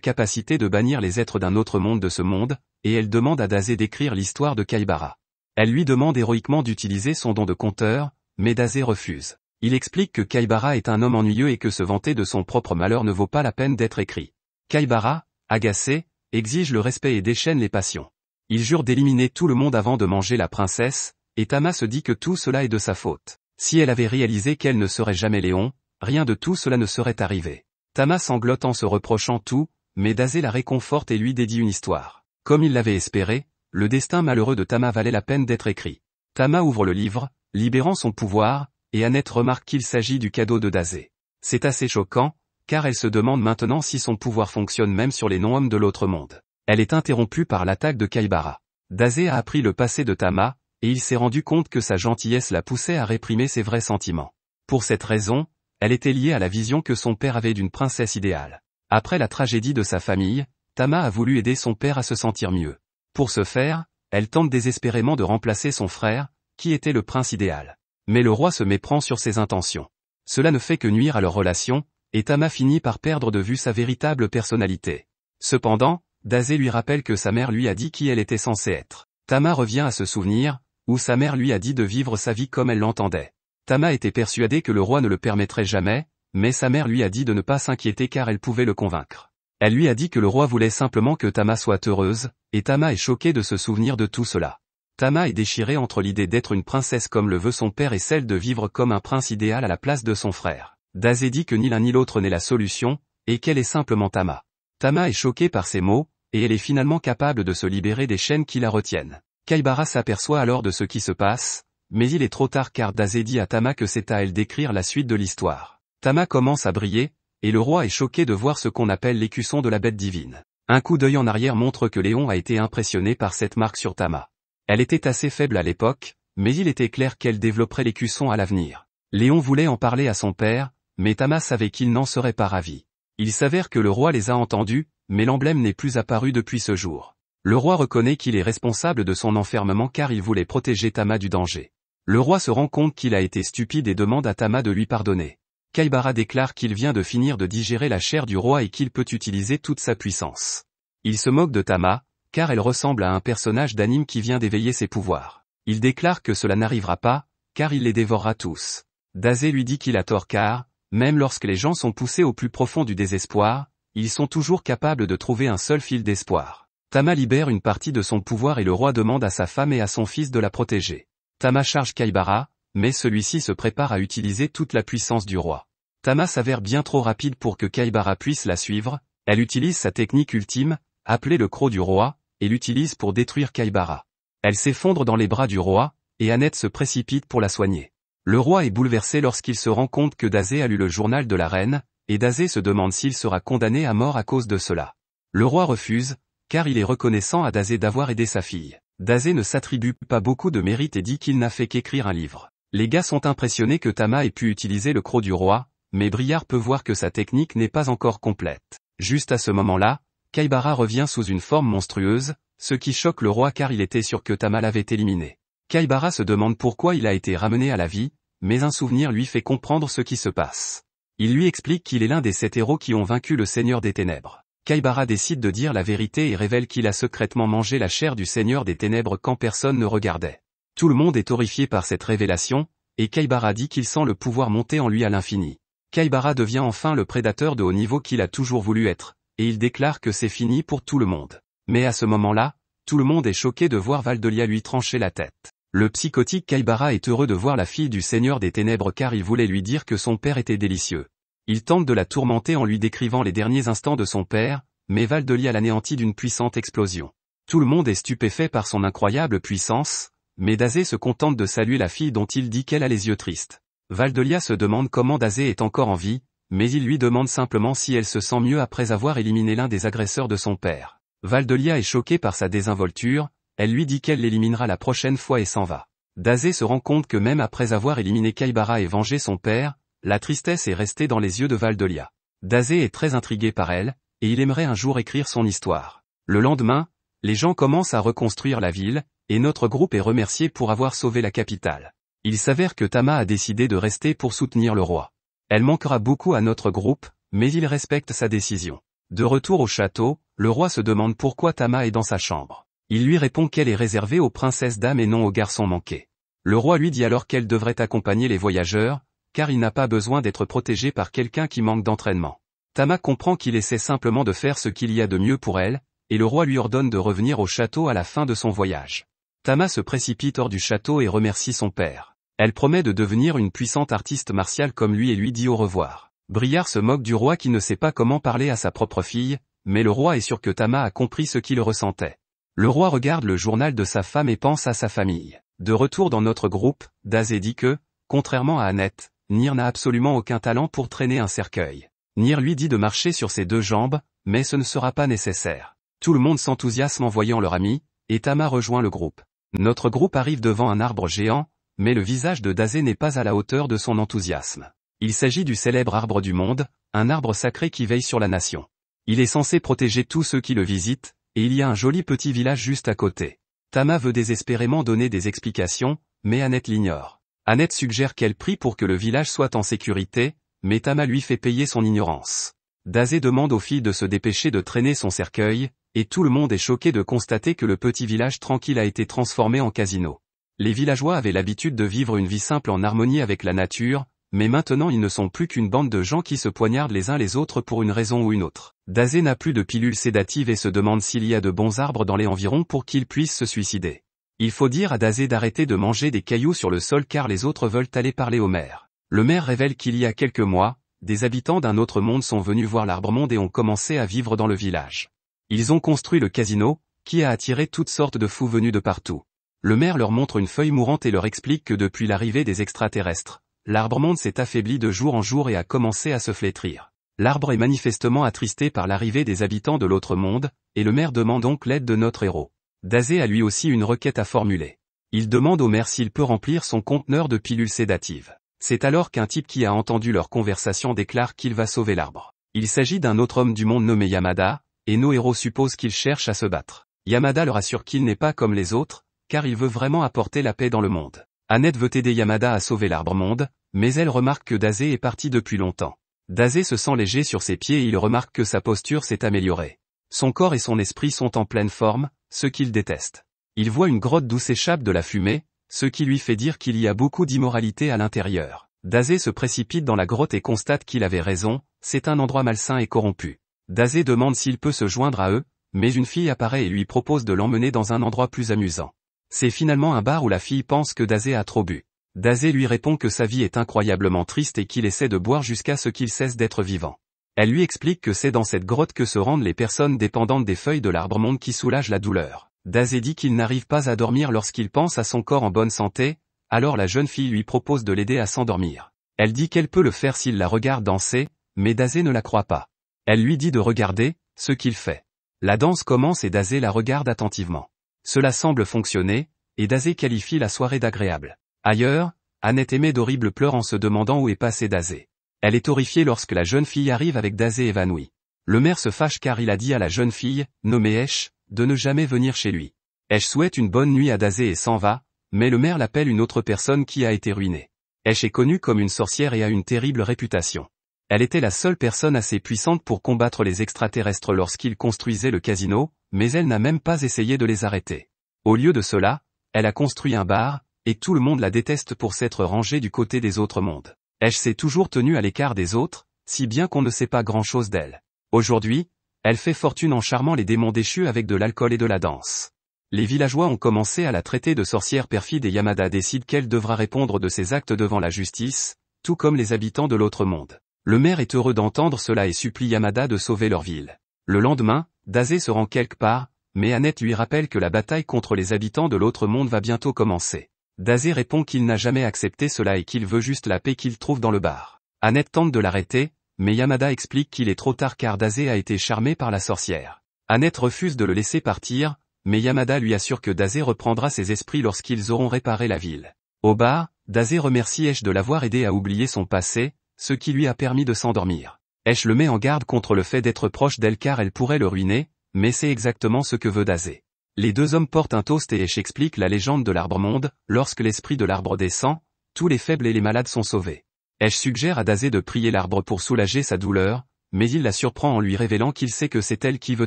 capacité de bannir les êtres d'un autre monde de ce monde, et elle demande à Dazé d'écrire l'histoire de Kaibara. Elle lui demande héroïquement d'utiliser son don de conteur, mais Dazé refuse. Il explique que Kaibara est un homme ennuyeux et que se vanter de son propre malheur ne vaut pas la peine d'être écrit. Kaibara, agacé, exige le respect et déchaîne les passions. Il jure d'éliminer tout le monde avant de manger la princesse, et Tama se dit que tout cela est de sa faute. Si elle avait réalisé qu'elle ne serait jamais Léon, rien de tout cela ne serait arrivé. Tama sanglote en se reprochant tout, mais Dazé la réconforte et lui dédie une histoire. Comme il l'avait espéré, le destin malheureux de Tama valait la peine d'être écrit. Tama ouvre le livre, libérant son pouvoir, et Annette remarque qu'il s'agit du cadeau de Dazé. C'est assez choquant, car elle se demande maintenant si son pouvoir fonctionne même sur les non-hommes de l'autre monde. Elle est interrompue par l'attaque de Kaibara. Dazé a appris le passé de Tama, et il s'est rendu compte que sa gentillesse la poussait à réprimer ses vrais sentiments. Pour cette raison, elle était liée à la vision que son père avait d'une princesse idéale. Après la tragédie de sa famille, Tama a voulu aider son père à se sentir mieux. Pour ce faire, elle tente désespérément de remplacer son frère, qui était le prince idéal. Mais le roi se méprend sur ses intentions. Cela ne fait que nuire à leur relation, et Tama finit par perdre de vue sa véritable personnalité. Cependant, Dazé lui rappelle que sa mère lui a dit qui elle était censée être. Tama revient à ce souvenir, où sa mère lui a dit de vivre sa vie comme elle l'entendait. Tama était persuadée que le roi ne le permettrait jamais, mais sa mère lui a dit de ne pas s'inquiéter car elle pouvait le convaincre. Elle lui a dit que le roi voulait simplement que Tama soit heureuse, et Tama est choquée de se souvenir de tout cela. Tama est déchirée entre l'idée d'être une princesse comme le veut son père et celle de vivre comme un prince idéal à la place de son frère. Dazé dit que ni l'un ni l'autre n'est la solution, et qu'elle est simplement Tama. Tama est choquée par ces mots, et elle est finalement capable de se libérer des chaînes qui la retiennent. Kaibara s'aperçoit alors de ce qui se passe, mais il est trop tard car Dazé dit à Tama que c'est à elle d'écrire la suite de l'histoire. Tama commence à briller, et le roi est choqué de voir ce qu'on appelle l'écusson de la bête divine. Un coup d'œil en arrière montre que Léon a été impressionné par cette marque sur Tama. Elle était assez faible à l'époque, mais il était clair qu'elle développerait l'écusson à l'avenir. Léon voulait en parler à son père, mais Tama savait qu'il n'en serait pas ravi. Il s'avère que le roi les a entendus, mais l'emblème n'est plus apparu depuis ce jour. Le roi reconnaît qu'il est responsable de son enfermement car il voulait protéger Tama du danger. Le roi se rend compte qu'il a été stupide et demande à Tama de lui pardonner. Kaibara déclare qu'il vient de finir de digérer la chair du roi et qu'il peut utiliser toute sa puissance. Il se moque de Tama, car elle ressemble à un personnage d'anime qui vient d'éveiller ses pouvoirs. Il déclare que cela n'arrivera pas, car il les dévorera tous. Daze lui dit qu'il a tort car, même lorsque les gens sont poussés au plus profond du désespoir, ils sont toujours capables de trouver un seul fil d'espoir. Tama libère une partie de son pouvoir et le roi demande à sa femme et à son fils de la protéger. Tama charge Kaibara, mais celui-ci se prépare à utiliser toute la puissance du roi. Tama s'avère bien trop rapide pour que Kaibara puisse la suivre, elle utilise sa technique ultime, appelée le croc du roi, et l'utilise pour détruire Kaibara. Elle s'effondre dans les bras du roi, et Annette se précipite pour la soigner. Le roi est bouleversé lorsqu'il se rend compte que Daze a lu le journal de la reine, et Daze se demande s'il sera condamné à mort à cause de cela. Le roi refuse, car il est reconnaissant à Daze d'avoir aidé sa fille. Daze ne s'attribue pas beaucoup de mérite et dit qu'il n'a fait qu'écrire un livre. Les gars sont impressionnés que Tama ait pu utiliser le croc du roi, mais Briard peut voir que sa technique n'est pas encore complète. Juste à ce moment-là, Kaibara revient sous une forme monstrueuse, ce qui choque le roi car il était sûr que Tama l'avait éliminé. Kaibara se demande pourquoi il a été ramené à la vie, mais un souvenir lui fait comprendre ce qui se passe. Il lui explique qu'il est l'un des 7 héros qui ont vaincu le Seigneur des Ténèbres. Kaibara décide de dire la vérité et révèle qu'il a secrètement mangé la chair du Seigneur des Ténèbres quand personne ne regardait. Tout le monde est horrifié par cette révélation, et Kaibara dit qu'il sent le pouvoir monter en lui à l'infini. Kaibara devient enfin le prédateur de haut niveau qu'il a toujours voulu être, et il déclare que c'est fini pour tout le monde. Mais à ce moment-là, tout le monde est choqué de voir Valdelia lui trancher la tête. Le psychotique Kaibara est heureux de voir la fille du Seigneur des Ténèbres car il voulait lui dire que son père était délicieux. Il tente de la tourmenter en lui décrivant les derniers instants de son père, mais Valdelia l'anéantit d'une puissante explosion. Tout le monde est stupéfait par son incroyable puissance, mais Daze se contente de saluer la fille dont il dit qu'elle a les yeux tristes. Valdelia se demande comment Daze est encore en vie, mais il lui demande simplement si elle se sent mieux après avoir éliminé l'un des agresseurs de son père. Valdelia est choquée par sa désinvolture, elle lui dit qu'elle l'éliminera la prochaine fois et s'en va. Daze se rend compte que même après avoir éliminé Kaibara et vengé son père, la tristesse est restée dans les yeux de Valdelia. Daze est très intrigué par elle, et il aimerait un jour écrire son histoire. Le lendemain, les gens commencent à reconstruire la ville, et notre groupe est remercié pour avoir sauvé la capitale. Il s'avère que Tama a décidé de rester pour soutenir le roi. Elle manquera beaucoup à notre groupe, mais il respecte sa décision. De retour au château, le roi se demande pourquoi Tama est dans sa chambre. Il lui répond qu'elle est réservée aux princesses dames et non aux garçons manqués. Le roi lui dit alors qu'elle devrait accompagner les voyageurs, car il n'a pas besoin d'être protégé par quelqu'un qui manque d'entraînement. Tama comprend qu'il essaie simplement de faire ce qu'il y a de mieux pour elle, et le roi lui ordonne de revenir au château à la fin de son voyage. Tama se précipite hors du château et remercie son père. Elle promet de devenir une puissante artiste martiale comme lui et lui dit au revoir. Briard se moque du roi qui ne sait pas comment parler à sa propre fille, mais le roi est sûr que Tama a compris ce qu'il ressentait. Le roi regarde le journal de sa femme et pense à sa famille. De retour dans notre groupe, Daze dit que, contrairement à Annette, Nier n'a absolument aucun talent pour traîner un cercueil. Nier lui dit de marcher sur ses 2 jambes, mais ce ne sera pas nécessaire. Tout le monde s'enthousiasme en voyant leur ami, et Tama rejoint le groupe. Notre groupe arrive devant un arbre géant, mais le visage de Daze n'est pas à la hauteur de son enthousiasme. Il s'agit du célèbre arbre du monde, un arbre sacré qui veille sur la nation. Il est censé protéger tous ceux qui le visitent, et il y a un joli petit village juste à côté. Tama veut désespérément donner des explications, mais Annette l'ignore. Annette suggère qu'elle prie pour que le village soit en sécurité, mais Tama lui fait payer son ignorance. Daze demande aux filles de se dépêcher de traîner son cercueil, et tout le monde est choqué de constater que le petit village tranquille a été transformé en casino. Les villageois avaient l'habitude de vivre une vie simple en harmonie avec la nature, mais maintenant ils ne sont plus qu'une bande de gens qui se poignardent les uns les autres pour une raison ou une autre. Daze n'a plus de pilules sédatives et se demande s'il y a de bons arbres dans les environs pour qu'il puisse se suicider. Il faut dire à Daze d'arrêter de manger des cailloux sur le sol car les autres veulent aller parler au maire. Le maire révèle qu'il y a quelques mois, des habitants d'un autre monde sont venus voir l'arbre-monde et ont commencé à vivre dans le village. Ils ont construit le casino, qui a attiré toutes sortes de fous venus de partout. Le maire leur montre une feuille mourante et leur explique que depuis l'arrivée des extraterrestres, l'arbre-monde s'est affaibli de jour en jour et a commencé à se flétrir. L'arbre est manifestement attristé par l'arrivée des habitants de l'autre monde, et le maire demande donc l'aide de notre héros. Dazé a lui aussi une requête à formuler. Il demande au maire s'il peut remplir son conteneur de pilules sédatives. C'est alors qu'un type qui a entendu leur conversation déclare qu'il va sauver l'arbre. Il s'agit d'un autre homme du monde nommé Yamada, et nos héros supposent qu'il cherche à se battre. Yamada leur assure qu'il n'est pas comme les autres, car il veut vraiment apporter la paix dans le monde. Annette veut aider Yamada à sauver l'arbre-monde, mais elle remarque que Dazé est parti depuis longtemps. Dazé se sent léger sur ses pieds et il remarque que sa posture s'est améliorée. Son corps et son esprit sont en pleine forme, ce qu'il déteste. Il voit une grotte d'où s'échappe de la fumée, ce qui lui fait dire qu'il y a beaucoup d'immoralité à l'intérieur. Dazé se précipite dans la grotte et constate qu'il avait raison, c'est un endroit malsain et corrompu. Dazé demande s'il peut se joindre à eux, mais une fille apparaît et lui propose de l'emmener dans un endroit plus amusant. C'est finalement un bar où la fille pense que Dazé a trop bu. Dazé lui répond que sa vie est incroyablement triste et qu'il essaie de boire jusqu'à ce qu'il cesse d'être vivant. Elle lui explique que c'est dans cette grotte que se rendent les personnes dépendantes des feuilles de l'arbre-monde qui soulagent la douleur. Dazé dit qu'il n'arrive pas à dormir lorsqu'il pense à son corps en bonne santé, alors la jeune fille lui propose de l'aider à s'endormir. Elle dit qu'elle peut le faire s'il la regarde danser, mais Dazé ne la croit pas. Elle lui dit de regarder, ce qu'il fait. La danse commence et Dazé la regarde attentivement. Cela semble fonctionner, et Dazé qualifie la soirée d'agréable. Ailleurs, Annette émet d'horribles pleurs en se demandant où est passé Dazé. Elle est horrifiée lorsque la jeune fille arrive avec Dazé évanoui. Le maire se fâche car il a dit à la jeune fille, nommée Esh, de ne jamais venir chez lui. Esh souhaite une bonne nuit à Dazé et s'en va, mais le maire l'appelle une autre personne qui a été ruinée. Esh est connue comme une sorcière et a une terrible réputation. Elle était la seule personne assez puissante pour combattre les extraterrestres lorsqu'ils construisaient le casino, mais elle n'a même pas essayé de les arrêter. Au lieu de cela, elle a construit un bar, et tout le monde la déteste pour s'être rangée du côté des autres mondes. Esh s'est toujours tenue à l'écart des autres, si bien qu'on ne sait pas grand-chose d'elle. Aujourd'hui, elle fait fortune en charmant les démons déchus avec de l'alcool et de la danse. Les villageois ont commencé à la traiter de sorcière perfide et Yamada décide qu'elle devra répondre de ses actes devant la justice, tout comme les habitants de l'autre monde. Le maire est heureux d'entendre cela et supplie Yamada de sauver leur ville. Le lendemain, Dazé se rend quelque part, mais Annette lui rappelle que la bataille contre les habitants de l'autre monde va bientôt commencer. Dazé répond qu'il n'a jamais accepté cela et qu'il veut juste la paix qu'il trouve dans le bar. Annette tente de l'arrêter, mais Yamada explique qu'il est trop tard car Dazé a été charmé par la sorcière. Annette refuse de le laisser partir, mais Yamada lui assure que Dazé reprendra ses esprits lorsqu'ils auront réparé la ville. Au bar, Dazé remercie Esh de l'avoir aidé à oublier son passé, ce qui lui a permis de s'endormir. Esh le met en garde contre le fait d'être proche d'elle car elle pourrait le ruiner, mais c'est exactement ce que veut Dazé. Les deux hommes portent un toast et Esh explique la légende de l'arbre-monde, lorsque l'esprit de l'arbre descend, tous les faibles et les malades sont sauvés. Esh suggère à Dazé de prier l'arbre pour soulager sa douleur, mais il la surprend en lui révélant qu'il sait que c'est elle qui veut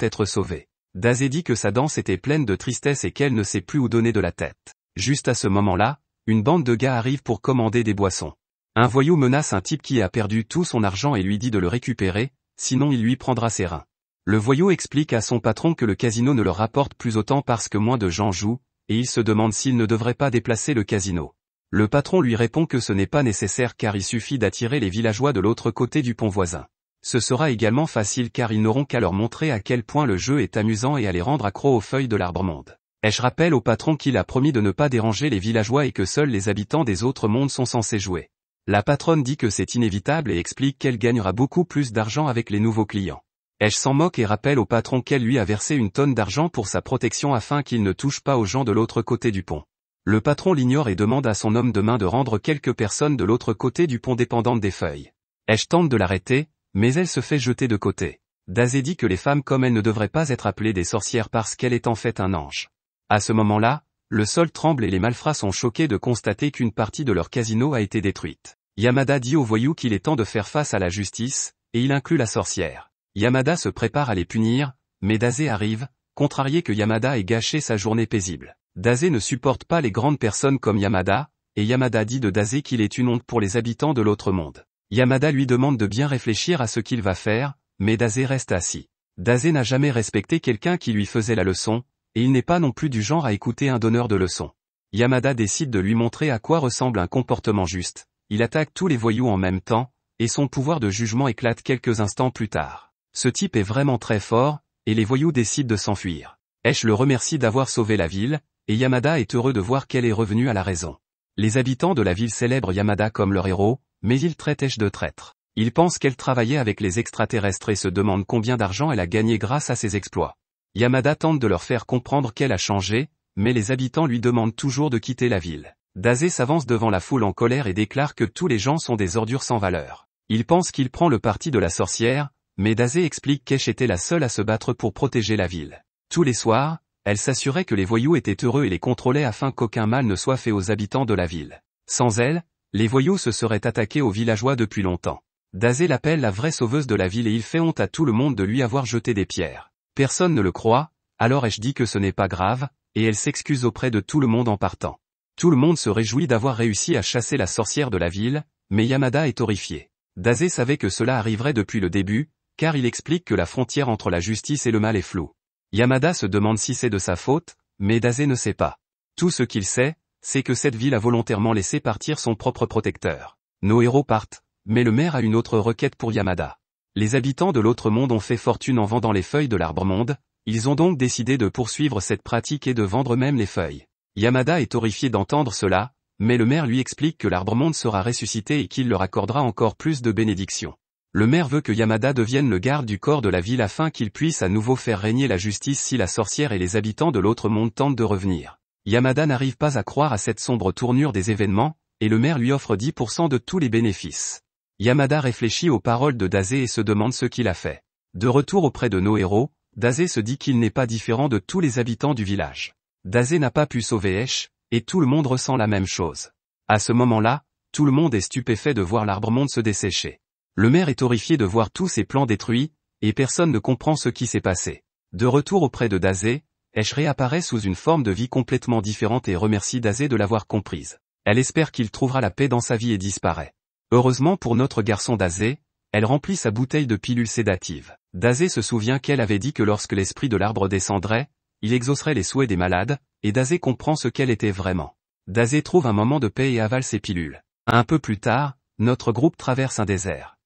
être sauvée. Dazé dit que sa danse était pleine de tristesse et qu'elle ne sait plus où donner de la tête. Juste à ce moment-là, une bande de gars arrive pour commander des boissons. Un voyou menace un type qui a perdu tout son argent et lui dit de le récupérer, sinon il lui prendra ses reins. Le voyou explique à son patron que le casino ne leur rapporte plus autant parce que moins de gens jouent, et il se demande s'il ne devrait pas déplacer le casino. Le patron lui répond que ce n'est pas nécessaire car il suffit d'attirer les villageois de l'autre côté du pont voisin. Ce sera également facile car ils n'auront qu'à leur montrer à quel point le jeu est amusant et à les rendre accros aux feuilles de l'arbre-monde. Esh rappelle au patron qu'il a promis de ne pas déranger les villageois et que seuls les habitants des autres mondes sont censés jouer. La patronne dit que c'est inévitable et explique qu'elle gagnera beaucoup plus d'argent avec les nouveaux clients. Esh s'en moque et rappelle au patron qu'elle lui a versé une tonne d'argent pour sa protection afin qu'il ne touche pas aux gens de l'autre côté du pont. Le patron l'ignore et demande à son homme de main de rendre quelques personnes de l'autre côté du pont dépendantes des feuilles. Esh tente de l'arrêter, mais elle se fait jeter de côté. Dazé dit que les femmes comme elle ne devraient pas être appelées des sorcières parce qu'elle est en fait un ange. À ce moment-là, le sol tremble et les malfrats sont choqués de constater qu'une partie de leur casino a été détruite. Yamada dit aux voyous qu'il est temps de faire face à la justice, et il inclut la sorcière. Yamada se prépare à les punir, mais Dazé arrive, contrarié que Yamada ait gâché sa journée paisible. Dazé ne supporte pas les grandes personnes comme Yamada, et Yamada dit de Dazé qu'il est une honte pour les habitants de l'autre monde. Yamada lui demande de bien réfléchir à ce qu'il va faire, mais Dazé reste assis. Dazé n'a jamais respecté quelqu'un qui lui faisait la leçon, et il n'est pas non plus du genre à écouter un donneur de leçons. Yamada décide de lui montrer à quoi ressemble un comportement juste. Il attaque tous les voyous en même temps, et son pouvoir de jugement éclate quelques instants plus tard. Ce type est vraiment très fort, et les voyous décident de s'enfuir. Esh le remercie d'avoir sauvé la ville, et Yamada est heureux de voir qu'elle est revenue à la raison. Les habitants de la ville célèbrent Yamada comme leur héros, mais ils traitent Esh de traître. Il pense qu'elle travaillait avec les extraterrestres et se demande combien d'argent elle a gagné grâce à ses exploits. Yamada tente de leur faire comprendre qu'elle a changé, mais les habitants lui demandent toujours de quitter la ville. Dazé s'avance devant la foule en colère et déclare que tous les gens sont des ordures sans valeur. Il pense qu'il prend le parti de la sorcière, mais Dazé explique qu'Esh était la seule à se battre pour protéger la ville. Tous les soirs, elle s'assurait que les voyous étaient heureux et les contrôlait afin qu'aucun mal ne soit fait aux habitants de la ville. Sans elle, les voyous se seraient attaqués aux villageois depuis longtemps. Dazé l'appelle la vraie sauveuse de la ville et il fait honte à tout le monde de lui avoir jeté des pierres. Personne ne le croit, alors Esh dit que ce n'est pas grave, et elle s'excuse auprès de tout le monde en partant. Tout le monde se réjouit d'avoir réussi à chasser la sorcière de la ville, mais Yamada est horrifié. Dazé savait que cela arriverait depuis le début, car il explique que la frontière entre la justice et le mal est floue. Yamada se demande si c'est de sa faute, mais Dazé ne sait pas. Tout ce qu'il sait, c'est que cette ville a volontairement laissé partir son propre protecteur. Nos héros partent, mais le maire a une autre requête pour Yamada. Les habitants de l'autre monde ont fait fortune en vendant les feuilles de l'arbre-monde, ils ont donc décidé de poursuivre cette pratique et de vendre même les feuilles. Yamada est horrifié d'entendre cela, mais le maire lui explique que l'arbre-monde sera ressuscité et qu'il leur accordera encore plus de bénédictions. Le maire veut que Yamada devienne le garde du corps de la ville afin qu'il puisse à nouveau faire régner la justice si la sorcière et les habitants de l'autre monde tentent de revenir. Yamada n'arrive pas à croire à cette sombre tournure des événements, et le maire lui offre 10% de tous les bénéfices. Yamada réfléchit aux paroles de Dazé et se demande ce qu'il a fait. De retour auprès de nos héros, Dazé se dit qu'il n'est pas différent de tous les habitants du village. Dazé n'a pas pu sauver Esh, et tout le monde ressent la même chose. À ce moment-là, tout le monde est stupéfait de voir l'arbre-monde se dessécher. Le maire est horrifié de voir tous ses plans détruits, et personne ne comprend ce qui s'est passé. De retour auprès de Dazé, Esh réapparaît sous une forme de vie complètement différente et remercie Dazé de l'avoir comprise. Elle espère qu'il trouvera la paix dans sa vie et disparaît. Heureusement pour notre garçon Dazé, elle remplit sa bouteille de pilules sédatives. Dazé se souvient qu'elle avait dit que lorsque l'esprit de l'arbre descendrait, il exaucerait les souhaits des malades, et Dazé comprend ce qu'elle était vraiment. Dazé trouve un moment de paix et avale ses pilules. Un peu plus tard, notre groupe traverse un désert.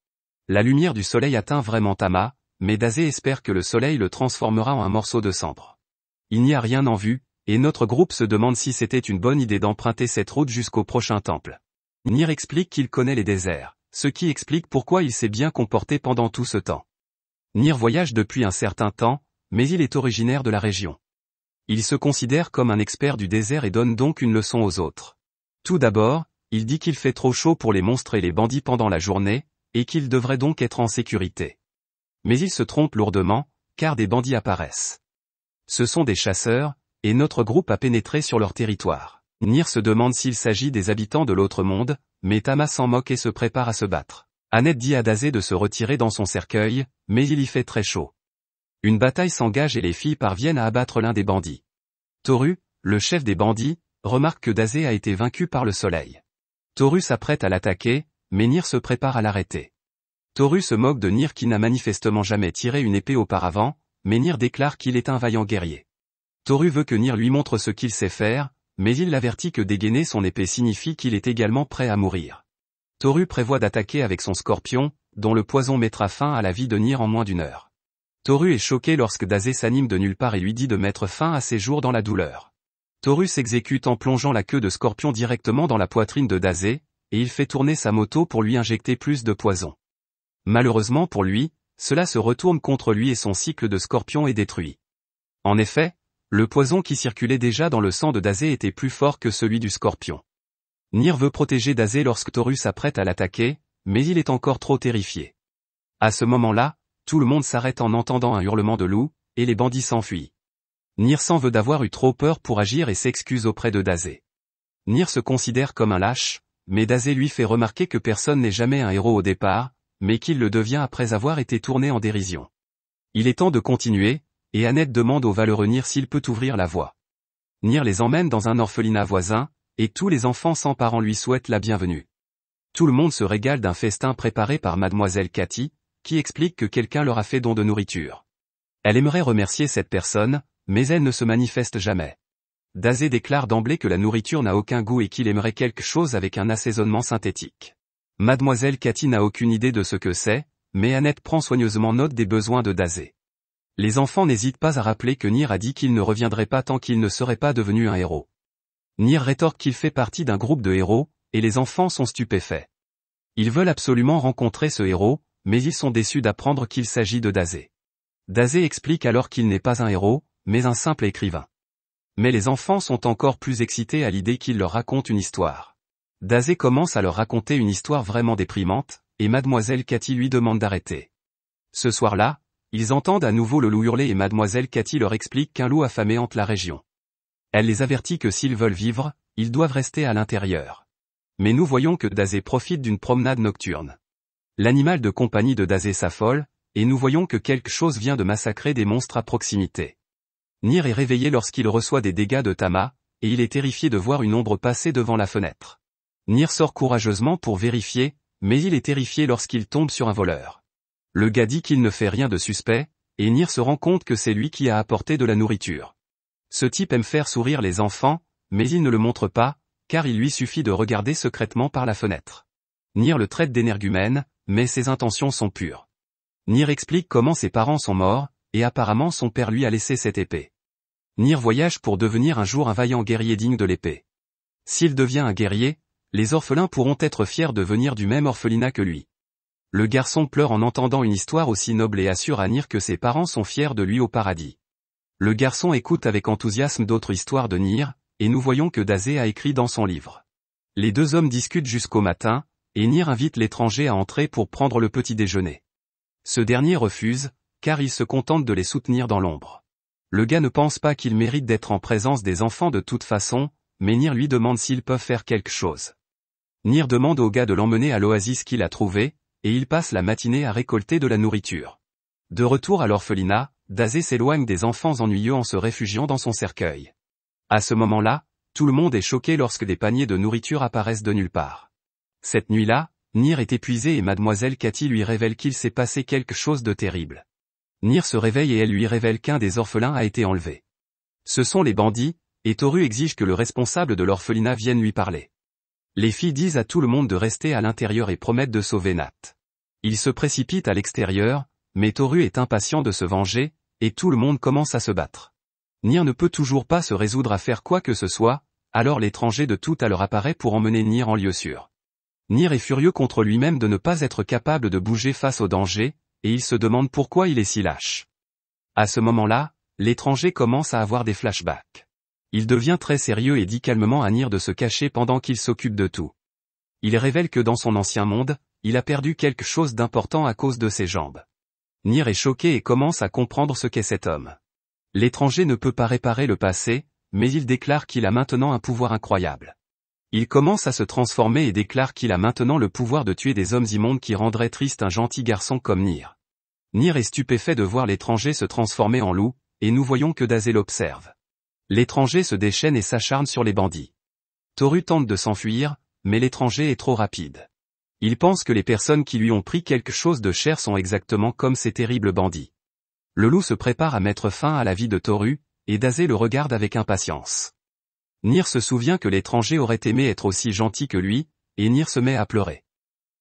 La lumière du soleil atteint vraiment Tama, mais Dazé espère que le soleil le transformera en un morceau de cendre. Il n'y a rien en vue, et notre groupe se demande si c'était une bonne idée d'emprunter cette route jusqu'au prochain temple. Nier explique qu'il connaît les déserts, ce qui explique pourquoi il s'est bien comporté pendant tout ce temps. Nier voyage depuis un certain temps, mais il est originaire de la région. Il se considère comme un expert du désert et donne donc une leçon aux autres. Tout d'abord, il dit qu'il fait trop chaud pour les monstres et les bandits pendant la journée, et qu'il devrait donc être en sécurité. Mais il se trompe lourdement, car des bandits apparaissent. Ce sont des chasseurs, et notre groupe a pénétré sur leur territoire. Nier se demande s'il s'agit des habitants de l'autre monde, mais Tama s'en moque et se prépare à se battre. Annette dit à Dazé de se retirer dans son cercueil, mais il y fait très chaud. Une bataille s'engage et les filles parviennent à abattre l'un des bandits. Toru, le chef des bandits, remarque que Dazé a été vaincu par le soleil. Toru s'apprête à l'attaquer, mais Nier se prépare à l'arrêter. Toru se moque de Nier qui n'a manifestement jamais tiré une épée auparavant, mais Nier déclare qu'il est un vaillant guerrier. Toru veut que Nier lui montre ce qu'il sait faire, mais il l'avertit que dégainer son épée signifie qu'il est également prêt à mourir. Toru prévoit d'attaquer avec son scorpion, dont le poison mettra fin à la vie de Nier en moins d'une heure. Toru est choqué lorsque Dazé s'anime de nulle part et lui dit de mettre fin à ses jours dans la douleur. Toru s'exécute en plongeant la queue de scorpion directement dans la poitrine de Dazé, et il fait tourner sa moto pour lui injecter plus de poison. Malheureusement pour lui, cela se retourne contre lui et son cycle de scorpion est détruit. En effet, le poison qui circulait déjà dans le sang de Dazé était plus fort que celui du scorpion. Nier veut protéger Dazé lorsque Toru s'apprête à l'attaquer, mais il est encore trop terrifié. À ce moment-là, tout le monde s'arrête en entendant un hurlement de loup, et les bandits s'enfuient. Nier s'en veut d'avoir eu trop peur pour agir et s'excuse auprès de Dazé. Nier se considère comme un lâche, mais Dazé lui fait remarquer que personne n'est jamais un héros au départ, mais qu'il le devient après avoir été tourné en dérision. Il est temps de continuer, et Annette demande au valeureux Nier s'il peut ouvrir la voie. Nier les emmène dans un orphelinat voisin, et tous les enfants sans parents lui souhaitent la bienvenue. Tout le monde se régale d'un festin préparé par mademoiselle Cathy, qui explique que quelqu'un leur a fait don de nourriture. Elle aimerait remercier cette personne, mais elle ne se manifeste jamais. Dazé déclare d'emblée que la nourriture n'a aucun goût et qu'il aimerait quelque chose avec un assaisonnement synthétique. Mademoiselle Cathy n'a aucune idée de ce que c'est, mais Annette prend soigneusement note des besoins de Dazé. Les enfants n'hésitent pas à rappeler que Nier a dit qu'il ne reviendrait pas tant qu'il ne serait pas devenu un héros. Nier rétorque qu'il fait partie d'un groupe de héros, et les enfants sont stupéfaits. Ils veulent absolument rencontrer ce héros, mais ils sont déçus d'apprendre qu'il s'agit de Dazé. Dazé explique alors qu'il n'est pas un héros, mais un simple écrivain. Mais les enfants sont encore plus excités à l'idée qu'il leur raconte une histoire. Dazé commence à leur raconter une histoire vraiment déprimante, et mademoiselle Cathy lui demande d'arrêter. Ce soir-là, ils entendent à nouveau le loup hurler et mademoiselle Cathy leur explique qu'un loup affamé hante la région. Elle les avertit que s'ils veulent vivre, ils doivent rester à l'intérieur. Mais nous voyons que Dazé profite d'une promenade nocturne. L'animal de compagnie de Dazé s'affole, et nous voyons que quelque chose vient de massacrer des monstres à proximité. Nier est réveillé lorsqu'il reçoit des dégâts de Tama, et il est terrifié de voir une ombre passer devant la fenêtre. Nier sort courageusement pour vérifier, mais il est terrifié lorsqu'il tombe sur un voleur. Le gars dit qu'il ne fait rien de suspect, et Nier se rend compte que c'est lui qui a apporté de la nourriture. Ce type aime faire sourire les enfants, mais il ne le montre pas, car il lui suffit de regarder secrètement par la fenêtre. Nier le traite d'énergumène, mais ses intentions sont pures. Nier explique comment ses parents sont morts, et apparemment son père lui a laissé cette épée. Nier voyage pour devenir un jour un vaillant guerrier digne de l'épée. S'il devient un guerrier, les orphelins pourront être fiers de venir du même orphelinat que lui. Le garçon pleure en entendant une histoire aussi noble et assure à Nier que ses parents sont fiers de lui au paradis. Le garçon écoute avec enthousiasme d'autres histoires de Nier, et nous voyons que Dazé a écrit dans son livre. Les deux hommes discutent jusqu'au matin, et Nier invite l'étranger à entrer pour prendre le petit déjeuner. Ce dernier refuse, car il se contente de les soutenir dans l'ombre. Le gars ne pense pas qu'il mérite d'être en présence des enfants de toute façon, mais Nier lui demande s'ils peuvent faire quelque chose. Nier demande au gars de l'emmener à l'oasis qu'il a trouvé, et il passe la matinée à récolter de la nourriture. De retour à l'orphelinat, Dazé s'éloigne des enfants ennuyeux en se réfugiant dans son cercueil. À ce moment-là, tout le monde est choqué lorsque des paniers de nourriture apparaissent de nulle part. Cette nuit-là, Nier est épuisé et mademoiselle Cathy lui révèle qu'il s'est passé quelque chose de terrible. Nier se réveille et elle lui révèle qu'un des orphelins a été enlevé. Ce sont les bandits, et Toru exige que le responsable de l'orphelinat vienne lui parler. Les filles disent à tout le monde de rester à l'intérieur et promettent de sauver Nat. Ils se précipitent à l'extérieur, mais Toru est impatient de se venger, et tout le monde commence à se battre. Nier ne peut toujours pas se résoudre à faire quoi que ce soit, alors l'étranger de tout à l'heure apparaît pour emmener Nier en lieu sûr. Nier est furieux contre lui-même de ne pas être capable de bouger face au danger, et il se demande pourquoi il est si lâche. À ce moment-là, l'étranger commence à avoir des flashbacks. Il devient très sérieux et dit calmement à Nier de se cacher pendant qu'il s'occupe de tout. Il révèle que dans son ancien monde, il a perdu quelque chose d'important à cause de ses jambes. Nier est choqué et commence à comprendre ce qu'est cet homme. L'étranger ne peut pas réparer le passé, mais il déclare qu'il a maintenant un pouvoir incroyable. Il commence à se transformer et déclare qu'il a maintenant le pouvoir de tuer des hommes immondes qui rendraient triste un gentil garçon comme Nier. Nier est stupéfait de voir l'étranger se transformer en loup, et nous voyons que Dazé l'observe. L'étranger se déchaîne et s'acharne sur les bandits. Toru tente de s'enfuir, mais l'étranger est trop rapide. Il pense que les personnes qui lui ont pris quelque chose de cher sont exactement comme ces terribles bandits. Le loup se prépare à mettre fin à la vie de Toru, et Dazé le regarde avec impatience. Nier se souvient que l'étranger aurait aimé être aussi gentil que lui, et Nier se met à pleurer.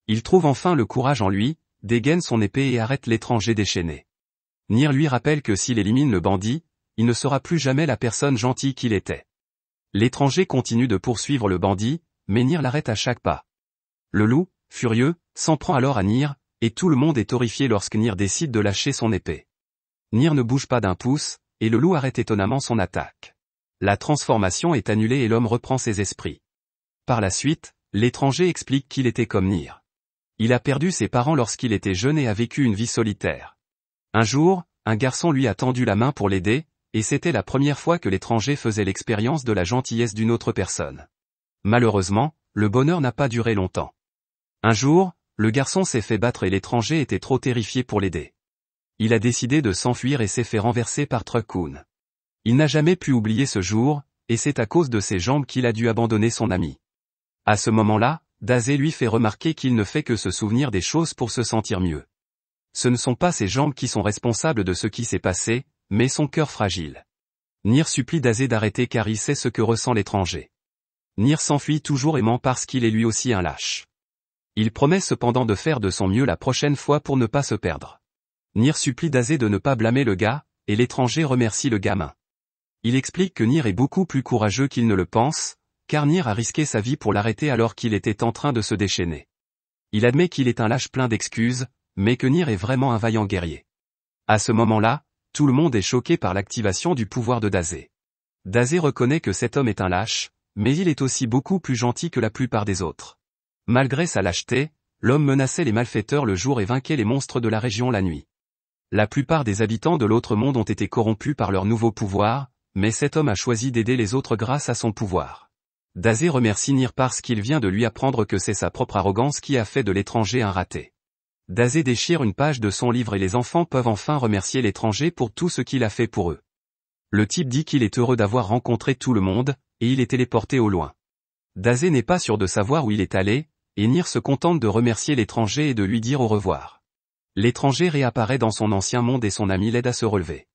Il trouve enfin le courage en lui, dégaine son épée et arrête l'étranger déchaîné. Nier lui rappelle que s'il élimine le bandit, il ne sera plus jamais la personne gentille qu'il était. L'étranger continue de poursuivre le bandit, mais Nier l'arrête à chaque pas. Le loup, furieux, s'en prend alors à Nier, et tout le monde est horrifié lorsque Nier décide de lâcher son épée. Nier ne bouge pas d'un pouce, et le loup arrête étonnamment son attaque. La transformation est annulée et l'homme reprend ses esprits. Par la suite, l'étranger explique qu'il était comme Nier. Il a perdu ses parents lorsqu'il était jeune et a vécu une vie solitaire. Un jour, un garçon lui a tendu la main pour l'aider, et c'était la première fois que l'étranger faisait l'expérience de la gentillesse d'une autre personne. Malheureusement, le bonheur n'a pas duré longtemps. Un jour, le garçon s'est fait battre et l'étranger était trop terrifié pour l'aider. Il a décidé de s'enfuir et s'est fait renverser par Truck-kun. Il n'a jamais pu oublier ce jour, et c'est à cause de ses jambes qu'il a dû abandonner son ami. À ce moment-là, Dazé lui fait remarquer qu'il ne fait que se souvenir des choses pour se sentir mieux. Ce ne sont pas ses jambes qui sont responsables de ce qui s'est passé, mais son cœur fragile. Nier supplie Dazé d'arrêter car il sait ce que ressent l'étranger. Nier s'enfuit toujours et ment parce qu'il est lui aussi un lâche. Il promet cependant de faire de son mieux la prochaine fois pour ne pas se perdre. Nier supplie Dazé de ne pas blâmer le gars, et l'étranger remercie le gamin. Il explique que Nier est beaucoup plus courageux qu'il ne le pense, car Nier a risqué sa vie pour l'arrêter alors qu'il était en train de se déchaîner. Il admet qu'il est un lâche plein d'excuses, mais que Nier est vraiment un vaillant guerrier. À ce moment-là, tout le monde est choqué par l'activation du pouvoir de Dazé. Dazé reconnaît que cet homme est un lâche, mais il est aussi beaucoup plus gentil que la plupart des autres. Malgré sa lâcheté, l'homme menaçait les malfaiteurs le jour et vainquait les monstres de la région la nuit. La plupart des habitants de l'autre monde ont été corrompus par leur nouveau pouvoir, mais cet homme a choisi d'aider les autres grâce à son pouvoir. Dazé remercie Nier parce qu'il vient de lui apprendre que c'est sa propre arrogance qui a fait de l'étranger un raté. Dazé déchire une page de son livre et les enfants peuvent enfin remercier l'étranger pour tout ce qu'il a fait pour eux. Le type dit qu'il est heureux d'avoir rencontré tout le monde, et il est téléporté au loin. Dazé n'est pas sûr de savoir où il est allé, et Nier se contente de remercier l'étranger et de lui dire au revoir. L'étranger réapparaît dans son ancien monde et son ami l'aide à se relever.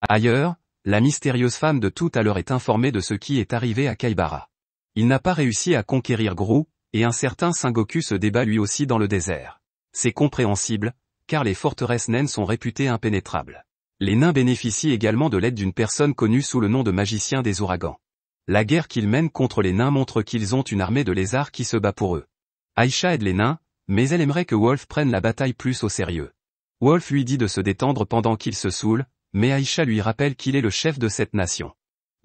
Ailleurs, la mystérieuse femme de tout à l'heure est informée de ce qui est arrivé à Kaibara. Il n'a pas réussi à conquérir Grou, et un certain Sengoku se débat lui aussi dans le désert. C'est compréhensible, car les forteresses naines sont réputées impénétrables. Les nains bénéficient également de l'aide d'une personne connue sous le nom de magicien des ouragans. La guerre qu'ils mènent contre les nains montre qu'ils ont une armée de lézards qui se bat pour eux. Aisha aide les nains, mais elle aimerait que Wolf prenne la bataille plus au sérieux. Wolf lui dit de se détendre pendant qu'il se saoule, mais Aisha lui rappelle qu'il est le chef de cette nation.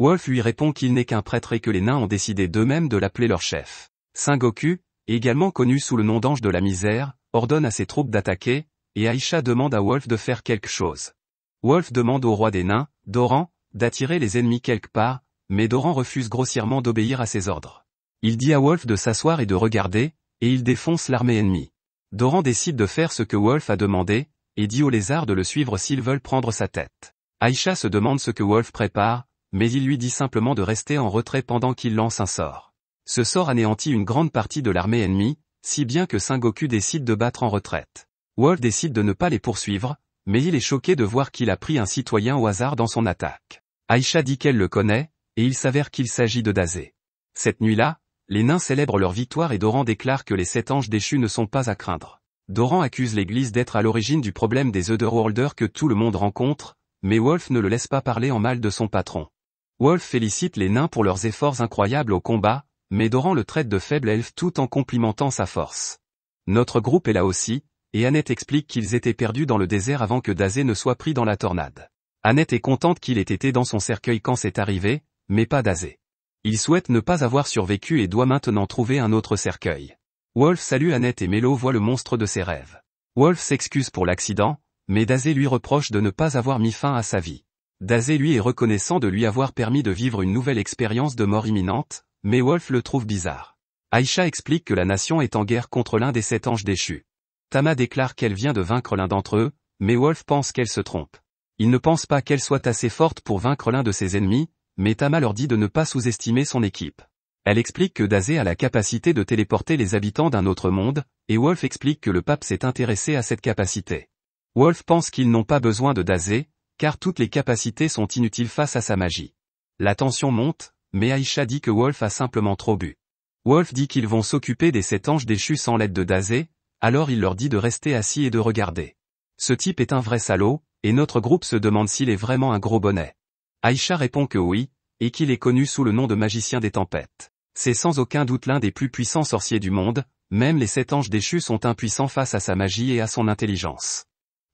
Wolf lui répond qu'il n'est qu'un prêtre et que les nains ont décidé d'eux-mêmes de l'appeler leur chef. Sengoku, également connu sous le nom d'ange de la misère, ordonne à ses troupes d'attaquer, et Aisha demande à Wolf de faire quelque chose. Wolf demande au roi des nains, Doran, d'attirer les ennemis quelque part, mais Doran refuse grossièrement d'obéir à ses ordres. Il dit à Wolf de s'asseoir et de regarder, et il défonce l'armée ennemie. Doran décide de faire ce que Wolf a demandé, et dit aux lézards de le suivre s'ils veulent prendre sa tête. Aisha se demande ce que Wolf prépare, mais il lui dit simplement de rester en retrait pendant qu'il lance un sort. Ce sort anéantit une grande partie de l'armée ennemie, si bien que Sengoku décide de battre en retraite. Wolf décide de ne pas les poursuivre, mais il est choqué de voir qu'il a pris un citoyen au hasard dans son attaque. Aisha dit qu'elle le connaît, et il s'avère qu'il s'agit de Dazé. Cette nuit-là, les nains célèbrent leur victoire et Doran déclare que les 7 anges déchus ne sont pas à craindre. Doran accuse l'église d'être à l'origine du problème des Otherworlders que tout le monde rencontre, mais Wolf ne le laisse pas parler en mal de son patron. Wolf félicite les nains pour leurs efforts incroyables au combat, mais Doran le traite de faible elfe tout en complimentant sa force. Notre groupe est là aussi, et Annette explique qu'ils étaient perdus dans le désert avant que Dazé ne soit pris dans la tornade. Annette est contente qu'il ait été dans son cercueil quand c'est arrivé, mais pas Dazé. Il souhaite ne pas avoir survécu et doit maintenant trouver un autre cercueil. Wolf salue Annette et Melo voit le monstre de ses rêves. Wolf s'excuse pour l'accident, mais Dazé lui reproche de ne pas avoir mis fin à sa vie. Dazé lui est reconnaissant de lui avoir permis de vivre une nouvelle expérience de mort imminente, mais Wolf le trouve bizarre. Aisha explique que la nation est en guerre contre l'un des 7 anges déchus. Tama déclare qu'elle vient de vaincre l'un d'entre eux, mais Wolf pense qu'elle se trompe. Il ne pense pas qu'elle soit assez forte pour vaincre l'un de ses ennemis, mais Tama leur dit de ne pas sous-estimer son équipe. Elle explique que Dazé a la capacité de téléporter les habitants d'un autre monde, et Wolf explique que le pape s'est intéressé à cette capacité. Wolf pense qu'ils n'ont pas besoin de Dazé, car toutes les capacités sont inutiles face à sa magie. La tension monte, mais Aisha dit que Wolf a simplement trop bu. Wolf dit qu'ils vont s'occuper des 7 anges déchus sans l'aide de Dazé, alors il leur dit de rester assis et de regarder. Ce type est un vrai salaud, et notre groupe se demande s'il est vraiment un gros bonnet. Aisha répond que oui, et qu'il est connu sous le nom de magicien des tempêtes. C'est sans aucun doute l'un des plus puissants sorciers du monde, même les 7 anges déchus sont impuissants face à sa magie et à son intelligence.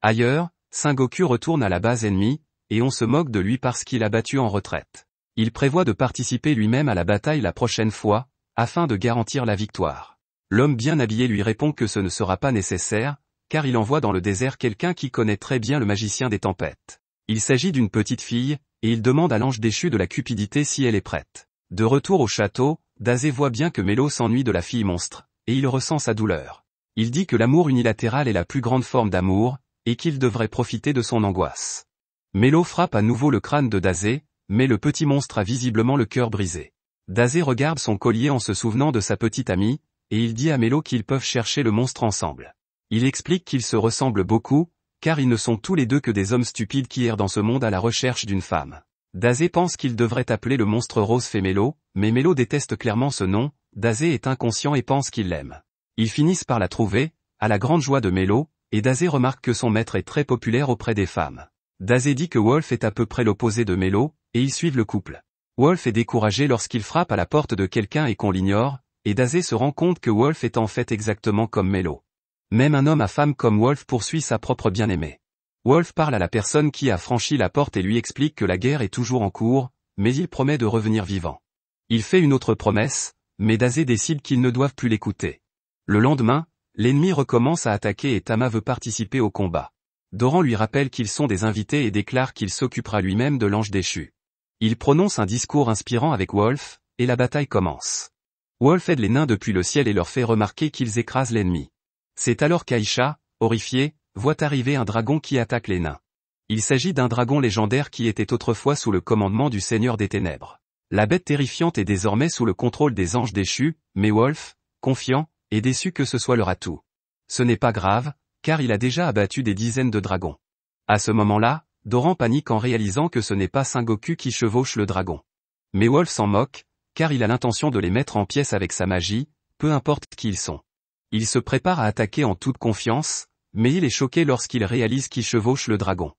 Ailleurs, Sengoku retourne à la base ennemie, et on se moque de lui parce qu'il a battu en retraite. Il prévoit de participer lui-même à la bataille la prochaine fois, afin de garantir la victoire. L'homme bien habillé lui répond que ce ne sera pas nécessaire, car il envoie dans le désert quelqu'un qui connaît très bien le magicien des tempêtes. Il s'agit d'une petite fille, et il demande à l'ange déchu de la cupidité si elle est prête. De retour au château, Dazé voit bien que Melo s'ennuie de la fille monstre, et il ressent sa douleur. Il dit que l'amour unilatéral est la plus grande forme d'amour, et qu'il devrait profiter de son angoisse. Melo frappe à nouveau le crâne de Dazé, mais le petit monstre a visiblement le cœur brisé. Dazé regarde son collier en se souvenant de sa petite amie, et il dit à Melo qu'ils peuvent chercher le monstre ensemble. Il explique qu'ils se ressemblent beaucoup, car ils ne sont tous les deux que des hommes stupides qui errent dans ce monde à la recherche d'une femme. Dazé pense qu'il devrait appeler le monstre Rose fait Melo, mais Melo déteste clairement ce nom. Dazé est inconscient et pense qu'il l'aime. Ils finissent par la trouver, à la grande joie de Melo, et Dazé remarque que son maître est très populaire auprès des femmes. Dazé dit que Wolf est à peu près l'opposé de Melo, et ils suivent le couple. Wolf est découragé lorsqu'il frappe à la porte de quelqu'un et qu'on l'ignore, et Dazé se rend compte que Wolf est en fait exactement comme Melo. Même un homme à femme comme Wolf poursuit sa propre bien-aimée. Wolf parle à la personne qui a franchi la porte et lui explique que la guerre est toujours en cours, mais il promet de revenir vivant. Il fait une autre promesse, mais Dazé décide qu'ils ne doivent plus l'écouter. Le lendemain, l'ennemi recommence à attaquer et Tama veut participer au combat. Doran lui rappelle qu'ils sont des invités et déclare qu'il s'occupera lui-même de l'ange déchu. Il prononce un discours inspirant avec Wolf, et la bataille commence. Wolf aide les nains depuis le ciel et leur fait remarquer qu'ils écrasent l'ennemi. C'est alors qu'Aïcha, horrifiée, voit arriver un dragon qui attaque les nains. Il s'agit d'un dragon légendaire qui était autrefois sous le commandement du Seigneur des Ténèbres. La bête terrifiante est désormais sous le contrôle des anges déchus, mais Wolf, confiant, est déçu que ce soit leur atout. Ce n'est pas grave, car il a déjà abattu des dizaines de dragons. À ce moment-là, Doran panique en réalisant que ce n'est pas Sengoku qui chevauche le dragon. Mais Wolf s'en moque, car il a l'intention de les mettre en pièces avec sa magie, peu importe qui ils sont. Il se prépare à attaquer en toute confiance, mais il est choqué lorsqu'il réalise qui chevauche le dragon.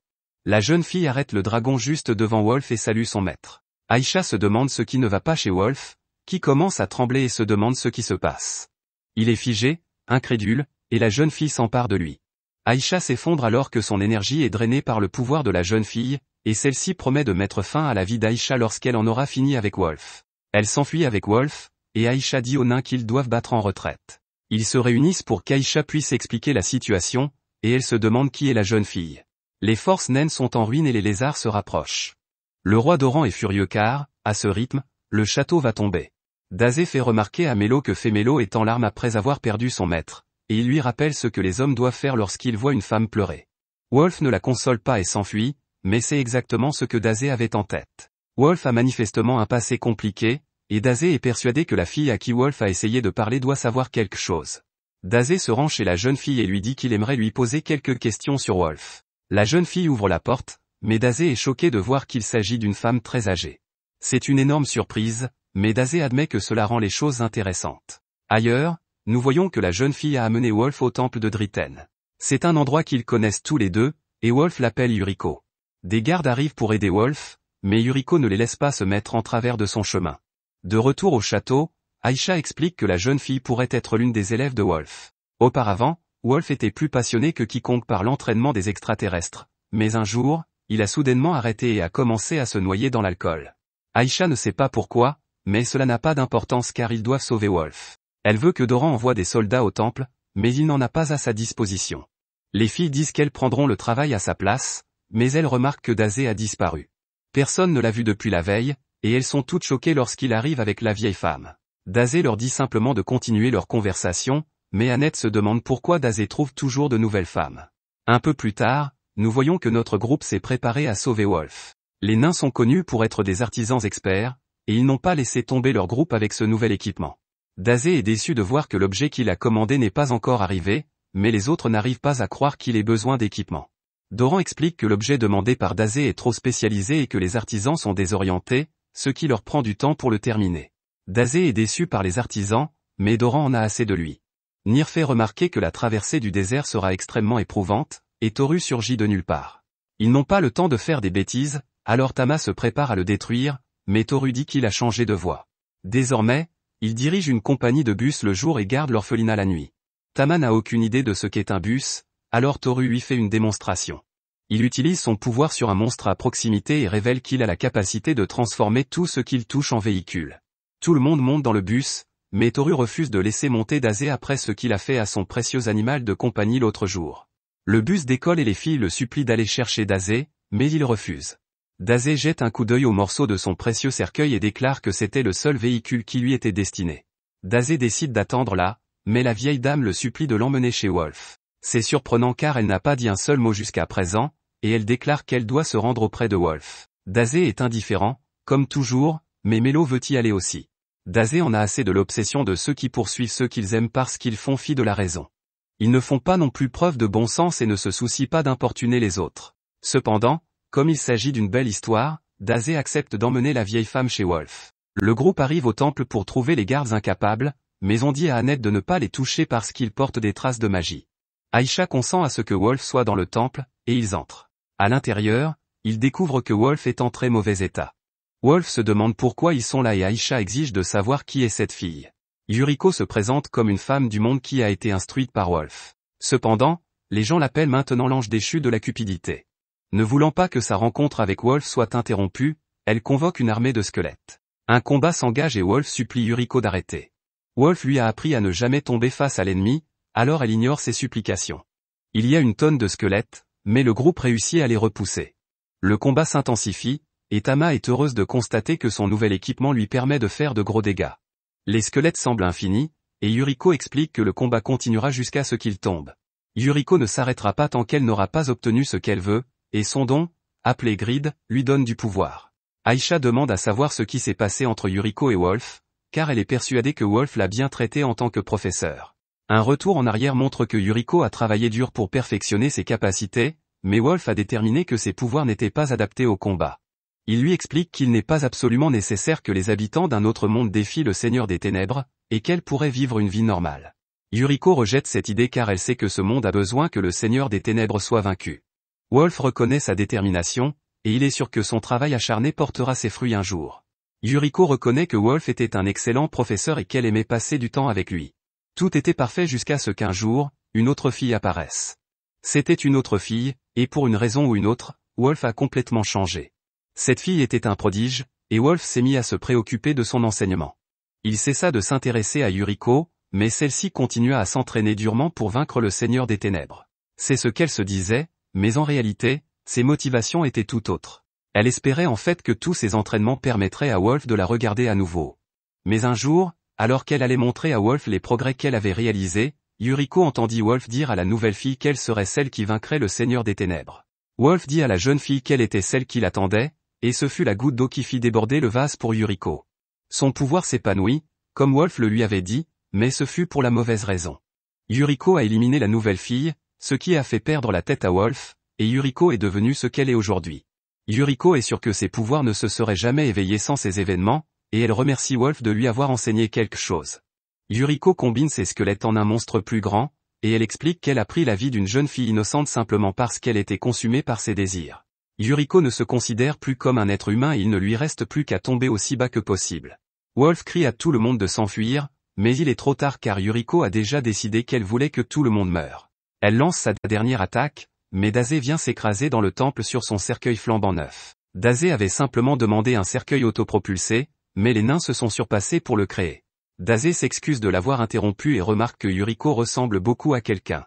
La jeune fille arrête le dragon juste devant Wolf et salue son maître. Aïcha se demande ce qui ne va pas chez Wolf, qui commence à trembler et se demande ce qui se passe. Il est figé, incrédule, et la jeune fille s'empare de lui. Aïcha s'effondre alors que son énergie est drainée par le pouvoir de la jeune fille, et celle-ci promet de mettre fin à la vie d'Aïcha lorsqu'elle en aura fini avec Wolf. Elle s'enfuit avec Wolf, et Aïcha dit aux nains qu'ils doivent battre en retraite. Ils se réunissent pour qu'Aïcha puisse expliquer la situation, et elle se demande qui est la jeune fille. Les forces naines sont en ruine et les lézards se rapprochent. Le roi Doran est furieux car, à ce rythme, le château va tomber. Dazé fait remarquer à Melo que Femelo est en larmes après avoir perdu son maître, et il lui rappelle ce que les hommes doivent faire lorsqu'ils voient une femme pleurer. Wolf ne la console pas et s'enfuit, mais c'est exactement ce que Dazé avait en tête. Wolf a manifestement un passé compliqué, et Dazé est persuadé que la fille à qui Wolf a essayé de parler doit savoir quelque chose. Dazé se rend chez la jeune fille et lui dit qu'il aimerait lui poser quelques questions sur Wolf. La jeune fille ouvre la porte, mais Dazé est choqué de voir qu'il s'agit d'une femme très âgée. C'est une énorme surprise, mais Dazé admet que cela rend les choses intéressantes. Ailleurs, nous voyons que la jeune fille a amené Wolf au temple de Dritten. C'est un endroit qu'ils connaissent tous les deux, et Wolf l'appelle Yuriko. Des gardes arrivent pour aider Wolf, mais Yuriko ne les laisse pas se mettre en travers de son chemin. De retour au château, Aïcha explique que la jeune fille pourrait être l'une des élèves de Wolf. Auparavant, Wolf était plus passionné que quiconque par l'entraînement des extraterrestres, mais un jour, il a soudainement arrêté et a commencé à se noyer dans l'alcool. Aïcha ne sait pas pourquoi, mais cela n'a pas d'importance car ils doivent sauver Wolf. Elle veut que Doran envoie des soldats au temple, mais il n'en a pas à sa disposition. Les filles disent qu'elles prendront le travail à sa place, mais elles remarquent que Dazé a disparu. Personne ne l'a vu depuis la veille, et elles sont toutes choquées lorsqu'il arrive avec la vieille femme. Dazé leur dit simplement de continuer leur conversation, mais Annette se demande pourquoi Dazé trouve toujours de nouvelles femmes. Un peu plus tard, nous voyons que notre groupe s'est préparé à sauver Wolf. Les nains sont connus pour être des artisans experts, et ils n'ont pas laissé tomber leur groupe avec ce nouvel équipement. Dazé est déçu de voir que l'objet qu'il a commandé n'est pas encore arrivé, mais les autres n'arrivent pas à croire qu'il ait besoin d'équipement. Doran explique que l'objet demandé par Dazé est trop spécialisé et que les artisans sont désorientés, ce qui leur prend du temps pour le terminer. Dazé est déçu par les artisans, mais Doran en a assez de lui. Nir fait remarquer que la traversée du désert sera extrêmement éprouvante, et Toru surgit de nulle part. Ils n'ont pas le temps de faire des bêtises, alors Tama se prépare à le détruire, mais Toru dit qu'il a changé de voie. Désormais, il dirige une compagnie de bus le jour et garde l'orphelinat la nuit. Tama n'a aucune idée de ce qu'est un bus, alors Toru lui fait une démonstration. Il utilise son pouvoir sur un monstre à proximité et révèle qu'il a la capacité de transformer tout ce qu'il touche en véhicule. Tout le monde monte dans le bus, mais Toru refuse de laisser monter Dazé après ce qu'il a fait à son précieux animal de compagnie l'autre jour. Le bus décolle et les filles le supplient d'aller chercher Dazé, mais il refuse. Dazé jette un coup d'œil au morceau de son précieux cercueil et déclare que c'était le seul véhicule qui lui était destiné. Dazé décide d'attendre là, mais la vieille dame le supplie de l'emmener chez Wolf. C'est surprenant car elle n'a pas dit un seul mot jusqu'à présent, et elle déclare qu'elle doit se rendre auprès de Wolf. Dazé est indifférent, comme toujours, mais Melo veut y aller aussi. Dazé en a assez de l'obsession de ceux qui poursuivent ceux qu'ils aiment parce qu'ils font fi de la raison. Ils ne font pas non plus preuve de bon sens et ne se soucient pas d'importuner les autres. Cependant, comme il s'agit d'une belle histoire, Dazé accepte d'emmener la vieille femme chez Wolf. Le groupe arrive au temple pour trouver les gardes incapables, mais on dit à Annette de ne pas les toucher parce qu'ils portent des traces de magie. Aïcha consent à ce que Wolf soit dans le temple, et ils entrent. À l'intérieur, ils découvrent que Wolf est en très mauvais état. Wolf se demande pourquoi ils sont là et Aïcha exige de savoir qui est cette fille. Yuriko se présente comme une femme du monde qui a été instruite par Wolf. Cependant, les gens l'appellent maintenant l'ange déchu de la cupidité. Ne voulant pas que sa rencontre avec Wolf soit interrompue, elle convoque une armée de squelettes. Un combat s'engage et Wolf supplie Yuriko d'arrêter. Wolf lui a appris à ne jamais tomber face à l'ennemi, alors elle ignore ses supplications. Il y a une tonne de squelettes, mais le groupe réussit à les repousser. Le combat s'intensifie, et Tama est heureuse de constater que son nouvel équipement lui permet de faire de gros dégâts. Les squelettes semblent infinis, et Yuriko explique que le combat continuera jusqu'à ce qu'il tombe. Yuriko ne s'arrêtera pas tant qu'elle n'aura pas obtenu ce qu'elle veut, et son don, appelé Grid, lui donne du pouvoir. Aisha demande à savoir ce qui s'est passé entre Yuriko et Wolf, car elle est persuadée que Wolf l'a bien traité en tant que professeur. Un retour en arrière montre que Yuriko a travaillé dur pour perfectionner ses capacités, mais Wolf a déterminé que ses pouvoirs n'étaient pas adaptés au combat. Il lui explique qu'il n'est pas absolument nécessaire que les habitants d'un autre monde défient le Seigneur des Ténèbres, et qu'elle pourrait vivre une vie normale. Yuriko rejette cette idée car elle sait que ce monde a besoin que le Seigneur des Ténèbres soit vaincu. Wolf reconnaît sa détermination, et il est sûr que son travail acharné portera ses fruits un jour. Yuriko reconnaît que Wolf était un excellent professeur et qu'elle aimait passer du temps avec lui. Tout était parfait jusqu'à ce qu'un jour, une autre fille apparaisse. C'était une autre fille, et pour une raison ou une autre, Wolf a complètement changé. Cette fille était un prodige, et Wolf s'est mis à se préoccuper de son enseignement. Il cessa de s'intéresser à Yuriko, mais celle-ci continua à s'entraîner durement pour vaincre le Seigneur des Ténèbres. C'est ce qu'elle se disait, mais en réalité, ses motivations étaient tout autres. Elle espérait en fait que tous ces entraînements permettraient à Wolf de la regarder à nouveau. Mais un jour, alors qu'elle allait montrer à Wolf les progrès qu'elle avait réalisés, Yuriko entendit Wolf dire à la nouvelle fille qu'elle serait celle qui vaincrait le Seigneur des Ténèbres. Wolf dit à la jeune fille qu'elle était celle qui l'attendait, et ce fut la goutte d'eau qui fit déborder le vase pour Yuriko. Son pouvoir s'épanouit, comme Wolf le lui avait dit, mais ce fut pour la mauvaise raison. Yuriko a éliminé la nouvelle fille, ce qui a fait perdre la tête à Wolf, et Yuriko est devenue ce qu'elle est aujourd'hui. Yuriko est sûre que ses pouvoirs ne se seraient jamais éveillés sans ces événements, et elle remercie Wolf de lui avoir enseigné quelque chose. Yuriko combine ses squelettes en un monstre plus grand, et elle explique qu'elle a pris la vie d'une jeune fille innocente simplement parce qu'elle était consumée par ses désirs. Yuriko ne se considère plus comme un être humain et il ne lui reste plus qu'à tomber aussi bas que possible. Wolf crie à tout le monde de s'enfuir, mais il est trop tard car Yuriko a déjà décidé qu'elle voulait que tout le monde meure. Elle lance sa dernière attaque, mais Dazé vient s'écraser dans le temple sur son cercueil flambant neuf. Dazé avait simplement demandé un cercueil autopropulsé, mais les nains se sont surpassés pour le créer. Dazé s'excuse de l'avoir interrompu et remarque que Yuriko ressemble beaucoup à quelqu'un.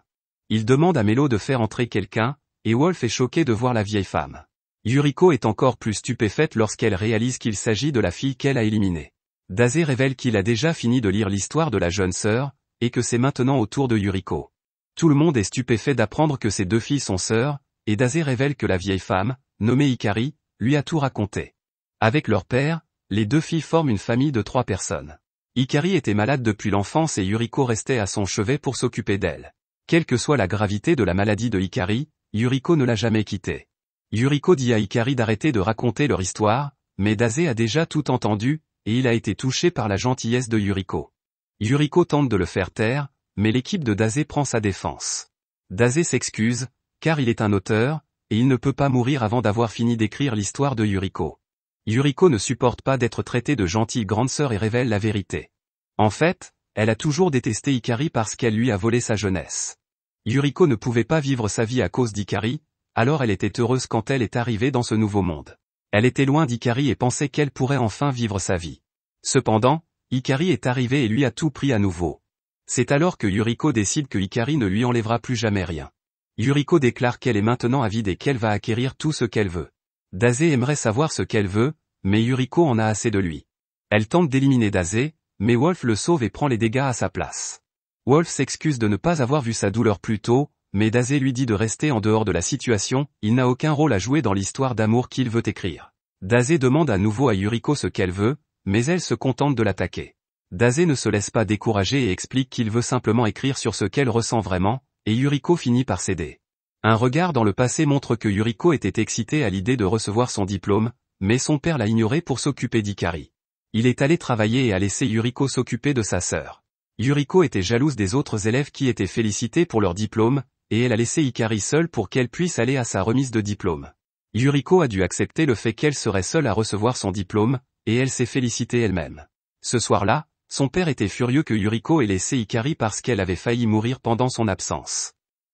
Il demande à Melo de faire entrer quelqu'un, et Wolf est choqué de voir la vieille femme. Yuriko est encore plus stupéfaite lorsqu'elle réalise qu'il s'agit de la fille qu'elle a éliminée. Dazé révèle qu'il a déjà fini de lire l'histoire de la jeune sœur, et que c'est maintenant au tour de Yuriko. Tout le monde est stupéfait d'apprendre que ces deux filles sont sœurs, et Dazé révèle que la vieille femme, nommée Ikari, lui a tout raconté. Avec leur père, les deux filles forment une famille de 3 personnes. Ikari était malade depuis l'enfance et Yuriko restait à son chevet pour s'occuper d'elle. Quelle que soit la gravité de la maladie de Ikari, Yuriko ne l'a jamais quittée. Yuriko dit à Ikari d'arrêter de raconter leur histoire, mais Dazé a déjà tout entendu, et il a été touché par la gentillesse de Yuriko. Yuriko tente de le faire taire, mais l'équipe de Dazé prend sa défense. Dazé s'excuse, car il est un auteur, et il ne peut pas mourir avant d'avoir fini d'écrire l'histoire de Yuriko. Yuriko ne supporte pas d'être traitée de gentille grande sœur et révèle la vérité. En fait, elle a toujours détesté Ikari parce qu'elle lui a volé sa jeunesse. Yuriko ne pouvait pas vivre sa vie à cause d'Ikari, alors elle était heureuse quand elle est arrivée dans ce nouveau monde. Elle était loin d'Ikari et pensait qu'elle pourrait enfin vivre sa vie. Cependant, Ikari est arrivé et lui a tout pris à nouveau. C'est alors que Yuriko décide que Ikari ne lui enlèvera plus jamais rien. Yuriko déclare qu'elle est maintenant avide et qu'elle va acquérir tout ce qu'elle veut. Dazé aimerait savoir ce qu'elle veut, mais Yuriko en a assez de lui. Elle tente d'éliminer Dazé, mais Wolf le sauve et prend les dégâts à sa place. Wolf s'excuse de ne pas avoir vu sa douleur plus tôt, mais Dazé lui dit de rester en dehors de la situation, il n'a aucun rôle à jouer dans l'histoire d'amour qu'il veut écrire. Dazé demande à nouveau à Yuriko ce qu'elle veut, mais elle se contente de l'attaquer. Dazé ne se laisse pas décourager et explique qu'il veut simplement écrire sur ce qu'elle ressent vraiment, et Yuriko finit par céder. Un regard dans le passé montre que Yuriko était excitée à l'idée de recevoir son diplôme, mais son père l'a ignoré pour s'occuper d'Ikari. Il est allé travailler et a laissé Yuriko s'occuper de sa sœur. Yuriko était jalouse des autres élèves qui étaient félicités pour leur diplôme, et elle a laissé Ikari seule pour qu'elle puisse aller à sa remise de diplôme. Yuriko a dû accepter le fait qu'elle serait seule à recevoir son diplôme, et elle s'est félicitée elle-même. Ce soir-là, son père était furieux que Yuriko ait laissé Ikari parce qu'elle avait failli mourir pendant son absence.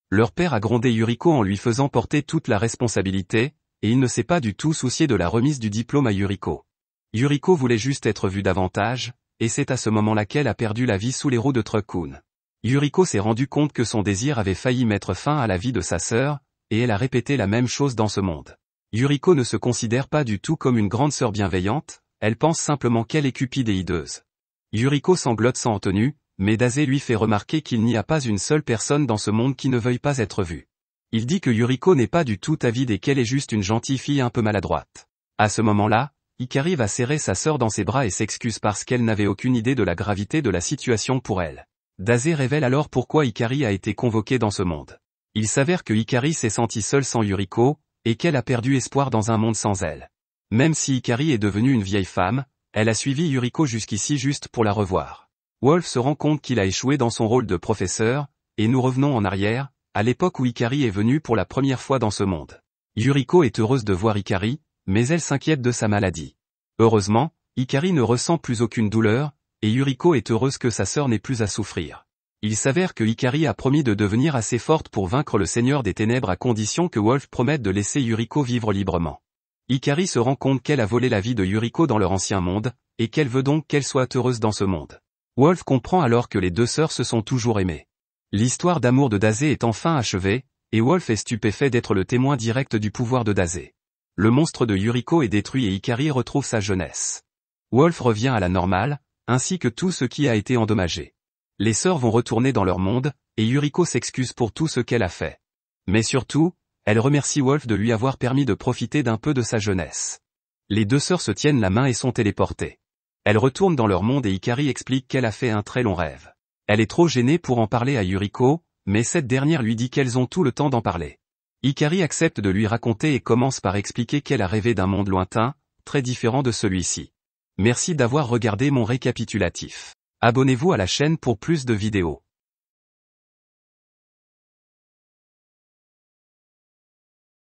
Leur père a grondé Yuriko en lui faisant porter toute la responsabilité, et il ne s'est pas du tout soucié de la remise du diplôme à Yuriko. Yuriko voulait juste être vue davantage, et c'est à ce moment-là qu'elle a perdu la vie sous les roues de Truck-kun. Yuriko s'est rendu compte que son désir avait failli mettre fin à la vie de sa sœur, et elle a répété la même chose dans ce monde. Yuriko ne se considère pas du tout comme une grande sœur bienveillante, elle pense simplement qu'elle est cupide et hideuse. Yuriko sanglote sans tenue, mais Dazé lui fait remarquer qu'il n'y a pas une seule personne dans ce monde qui ne veuille pas être vue. Il dit que Yuriko n'est pas du tout avide et qu'elle est juste une gentille fille un peu maladroite. À ce moment-là, Hikari va serrer sa sœur dans ses bras et s'excuse parce qu'elle n'avait aucune idée de la gravité de la situation pour elle. Dazé révèle alors pourquoi Hikari a été convoquée dans ce monde. Il s'avère que Hikari s'est sentie seule sans Yuriko, et qu'elle a perdu espoir dans un monde sans elle. Même si Hikari est devenue une vieille femme, elle a suivi Yuriko jusqu'ici juste pour la revoir. Wolf se rend compte qu'il a échoué dans son rôle de professeur, et nous revenons en arrière, à l'époque où Hikari est venue pour la première fois dans ce monde. Yuriko est heureuse de voir Hikari, mais elle s'inquiète de sa maladie. Heureusement, Hikari ne ressent plus aucune douleur, et Yuriko est heureuse que sa sœur n'ait plus à souffrir. Il s'avère que Hikari a promis de devenir assez forte pour vaincre le Seigneur des Ténèbres à condition que Wolf promette de laisser Yuriko vivre librement. Hikari se rend compte qu'elle a volé la vie de Yuriko dans leur ancien monde, et qu'elle veut donc qu'elle soit heureuse dans ce monde. Wolf comprend alors que les deux sœurs se sont toujours aimées. L'histoire d'amour de Dazé est enfin achevée, et Wolf est stupéfait d'être le témoin direct du pouvoir de Dazé. Le monstre de Yuriko est détruit et Hikari retrouve sa jeunesse. Wolf revient à la normale, ainsi que tout ce qui a été endommagé. Les sœurs vont retourner dans leur monde, et Yuriko s'excuse pour tout ce qu'elle a fait. Mais surtout, elle remercie Wolf de lui avoir permis de profiter d'un peu de sa jeunesse. Les deux sœurs se tiennent la main et sont téléportées. Elles retournent dans leur monde et Hikari explique qu'elle a fait un très long rêve. Elle est trop gênée pour en parler à Yuriko, mais cette dernière lui dit qu'elles ont tout le temps d'en parler. Hikari accepte de lui raconter et commence par expliquer qu'elle a rêvé d'un monde lointain, très différent de celui-ci. Merci d'avoir regardé mon récapitulatif. Abonnez-vous à la chaîne pour plus de vidéos.